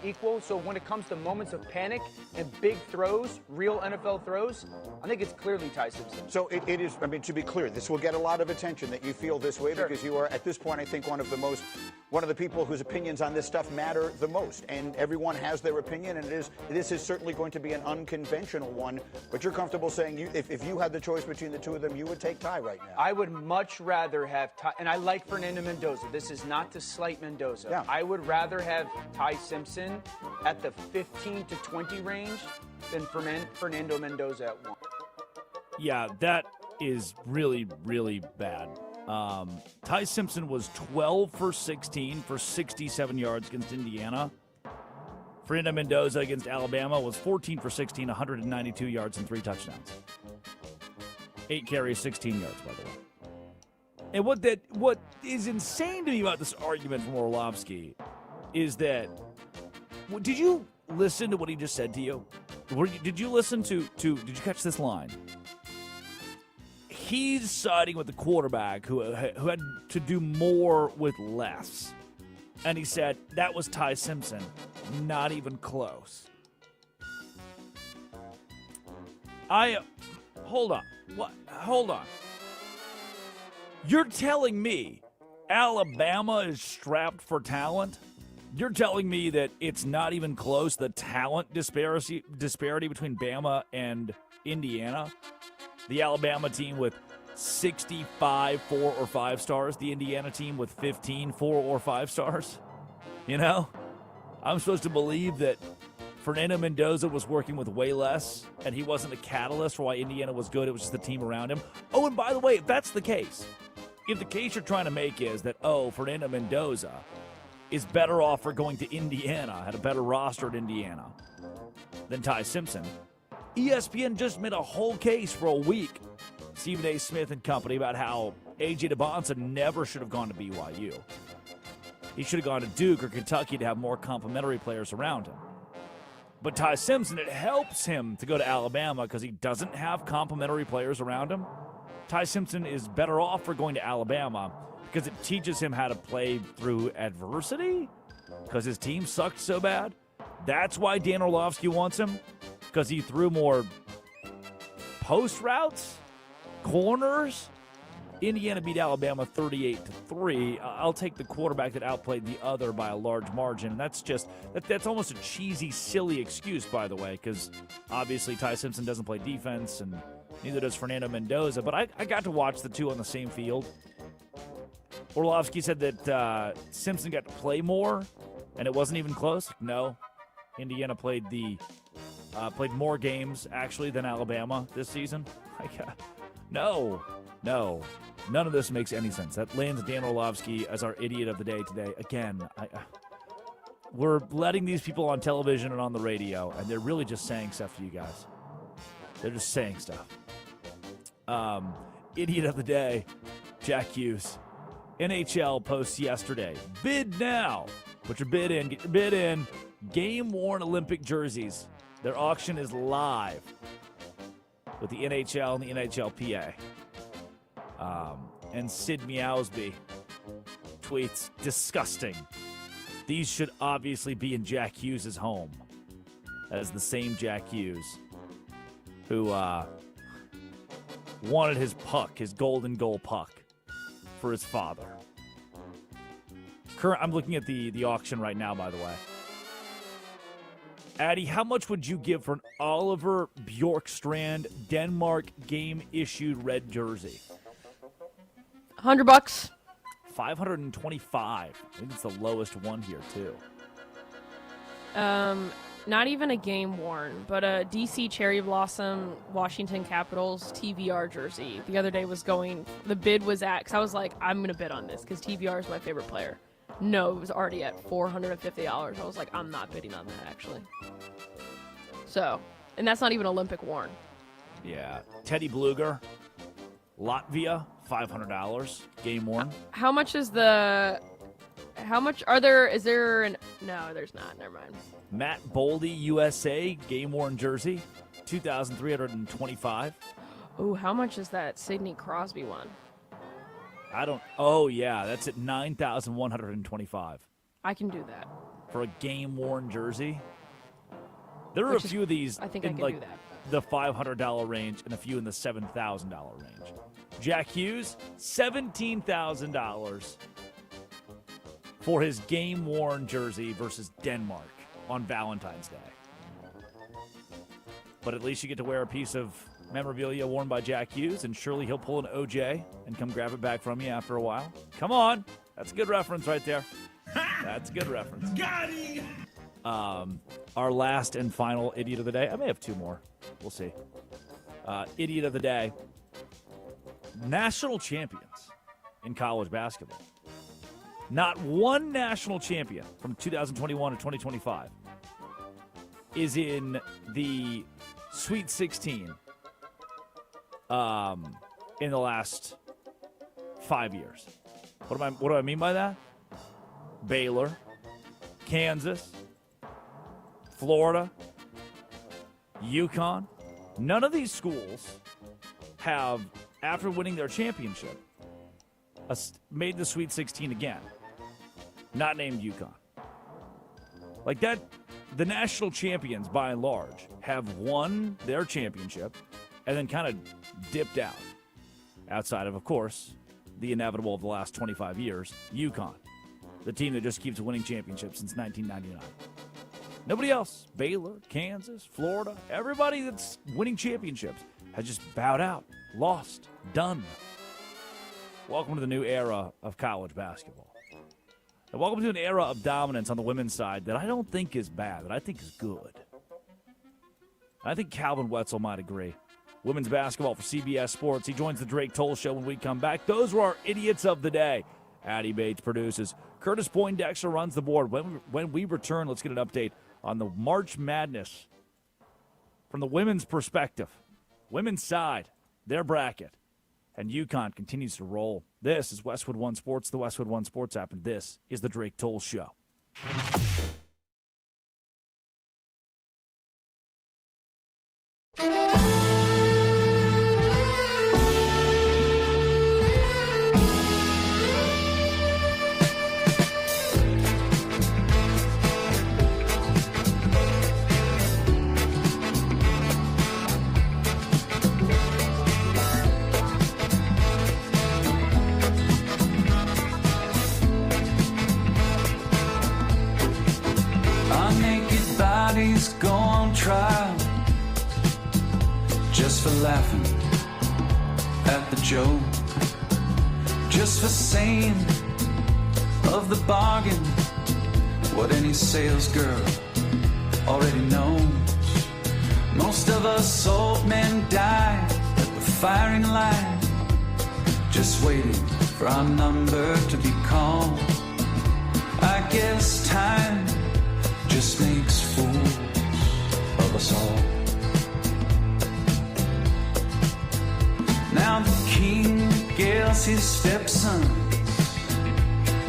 equal. So when it comes to moments of panic and big throws, real NFL throws, I think it's clearly Ty Simpson. So it is, I mean, to be clear, this will get a lot of attention that you feel this way because you are, at this point, I think one of the people whose opinions on this stuff matter the most. And everyone has their opinion, and this is certainly going to be an unconventional one. But you're comfortable saying if you had the choice between the two of them, you would take Ty right now. I would much rather have Ty, and I like Fernando Mendoza. This is not to slight Mendoza. Yeah. I would rather have Ty Simpson at the 15 to 20 range than Fernando Mendoza at 1. Yeah, that is really, really bad. Ty Simpson was 12 for 16 for 67 yards against Indiana. Fernando Mendoza against Alabama was 14 for 16, 192 yards and 3 touchdowns. 8 carries, 16 yards, by the way. And what is insane to me about this argument from Orlovsky is that, did you listen to what he just said to you? Did you listen to did you catch this line? He's siding with the quarterback who had to do more with less. And he said, that was Ty Simpson. Not even close. Hold on. What? Hold on. You're telling me Alabama is strapped for talent? You're telling me that it's not even close, the talent disparity between Bama and Indiana? The Alabama team with 65 4 or 5 stars, the Indiana team with 15 4 or 5 stars. You know? I'm supposed to believe that Fernando Mendoza was working with way less, and he wasn't a catalyst for why Indiana was good. It was just the team around him. Oh, and by the way, if that's the case, if the case you're trying to make is that, Fernando Mendoza is better off for going to Indiana, had a better roster at Indiana than Ty Simpson, ESPN just made a whole case for a week, Stephen A. Smith and company, about how A.J. DeBonsa never should have gone to BYU. He should have gone to Duke or Kentucky to have more complimentary players around him. But Ty Simpson, it helps him to go to Alabama because he doesn't have complimentary players around him. Ty Simpson is better off for going to Alabama because it teaches him how to play through adversity because his team sucked so bad. That's why Dan Orlovsky wants him, because he threw more post routes, corners. Indiana beat Alabama 38-3. I'll take the quarterback that outplayed the other by a large margin. And that's almost a cheesy, silly excuse, by the way, because obviously Ty Simpson doesn't play defense, and neither does Fernando Mendoza. But I got to watch the two on the same field. Orlovsky said that Simpson got to play more, and it wasn't even close. No, Indiana played more games actually than Alabama this season. No, none of this makes any sense. That lands Dan Orlovsky as our idiot of the day today. Again, we're letting these people on television and on the radio, and they're really just saying stuff to you guys. They're just saying stuff. Idiot of the day, Jack Hughes. NHL posts yesterday. Bid now. Put your bid in. Get your bid in. Game-worn Olympic jerseys. Their auction is live with the NHL and the NHLPA. And Sid Meowsby tweets, disgusting. These should obviously be in Jack Hughes' home. That is the same Jack Hughes who wanted his puck, his golden goal puck, for his father. I'm looking at the auction right now, by the way. Addy, how much would you give for an Oliver Bjorkstrand Denmark game-issued red jersey? $100. $525. I think it's the lowest one here, too. Not even a game worn, but a DC Cherry Blossom Washington Capitals TVR jersey. The other day the bid was at, because I was like, I'm going to bid on this because TVR is my favorite player. No, it was already at $450. I was like, I'm not bidding on that, actually. So, and that's not even Olympic worn. Yeah. Teddy Bluger, Latvia, $500, game worn. How much is is there no, there's not, never mind. Matt Boldy, USA, game worn jersey, $2,325. Ooh, how much is that Sidney Crosby one? Oh yeah, that's at $9,125. I can do that. For a game worn jersey. There are a few of these I think I in can like do that. the $500 range and a few in the $7,000 range. Jack Hughes, $17,000 for his game-worn jersey versus Denmark on Valentine's Day. But at least you get to wear a piece of memorabilia worn by Jack Hughes, and surely he'll pull an OJ and come grab it back from you after a while. Come on. That's a good reference right there. That's a good reference. Got it! Our last and final idiot of the day. I may have two more. We'll see. Idiot of the day. National champions in college basketball. Not one national champion from 2021 to 2025 is in the Sweet 16 in the last 5 years. What do I mean by that? Baylor, Kansas, Florida, UConn. None of these schools have, after winning their championship, made the Sweet 16 again. Not named UConn. Like that, the national champions, by and large, have won their championship and then kind of dipped out. Outside of course, the inevitable of the last 25 years, UConn. The team that just keeps winning championships since 1999. Nobody else. Baylor, Kansas, Florida, everybody that's winning championships has just bowed out, lost, done. Welcome to the new era of college basketball. And welcome to an era of dominance on the women's side that I don't think is bad, that I think is good. I think Calvin Wetzel might agree. Women's basketball for CBS Sports. He joins the Drake Toll Show when we come back. Those were our idiots of the day. Addie Bates produces. Curtis Poindexter runs the board. When we return, let's get an update on the March Madness from the women's perspective. Women's side, their bracket. And UConn continues to roll. This is Westwood One Sports, the Westwood One Sports app, and this is the Drake Toll Show. Go on trial just for laughing at the joke, just for saying of the bargain what any sales girl already knows. Most of us old men die at the firing line, just waiting for our number to be called. I guess time his stepson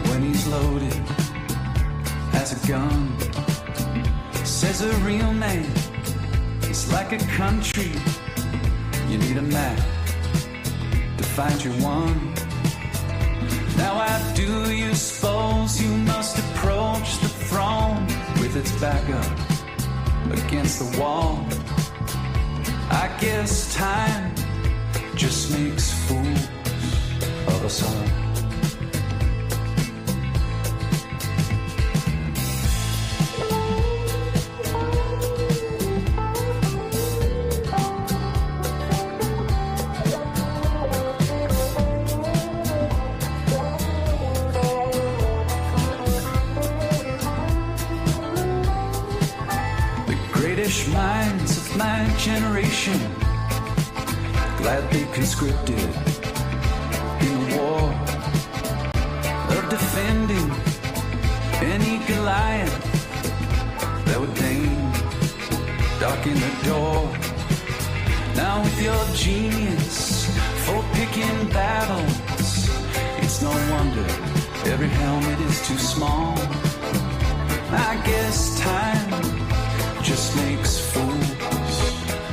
when he's loaded as a gun. Says a real man is like a country. You need a map to find your one. Now I do you suppose you must approach the throne with its back up against the wall. I guess time just makes fools of us all. Minds of my generation gladly conscripted in the war of defending any Goliath that would deign darken the door. Now with your genius for picking battles, it's no wonder every helmet is too small. I guess time just makes fools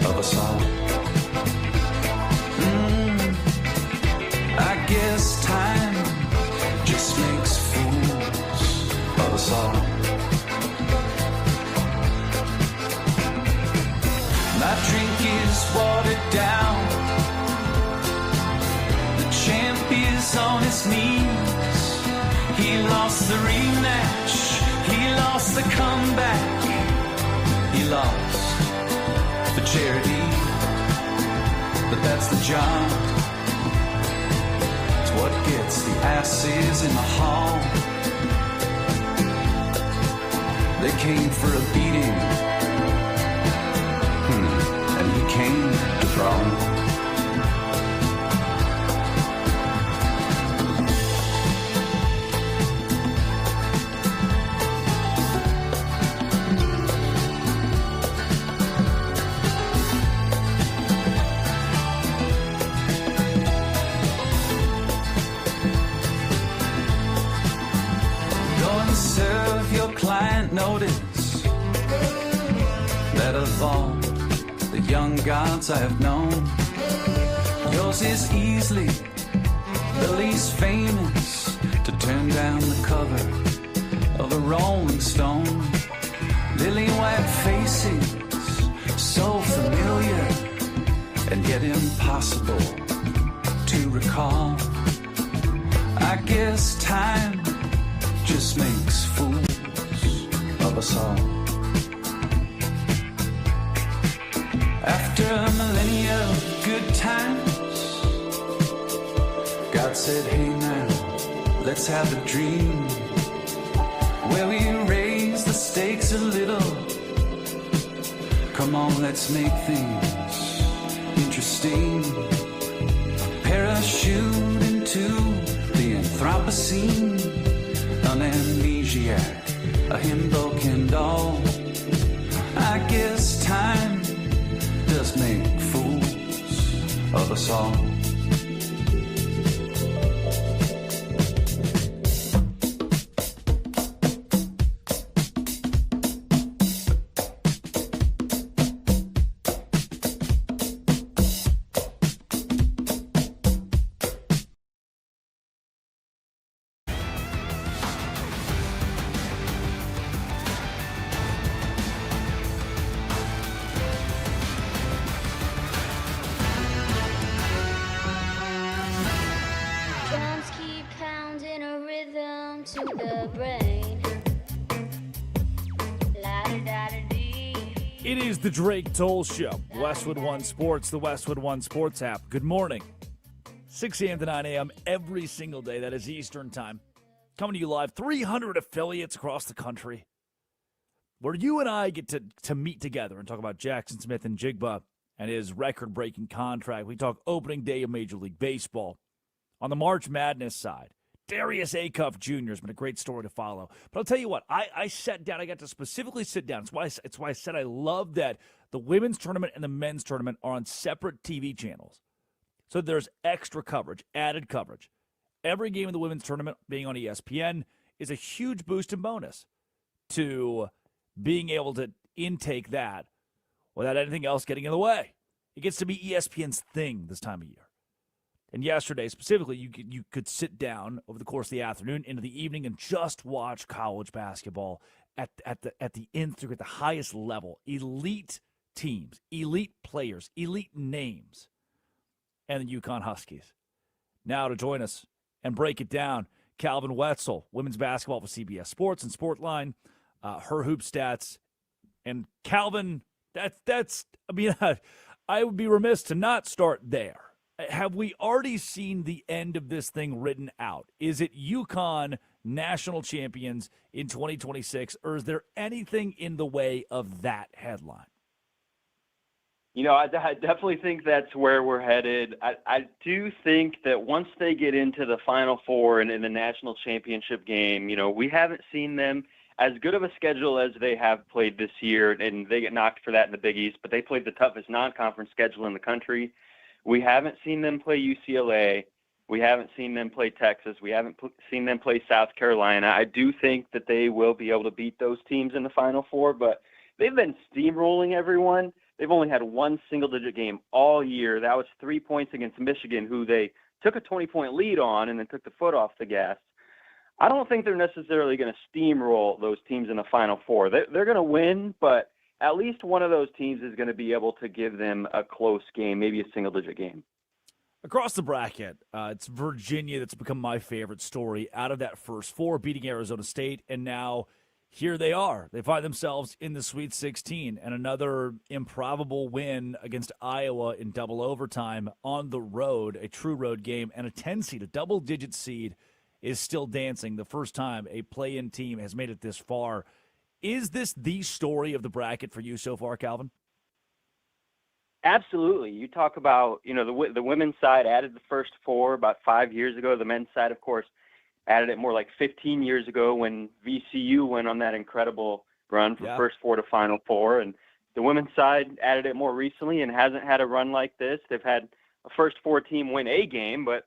of us all. I guess time just makes fools of us all. My drink is watered down. The champ is on his knees. He lost the rematch. He lost the comeback. He lost for charity, but that's the job. It's what gets the asses in the hall. They came for a beating, and he came to brawl. Notice that of all the young gods I have known, yours is easily the least famous to turn down the cover of a Rolling Stone. Lily white faces, so familiar and yet impossible to recall. I guess time just makes fools of us all. After a millennia of good times, God said, hey now, let's have a dream where we raise the stakes a little. Come on, let's make things interesting. Parachute into the Anthropocene, an amnesiac, a himbo can doll. I guess time does make fools of us all. It is the Drake Toll Show. Westwood One Sports, the Westwood One Sports app. Good morning. 6 a.m. to 9 a.m. every single day. That is Eastern Time. Coming to you live, 300 affiliates across the country, where you and I get to meet together and talk about Jaxon Smith-Njigba and his record-breaking contract. We talk opening day of Major League Baseball. On the March Madness side, Darius Acuff Jr. has been a great story to follow. But I'll tell you what, I sat down. I got to specifically sit down. It's why I said I love that the women's tournament and the men's tournament are on separate TV channels. So there's extra coverage, added coverage. every game of the women's tournament being on ESPN is a huge boost and bonus to being able to intake that without anything else getting in the way. It gets to be ESPN's thing this time of year. And yesterday, specifically, you could sit down over the course of the afternoon into the evening and just watch college basketball at the nth degree, at the highest level. Elite teams, elite players, elite names, and the UConn Huskies. Now to join us and break it down, Calvin Wetzel, women's basketball for CBS Sports and Sportline, her hoop stats. And Calvin, that's I mean, I would be remiss to not start there. Have we already seen the end of this thing written out? Is it UConn national champions in 2026, or is there anything in the way of that headline? You know, I definitely think that's where we're headed. I do think that once they get into the Final Four and in the national championship game, you know, we haven't seen them as good of a schedule as they have played this year, and they get knocked for that in the Big East, but they played the toughest non-conference schedule in the country. We haven't seen them play UCLA. We haven't seen them play Texas. We haven't seen them play South Carolina. I do think that they will be able to beat those teams in the Final Four, but they've been steamrolling everyone. They've only had one single-digit game all year. That was 3 points against Michigan, who they took a 20-point lead on and then took the foot off the gas. I don't think they're necessarily going to steamroll those teams in the Final Four. They're going to win, but at least one of those teams is going to be able to give them a close game, maybe a single-digit game. Across the bracket, it's Virginia that's become my favorite story out of that first four, beating Arizona State, and now here they are. They find themselves in the Sweet 16, and another improbable win against Iowa in double overtime on the road, a true road game, and a 10 seed, a double-digit seed, is still dancing. The first time a play-in team has made it this far. Is this the story of the bracket for you so far, Calvin? Absolutely. You talk about, you know, the women's side added the first four about 5 years ago. The men's side, of course, added it more like 15 years ago when VCU went on that incredible run from first four to Final Four. And the women's side added it more recently and hasn't had a run like this. They've had a first four team win a game, but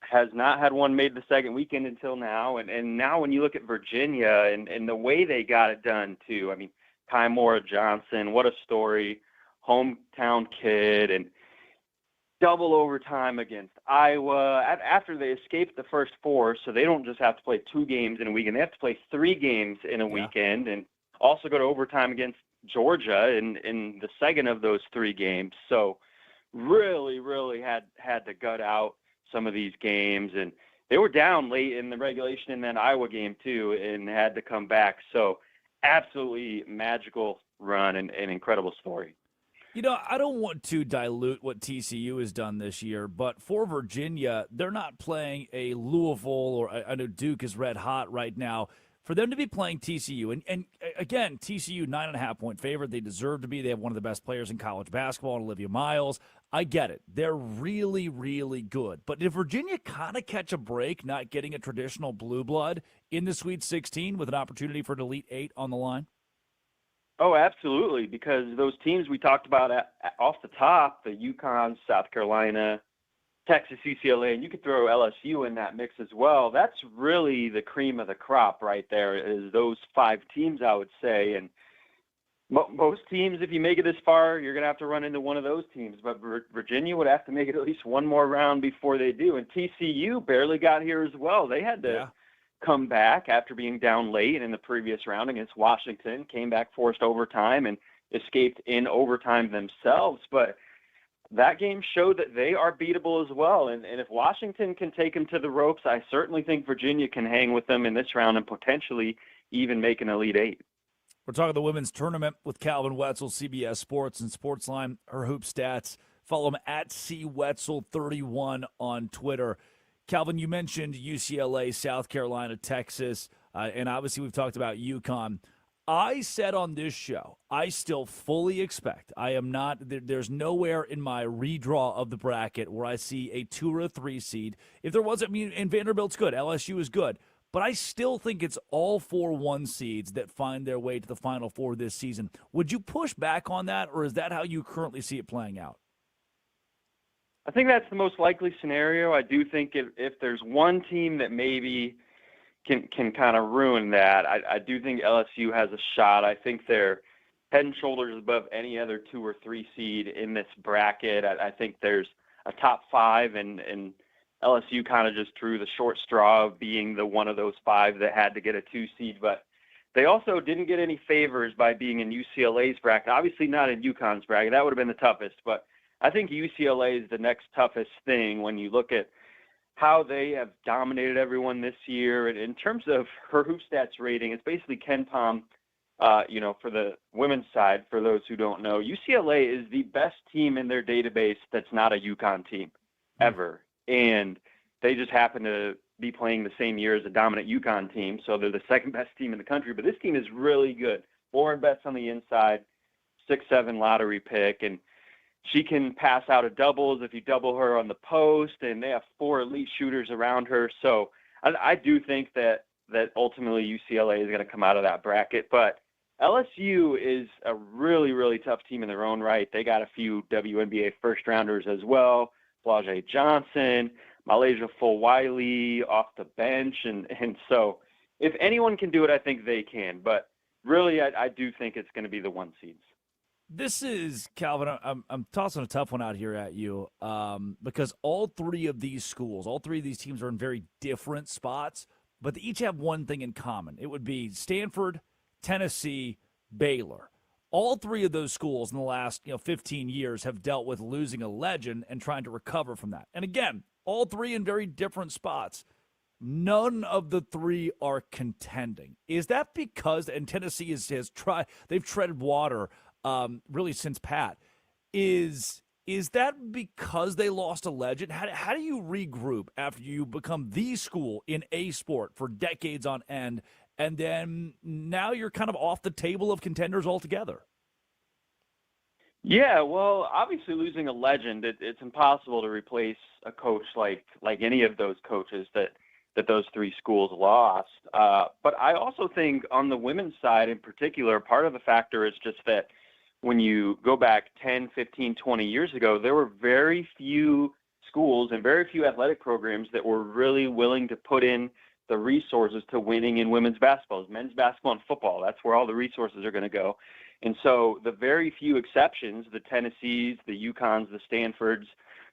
has not had one made the second weekend until now. And now when you look at Virginia and the way they got it done, too, I mean, Kymora Johnson, what a story, hometown kid, and double overtime against Iowa after they escaped the first four, so they don't just have to play 2 games in a weekend. They have to play 3 games in a weekend and also go to overtime against Georgia in the second of those 3 games. So really, really had to gut out some of these games, and they were down late in the regulation in that Iowa game too and had to come back. So absolutely magical run and an incredible story. You know, I don't want to dilute what TCU has done this year, but for Virginia, they're not playing a Louisville, or I know Duke is red hot right now. For them to be playing TCU, and again, TCU 9.5-point favorite. They deserve to be. They have one of the best players in college basketball, Olivia Miles. I get it. They're really, really good. But did Virginia kind of catch a break not getting a traditional blue blood in the Sweet 16 with an opportunity for an Elite 8 on the line? Oh, absolutely, because those teams we talked about off the top, the UConn, South Carolina, Texas, UCLA, and you could throw LSU in that mix as well. That's really the cream of the crop right there, is those 5 teams, I would say. And most teams, if you make it this far, you're going to have to run into one of those teams. But Virginia would have to make it at least one more round before they do. And TCU barely got here as well. They had to come back after being down late in the previous round against Washington, came back, forced overtime, and escaped in overtime themselves. But that game showed that they are beatable as well. And if Washington can take them to the ropes, I certainly think Virginia can hang with them in this round and potentially even make an Elite 8. We're talking the women's tournament with Calvin Wetzel, CBS Sports and Sportsline, her hoop stats. Follow him at CWetzel31 on Twitter. Calvin, you mentioned UCLA, South Carolina, Texas, and obviously we've talked about UConn. I said on this show, I still fully expect, I am not, there's nowhere in my redraw of the bracket where I see a 2 or a 3 seed. If there was, I mean, and Vanderbilt's good, LSU is good, but I still think it's all 4 1 seeds that find their way to the Final Four this season. Would you push back on that, or is that how you currently see it playing out? I think that's the most likely scenario. I do think if there's one team that maybe can kind of ruin that, I do think LSU has a shot. I think they're head and shoulders above any other 2 or 3 seed in this bracket. I think there's a top 5, and LSU kind of just drew the short straw of being the one of those 5 that had to get a 2 seed. But they also didn't get any favors by being in UCLA's bracket. Obviously not in UConn's bracket. That would have been the toughest. But I think UCLA is the next toughest thing when you look at how they have dominated everyone this year. And in terms of her Hoop Stats rating, it's basically Ken Pom, for the women's side, for those who don't know. UCLA is the best team in their database that's not a UConn team ever. And they just happen to be playing the same year as a dominant UConn team, so they're the second best team in the country. But this team is really good. Lauren Betts on the inside, 6'7" lottery pick, and she can pass out of doubles if you double her on the post, and they have 4 elite shooters around her. So I do think that ultimately UCLA is going to come out of that bracket. But LSU is a really, really tough team in their own right. They got a few WNBA first-rounders as well, Flau'jae Johnson, Malaysia Fulwiley off the bench. And so if anyone can do it, I think they can. But really, I do think it's going to be the 1 seeds. This is, Calvin, I'm tossing a tough one out here at you because all 3 of these schools, all 3 of these teams are in very different spots, but they each have one thing in common. It would be Stanford, Tennessee, Baylor. All 3 of those schools in the last 15 years have dealt with losing a legend and trying to recover from that. And again, all 3 in very different spots. None of the 3 are contending. Is that because, and Tennessee has tried, they've treaded water really since Pat. Is that because they lost a legend? How do you regroup after you become the school in a sport for decades on end, and then now you're kind of off the table of contenders altogether? Yeah, well, obviously losing a legend, it's impossible to replace a coach like any of those coaches that those 3 schools lost. But I also think on the women's side in particular, part of the factor is just that when you go back 10, 15, 20 years ago, there were very few schools and very few athletic programs that were really willing to put in the resources to winning in women's basketball. Men's basketball and football, that's where all the resources are going to go. And so the very few exceptions, the Tennessees, the UConns, the Stanfords,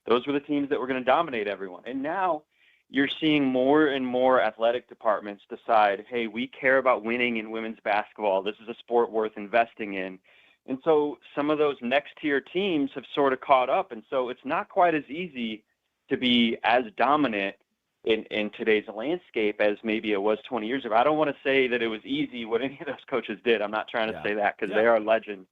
those were the teams that were going to dominate everyone. And now you're seeing more and more athletic departments decide, hey, we care about winning in women's basketball. This is a sport worth investing in. And so some of those next-tier teams have sort of caught up. And so it's not quite as easy to be as dominant in today's landscape as maybe it was 20 years ago. I don't want to say that it was easy what any of those coaches did. I'm not trying to say that because they are legends.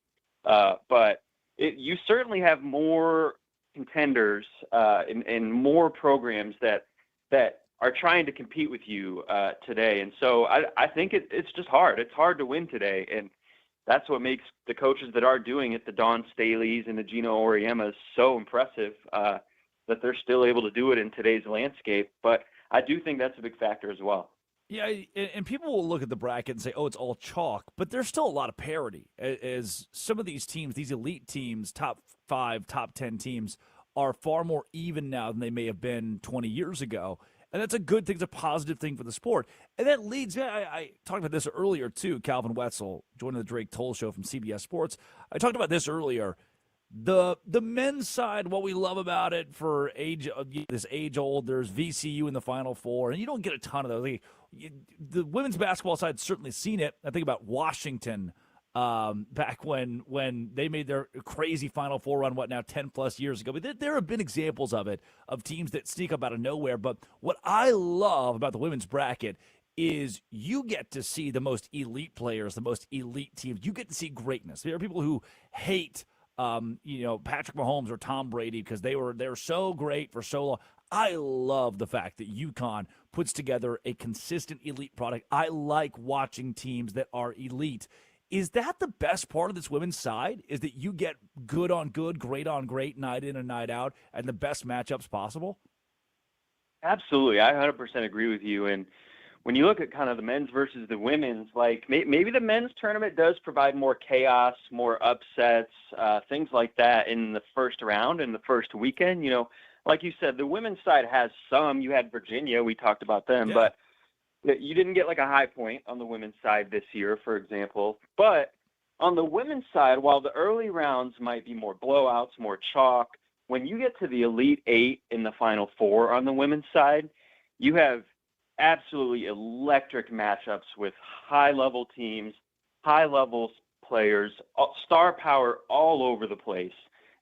But you certainly have more contenders and more programs that are trying to compete with you today. And so I think it's just hard. It's hard to win today. And that's what makes the coaches that are doing it, the Dawn Staley's and the Gino Auriemmas, so impressive that they're still able to do it in today's landscape. But I do think that's a big factor as well. Yeah, and people will look at the bracket and say, oh, it's all chalk, but there's still a lot of parity. As some of these teams, these elite teams, top 5, top 10 teams, are far more even now than they may have been 20 years ago. And that's a good thing. It's a positive thing for the sport. And that leads me, I talked about this earlier, too. Calvin Wetzel joining the Drake Toll Show from CBS Sports. I talked about this earlier. The men's side, what we love about it for this age-old, there's VCU in the Final Four, and you don't get a ton of those. The women's basketball side certainly seen it. I think about Washington back when they made their crazy Final Four run, 10-plus years ago. But there have been examples of it, of teams that sneak up out of nowhere. But what I love about the women's bracket is you get to see the most elite players, the most elite teams. You get to see greatness. There are people who hate Patrick Mahomes or Tom Brady because they're so great for so long. I love the fact that UConn puts together a consistent elite product. I like watching teams that are elite. Is that the best part of this women's side, is that you get good on good, great on great, night in and night out, and the best matchups possible? Absolutely. I 100% agree with you. And when you look at kind of the men's versus the women's, like maybe the men's tournament does provide more chaos, more upsets, things like that in the first round, in the first weekend. like you said, the women's side has some. You had Virginia. We talked about them. Yeah. But you didn't get like a high point on the women's side this year, for example. But on the women's side, while the early rounds might be more blowouts, more chalk, when you get to the Elite Eight in the Final Four on the women's side, you have absolutely electric matchups with high-level teams, high-level players, star power all over the place.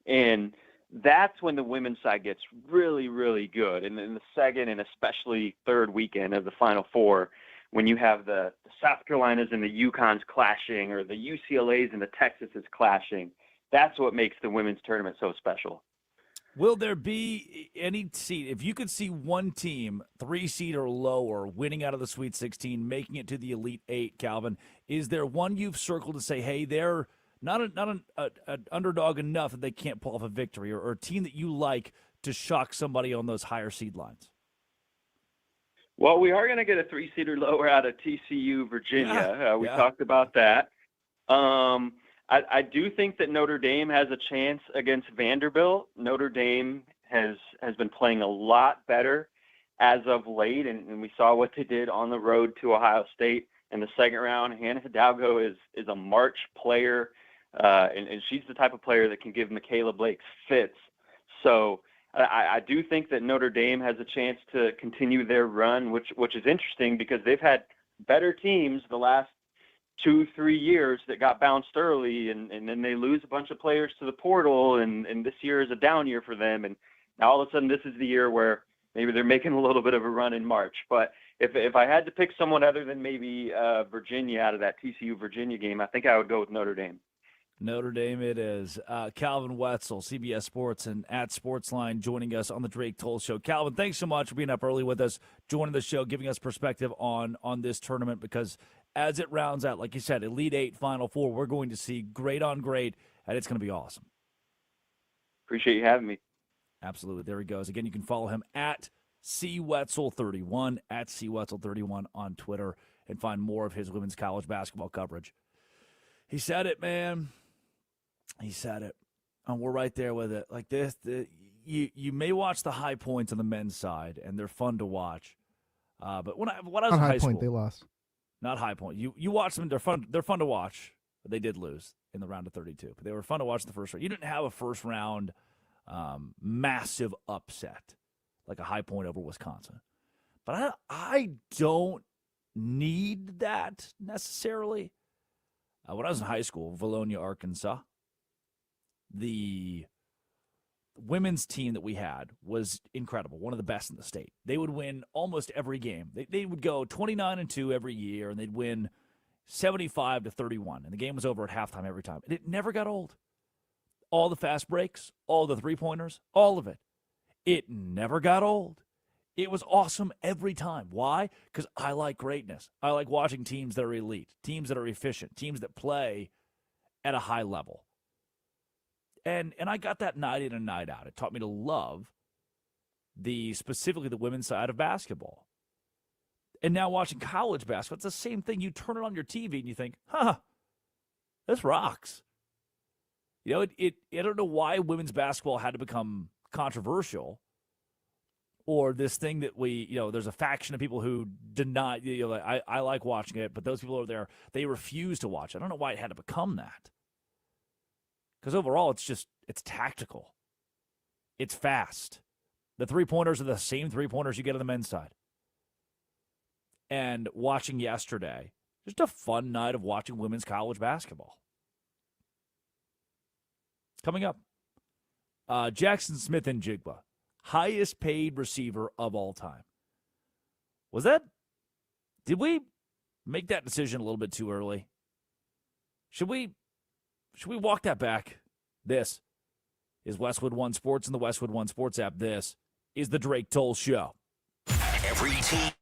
And that's when the women's side gets really, really good. And in the second and especially third weekend of the Final Four, when you have the South Carolinas and the UConns clashing, or the UCLAs and the Texases clashing, that's what makes the women's tournament so special. Will there be any seed? If you could see one team, 3 seed or lower, winning out of the Sweet 16, making it to the Elite Eight, Calvin, is there one you've circled to say, hey, they're not an underdog enough that they can't pull off a victory, or a team that you like to shock somebody on those higher seed lines? Well, we are going to get a 3 seed or lower out of TCU, Virginia. We talked about that. I do think that Notre Dame has a chance against Vanderbilt. Notre Dame has been playing a lot better as of late, and we saw what they did on the road to Ohio State in the second round. Hannah Hidalgo is a March player, and she's the type of player that can give Michaela Blake fits. So I do think that Notre Dame has a chance to continue their run, which is interesting because they've had better teams the last 2-3 years that got bounced early, and then they lose a bunch of players to the portal, and this year is a down year for them. And now all of a sudden this is the year where maybe they're making a little bit of a run in March. But if I had to pick someone other than maybe Virginia out of that TCU-Virginia game, I think I would go with Notre Dame. Notre Dame it is. Calvin Wetzel, CBS Sports and at Sportsline, joining us on the Drake Toll Show. Calvin, thanks so much for being up early with us, joining the show, giving us perspective on this tournament, because as it rounds out, like you said, Elite Eight, Final Four, we're going to see great on great, and it's going to be awesome. Appreciate you having me. Absolutely. There he goes. Again, you can follow him at CWetzel31, at CWetzel31 on Twitter, and find more of his women's college basketball coverage. He said it, man. He said it. And we're right there with it. Like this, you may watch the high points on the men's side, and they're fun to watch. But when I was in high school, they lost. Not high point. You watch them; they're fun. They're fun to watch. But they did lose in the round of 32. But they were fun to watch the first round. You didn't have a first round massive upset like a High Point over Wisconsin. But I don't need that necessarily. When I was in high school, Valonia, Arkansas, the women's team that we had was incredible, one of the best in the state. They would win almost every game. They would go 29-2 every year, and they'd win 75-31, and the game was over at halftime every time. And it never got old. All the fast breaks, all the three-pointers, all of it. It never got old. It was awesome every time. Why? Because I like greatness. I like watching teams that are elite, teams that are efficient, teams that play at a high level. And I got that night in and night out. It taught me to love specifically the women's side of basketball. And now watching college basketball, it's the same thing. You turn it on your TV and you think, this rocks. You know, I don't know why women's basketball had to become controversial, or this thing that there's a faction of people who deny, I like watching it, but those people over there, they refuse to watch it. I don't know why it had to become that. Because overall, it's tactical. It's fast. The three-pointers are the same three-pointers you get on the men's side. And watching yesterday, just a fun night of watching women's college basketball. Coming up, Jaxon Smith-Njigba, highest paid receiver of all time. Did we make that decision a little bit too early? Should we walk that back? This is Westwood One Sports and the Westwood One Sports app. This is the Drake Toll Show. Every team.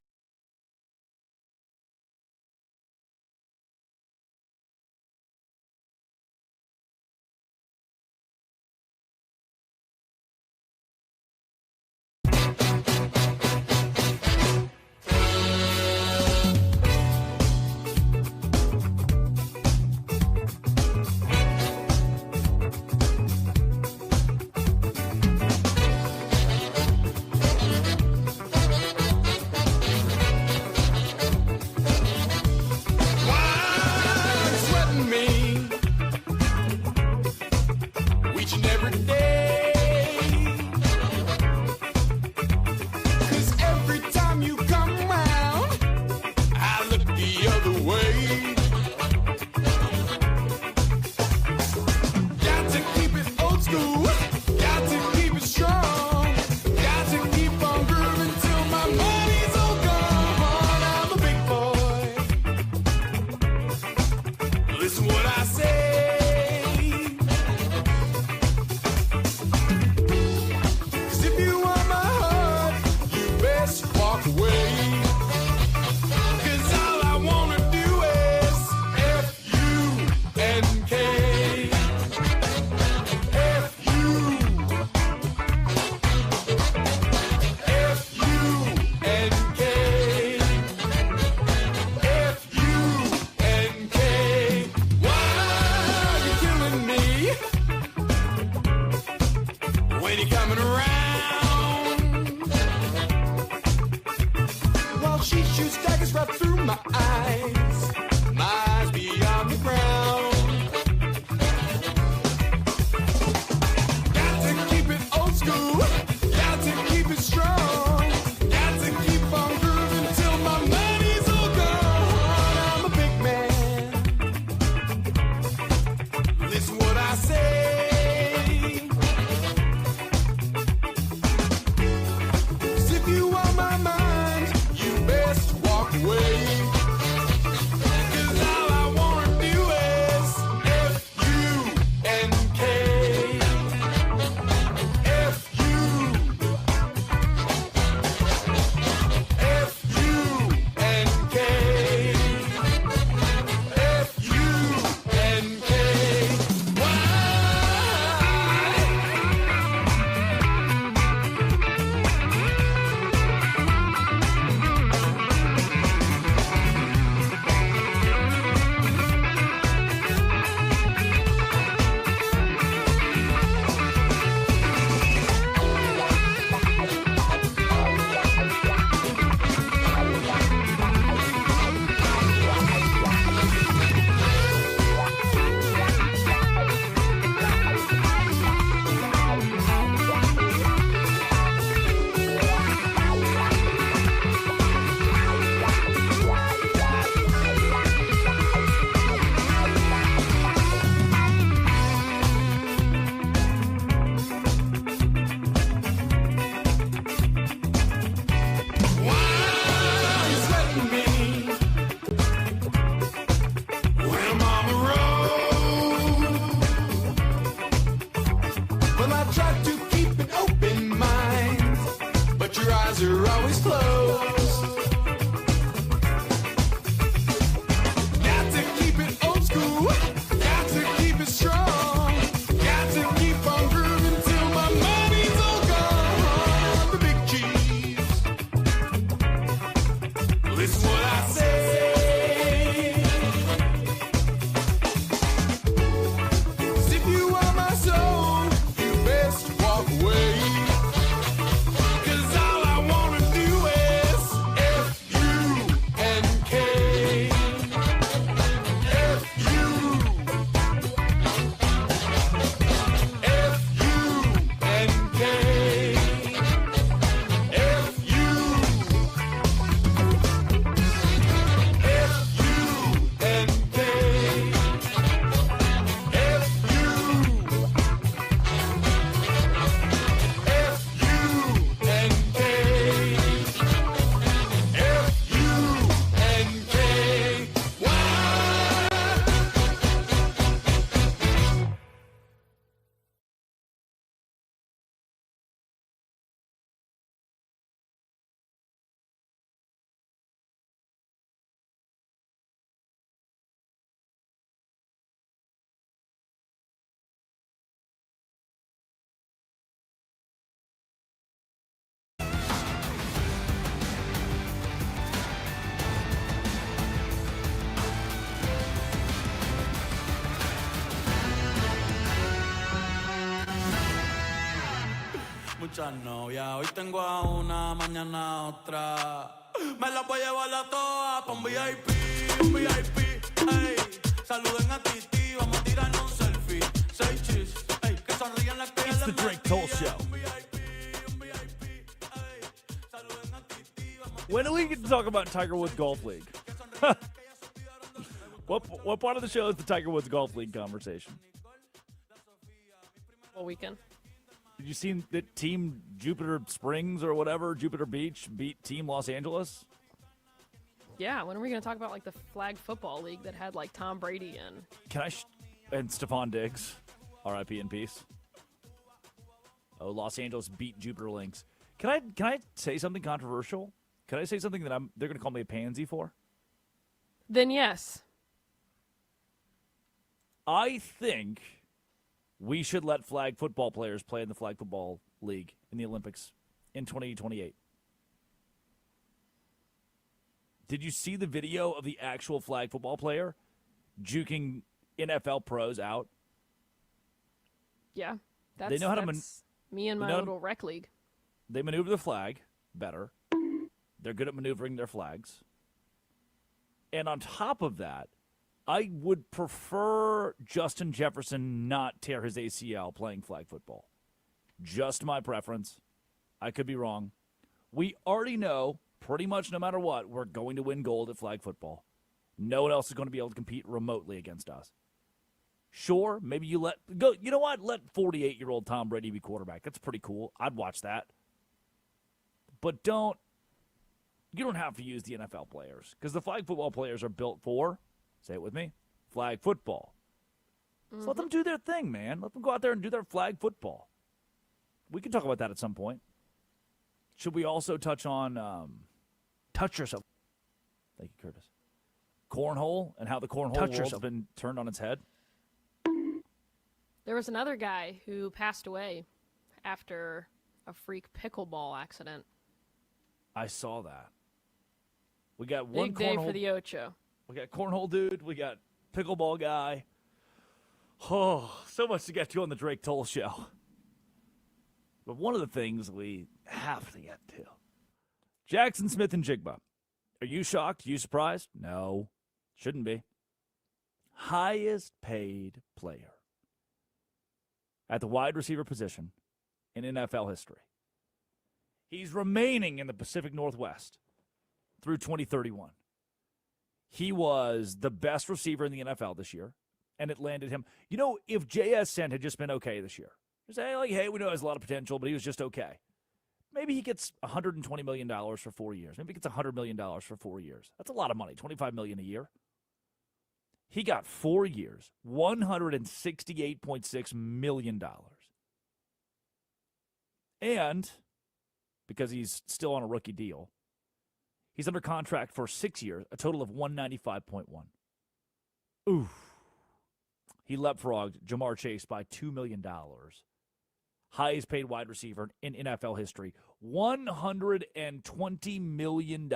strong. Got to keep on grooving till my money's all gone. The big G's. Listen what I say. If you are my soul, you best walk away. 'Cause all I wanna do is F-U-N-K. F-U. F-U-N-K. F-U. F-U-N-K. Muchas novias, hoy tengo a una, mañana a otra. Me las voy a llevar a todas pa' un VIP, ey. Saluden a Titi, vamos a tirarnos un selfie. Say cheese, ey. Que sonrían las que It's the Drake Toll Show. When do we get to talk about Tiger Woods Golf League? What part of the show is the Tiger Woods Golf League conversation? All weekend. Did you see that Team Jupiter Springs or whatever, Jupiter Beach, beat Team Los Angeles? Yeah, when are we going to talk about like the flag football league that had like Tom Brady in? Can I and Stephon Diggs, R.I.P. in peace. Oh, Los Angeles beat Jupiter Lynx. Can I say something controversial? Can I say something that they're going to call me a pansy for? Then yes. I think we should let flag football players play in the flag football league in the Olympics in 2028. Did you see the video of the actual flag football player juking NFL pros out? Yeah. That's, they know how that's me and my little rec league. They maneuver the flag better. They're good at maneuvering their flags. And on top of that, I would prefer Justin Jefferson not tear his ACL playing flag football. Just my preference. I could be wrong. We already know, pretty much no matter what, we're going to win gold at flag football. No one else is going to be able to compete remotely against us. Sure, maybe you let 48-year-old Tom Brady be quarterback. That's pretty cool. I'd watch that. But you don't have to use the NFL players because the flag football players are built for, say it with me, flag football. So let them do their thing, man. Let them go out there and do their flag football. We can talk about that at some point. Should we also touch on touch yourself? Thank you, Curtis. Cornhole and how the cornhole world's been turned on its head. There was another guy who passed away after a freak pickleball accident. I saw that. We got one big day cornhole for the Ocho. We got cornhole dude. We got pickleball guy. Oh, so much to get to on the Drake Toll Show. But one of the things we have to get to. Jaxon Smith-Njigba. Are you shocked? Are you surprised? No. Shouldn't be. Highest paid player at the wide receiver position in NFL history. He's remaining in the Pacific Northwest through 2031. He was the best receiver in the NFL this year, and it landed him. You know, if JSN had just been okay this year, say, like, hey, we know he has a lot of potential, but he was just okay. Maybe he gets $120 million for 4 years. Maybe he gets $100 million for 4 years. That's a lot of money, $25 million a year. He got 4 years, $168.6 million. And because he's still on a rookie deal, he's under contract for 6 years, a total of $195.1. Ooh. he leapfrogged Jamar Chase by $2 million. Highest paid wide receiver in NFL history. $120 million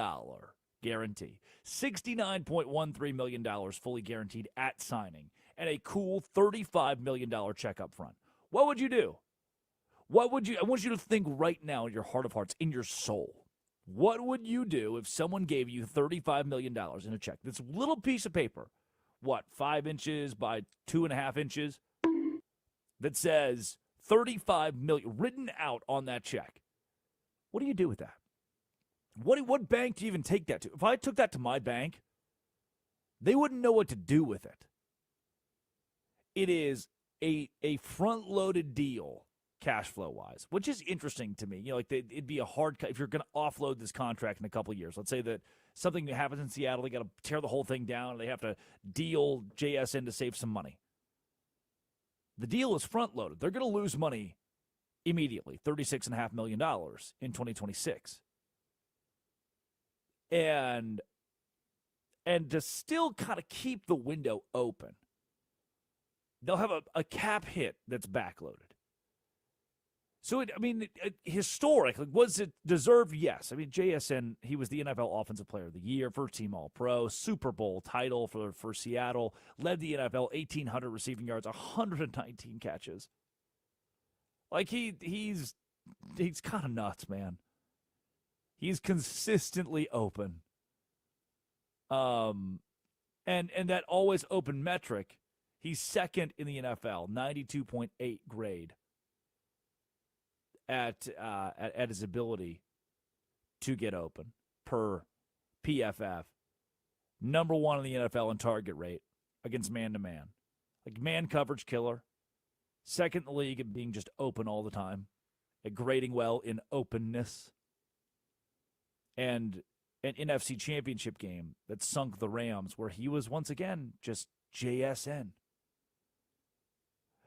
guarantee. $69.13 million fully guaranteed at signing. And a cool $35 million check up front. What would you do? I want you to think right now in your heart of hearts, in your soul. What would you do if someone gave you $35 million in a check? This little piece of paper, 5 inches by 2.5 inches, that says $35 million written out on that check. What do you do with that? What bank do you even take that to? If I took that to my bank, they wouldn't know what to do with it. It is a front-loaded deal, cash flow wise, which is interesting to me. It'd be a hard if you're going to offload this contract in a couple of years. Let's say that something happens in Seattle, they got to tear the whole thing down, and they have to deal JSN to save some money. The deal is front-loaded. They're going to lose money immediately, $36.5 million in 2026. And to still kind of keep the window open, they'll have a cap hit that's backloaded. So, historic. Was it deserved? Yes. JSN, he was the NFL Offensive Player of the Year, first team All-Pro, Super Bowl title for Seattle, led the NFL, 1,800 receiving yards, 119 catches. He's kind of nuts, man. He's consistently open. And that always open metric, he's second in the NFL, 92.8 grade. At his ability to get open per PFF. Number 1 in the NFL in target rate against man-to-man. Man coverage killer. Second in the league at being just open all the time. At grading well in openness. And an NFC championship game that sunk the Rams where he was once again just JSN.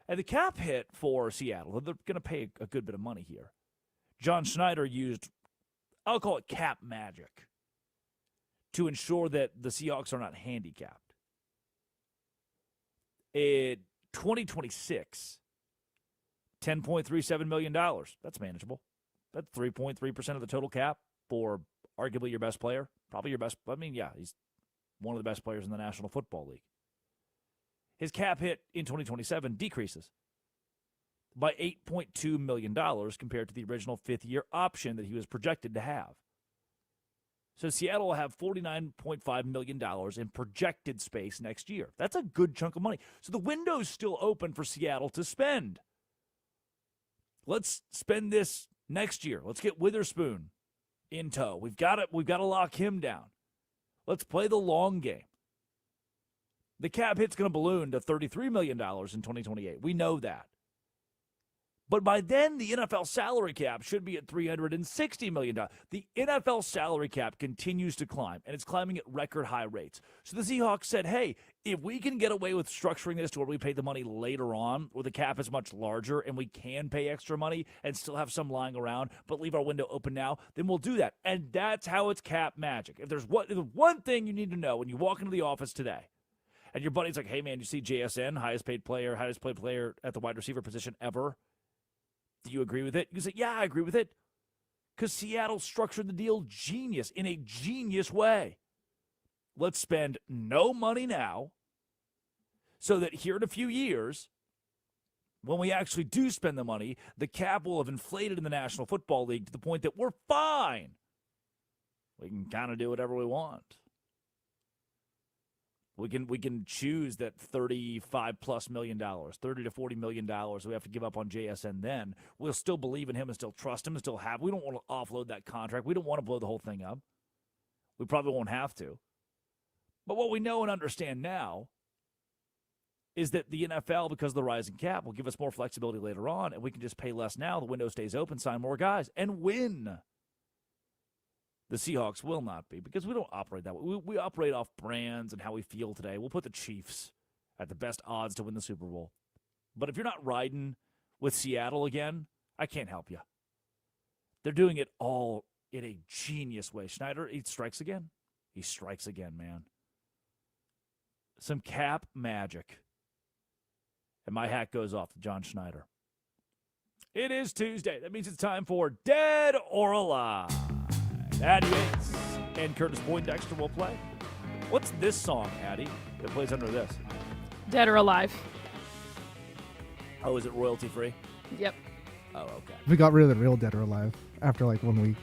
And the cap hit for Seattle, they're going to pay a good bit of money here. John Schneider used, I'll call it cap magic, to ensure that the Seahawks are not handicapped. In 2026, $10.37 million. That's manageable. That's 3.3% of the total cap for arguably your best player. Probably your best. He's one of the best players in the National Football League. His cap hit in 2027 decreases by $8.2 million compared to the original fifth-year option that he was projected to have. So Seattle will have $49.5 million in projected space next year. That's a good chunk of money. So the window's still open for Seattle to spend. Let's spend this next year. Let's get Witherspoon in tow. We've got to lock him down. Let's play the long game. The cap hit's going to balloon to $33 million in 2028. We know that. But by then, the NFL salary cap should be at $360 million. The NFL salary cap continues to climb, and it's climbing at record high rates. So the Seahawks said, hey, if we can get away with structuring this to where we pay the money later on, where the cap is much larger and we can pay extra money and still have some lying around, but leave our window open now, then we'll do that. And that's how it's cap magic. If there's one thing you need to know when you walk into the office today, and your buddy's like, hey, man, you see JSN, highest paid player at the wide receiver position ever? Do you agree with it? You say, yeah, I agree with it. Because Seattle structured the deal in a genius way. Let's spend no money now so that here in a few years, when we actually do spend the money, the cap will have inflated in the National Football League to the point that we're fine. We can kind of do whatever we want. We can choose that $35+ million, $30 to $40 million we have to give up on JSN then. We'll still believe in him and still trust him and still have. We don't want to offload that contract. We don't want to blow the whole thing up. We probably won't have to. But what we know and understand now is that the NFL, because of the rising cap, will give us more flexibility later on, and we can just pay less now. The window stays open, sign more guys, and win. The Seahawks will not be, because we don't operate that way. We operate off brands and how we feel today. We'll put the Chiefs at the best odds to win the Super Bowl. But if you're not riding with Seattle again, I can't help you. They're doing it all in a genius way. Schneider, he strikes again. He strikes again, man. Some cap magic. And my hat goes off to John Schneider. It is Tuesday. That means it's time for Dead or Alive. Addie Bates and Curtis Poindexter will play. What's this song, Addie, that plays under this? Dead or Alive. Oh, is it royalty free? Yep. Oh, okay. We got rid of the real Dead or Alive after like 1 week.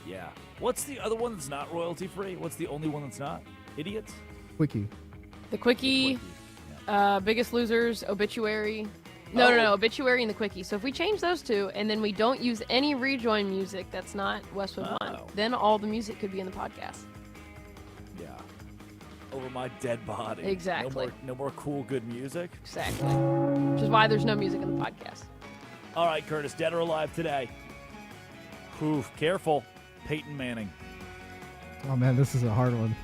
Yeah. What's the other one that's not royalty free? What's the only one that's not? Idiots? Quickie. The Quickie, Biggest Losers, Obituary. No, Obituary and the Quickie. So if we change those two and then we don't use any rejoin music that's not Westwood One, then all the music could be in the podcast. Yeah. Over my dead body. Exactly. No more cool, good music. Exactly. Which is why there's no music in the podcast. All right, Curtis, Dead or Alive today. Whew, careful. Peyton Manning. Oh, man, this is a hard one.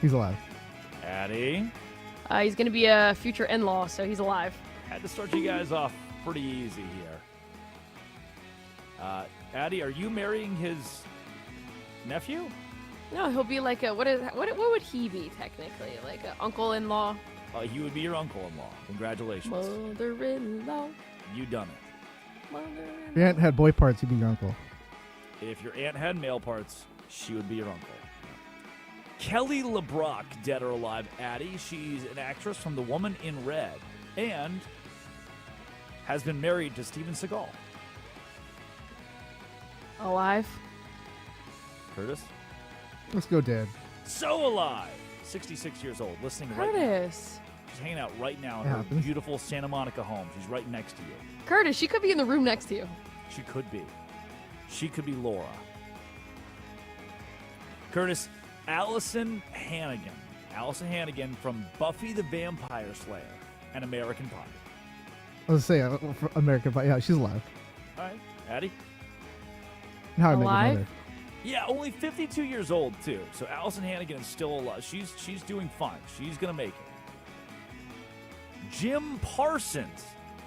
He's alive. Addie. He's going to be a future in-law, so he's alive. Had to start you guys off pretty easy here. Addie, are you marrying his nephew? No, he'll be like a what would he be technically? Like an uncle-in-law? He would be your uncle-in-law. Congratulations. Mother-in-law. You done it. If your aunt had boy parts, he'd be your uncle. If your aunt had male parts, she would be your uncle. Kelly LeBrock, Dead or Alive, Addie. She's an actress from The Woman in Red and has been married to Steven Seagal. Alive. Curtis? Let's go dead. So alive. 66 years old. Listening right now. Curtis. She's hanging out right now in her beautiful Santa Monica home. She's right next to you. Curtis, she could be in the room next to you. She could be. She could be Laura. Curtis, Allison Hannigan. Allison Hannigan from Buffy the Vampire Slayer and American Pie. I was going to say, American Pie. Yeah, she's alive. All right. Addie? How I Met Your Alive? Mother. Yeah, only 52 years old, too. So Allison Hannigan is still alive. She's doing fine. She's going to make it. Jim Parsons,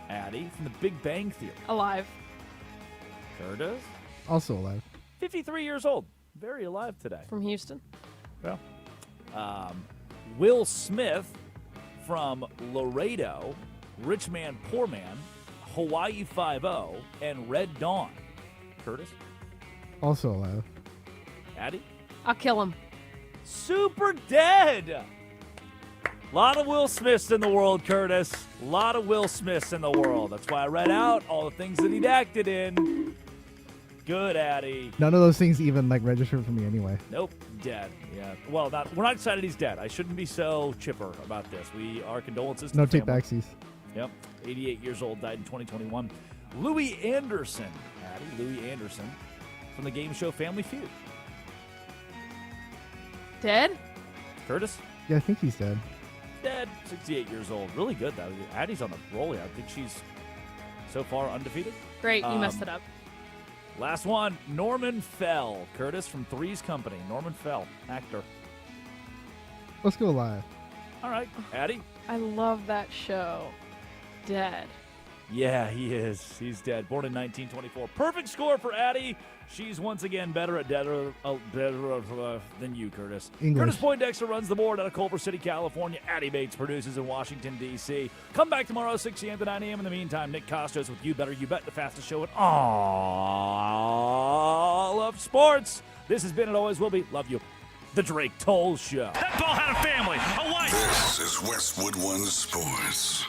Addie, from the Big Bang Theory. Alive. Curtis? Also alive. 53 years old. Very alive today. From Houston. Well, Will Smith from Laredo, Rich Man, Poor Man, Hawaii Five-0, and Red Dawn. Curtis? Also alive. Addie? I'll kill him. Super dead! A lot of Will Smiths in the world, Curtis. A lot of Will Smiths in the world. That's why I read out all the things that he'd acted in. Good, Addie. None of those things even like registered for me anyway. Nope, dead. Yeah. Well, we're not excited he's dead. I shouldn't be so chipper about this. Our condolences to No the take family. backsies. Yep. 88 years old, died in 2021. Louis Anderson, Addie. Louis Anderson from the game show Family Feud. Dead? Curtis? Yeah, I think he's dead. Dead. 68 years old. Really good, though. Addie's on the roll here. I think she's so far undefeated. Great, you messed it up. Last one, Norman Fell. Curtis from Three's Company. Norman Fell, actor. Let's go alive. All right, Addie? I love that show. Dead. Yeah, he is. He's dead. Born in 1924. Perfect score for Addie. She's once again better than you, Curtis. English. Curtis Poindexter runs the board out of Culver City, California. Addie Bates produces in Washington, D.C. Come back tomorrow, 6 a.m. to 9 a.m. In the meantime, Nick Costos with You Better You Bet, the fastest show in all of sports. This has been and always will be, love you, The Drake Toll Show. That ball had a family, a wife. This is Westwood One Sports.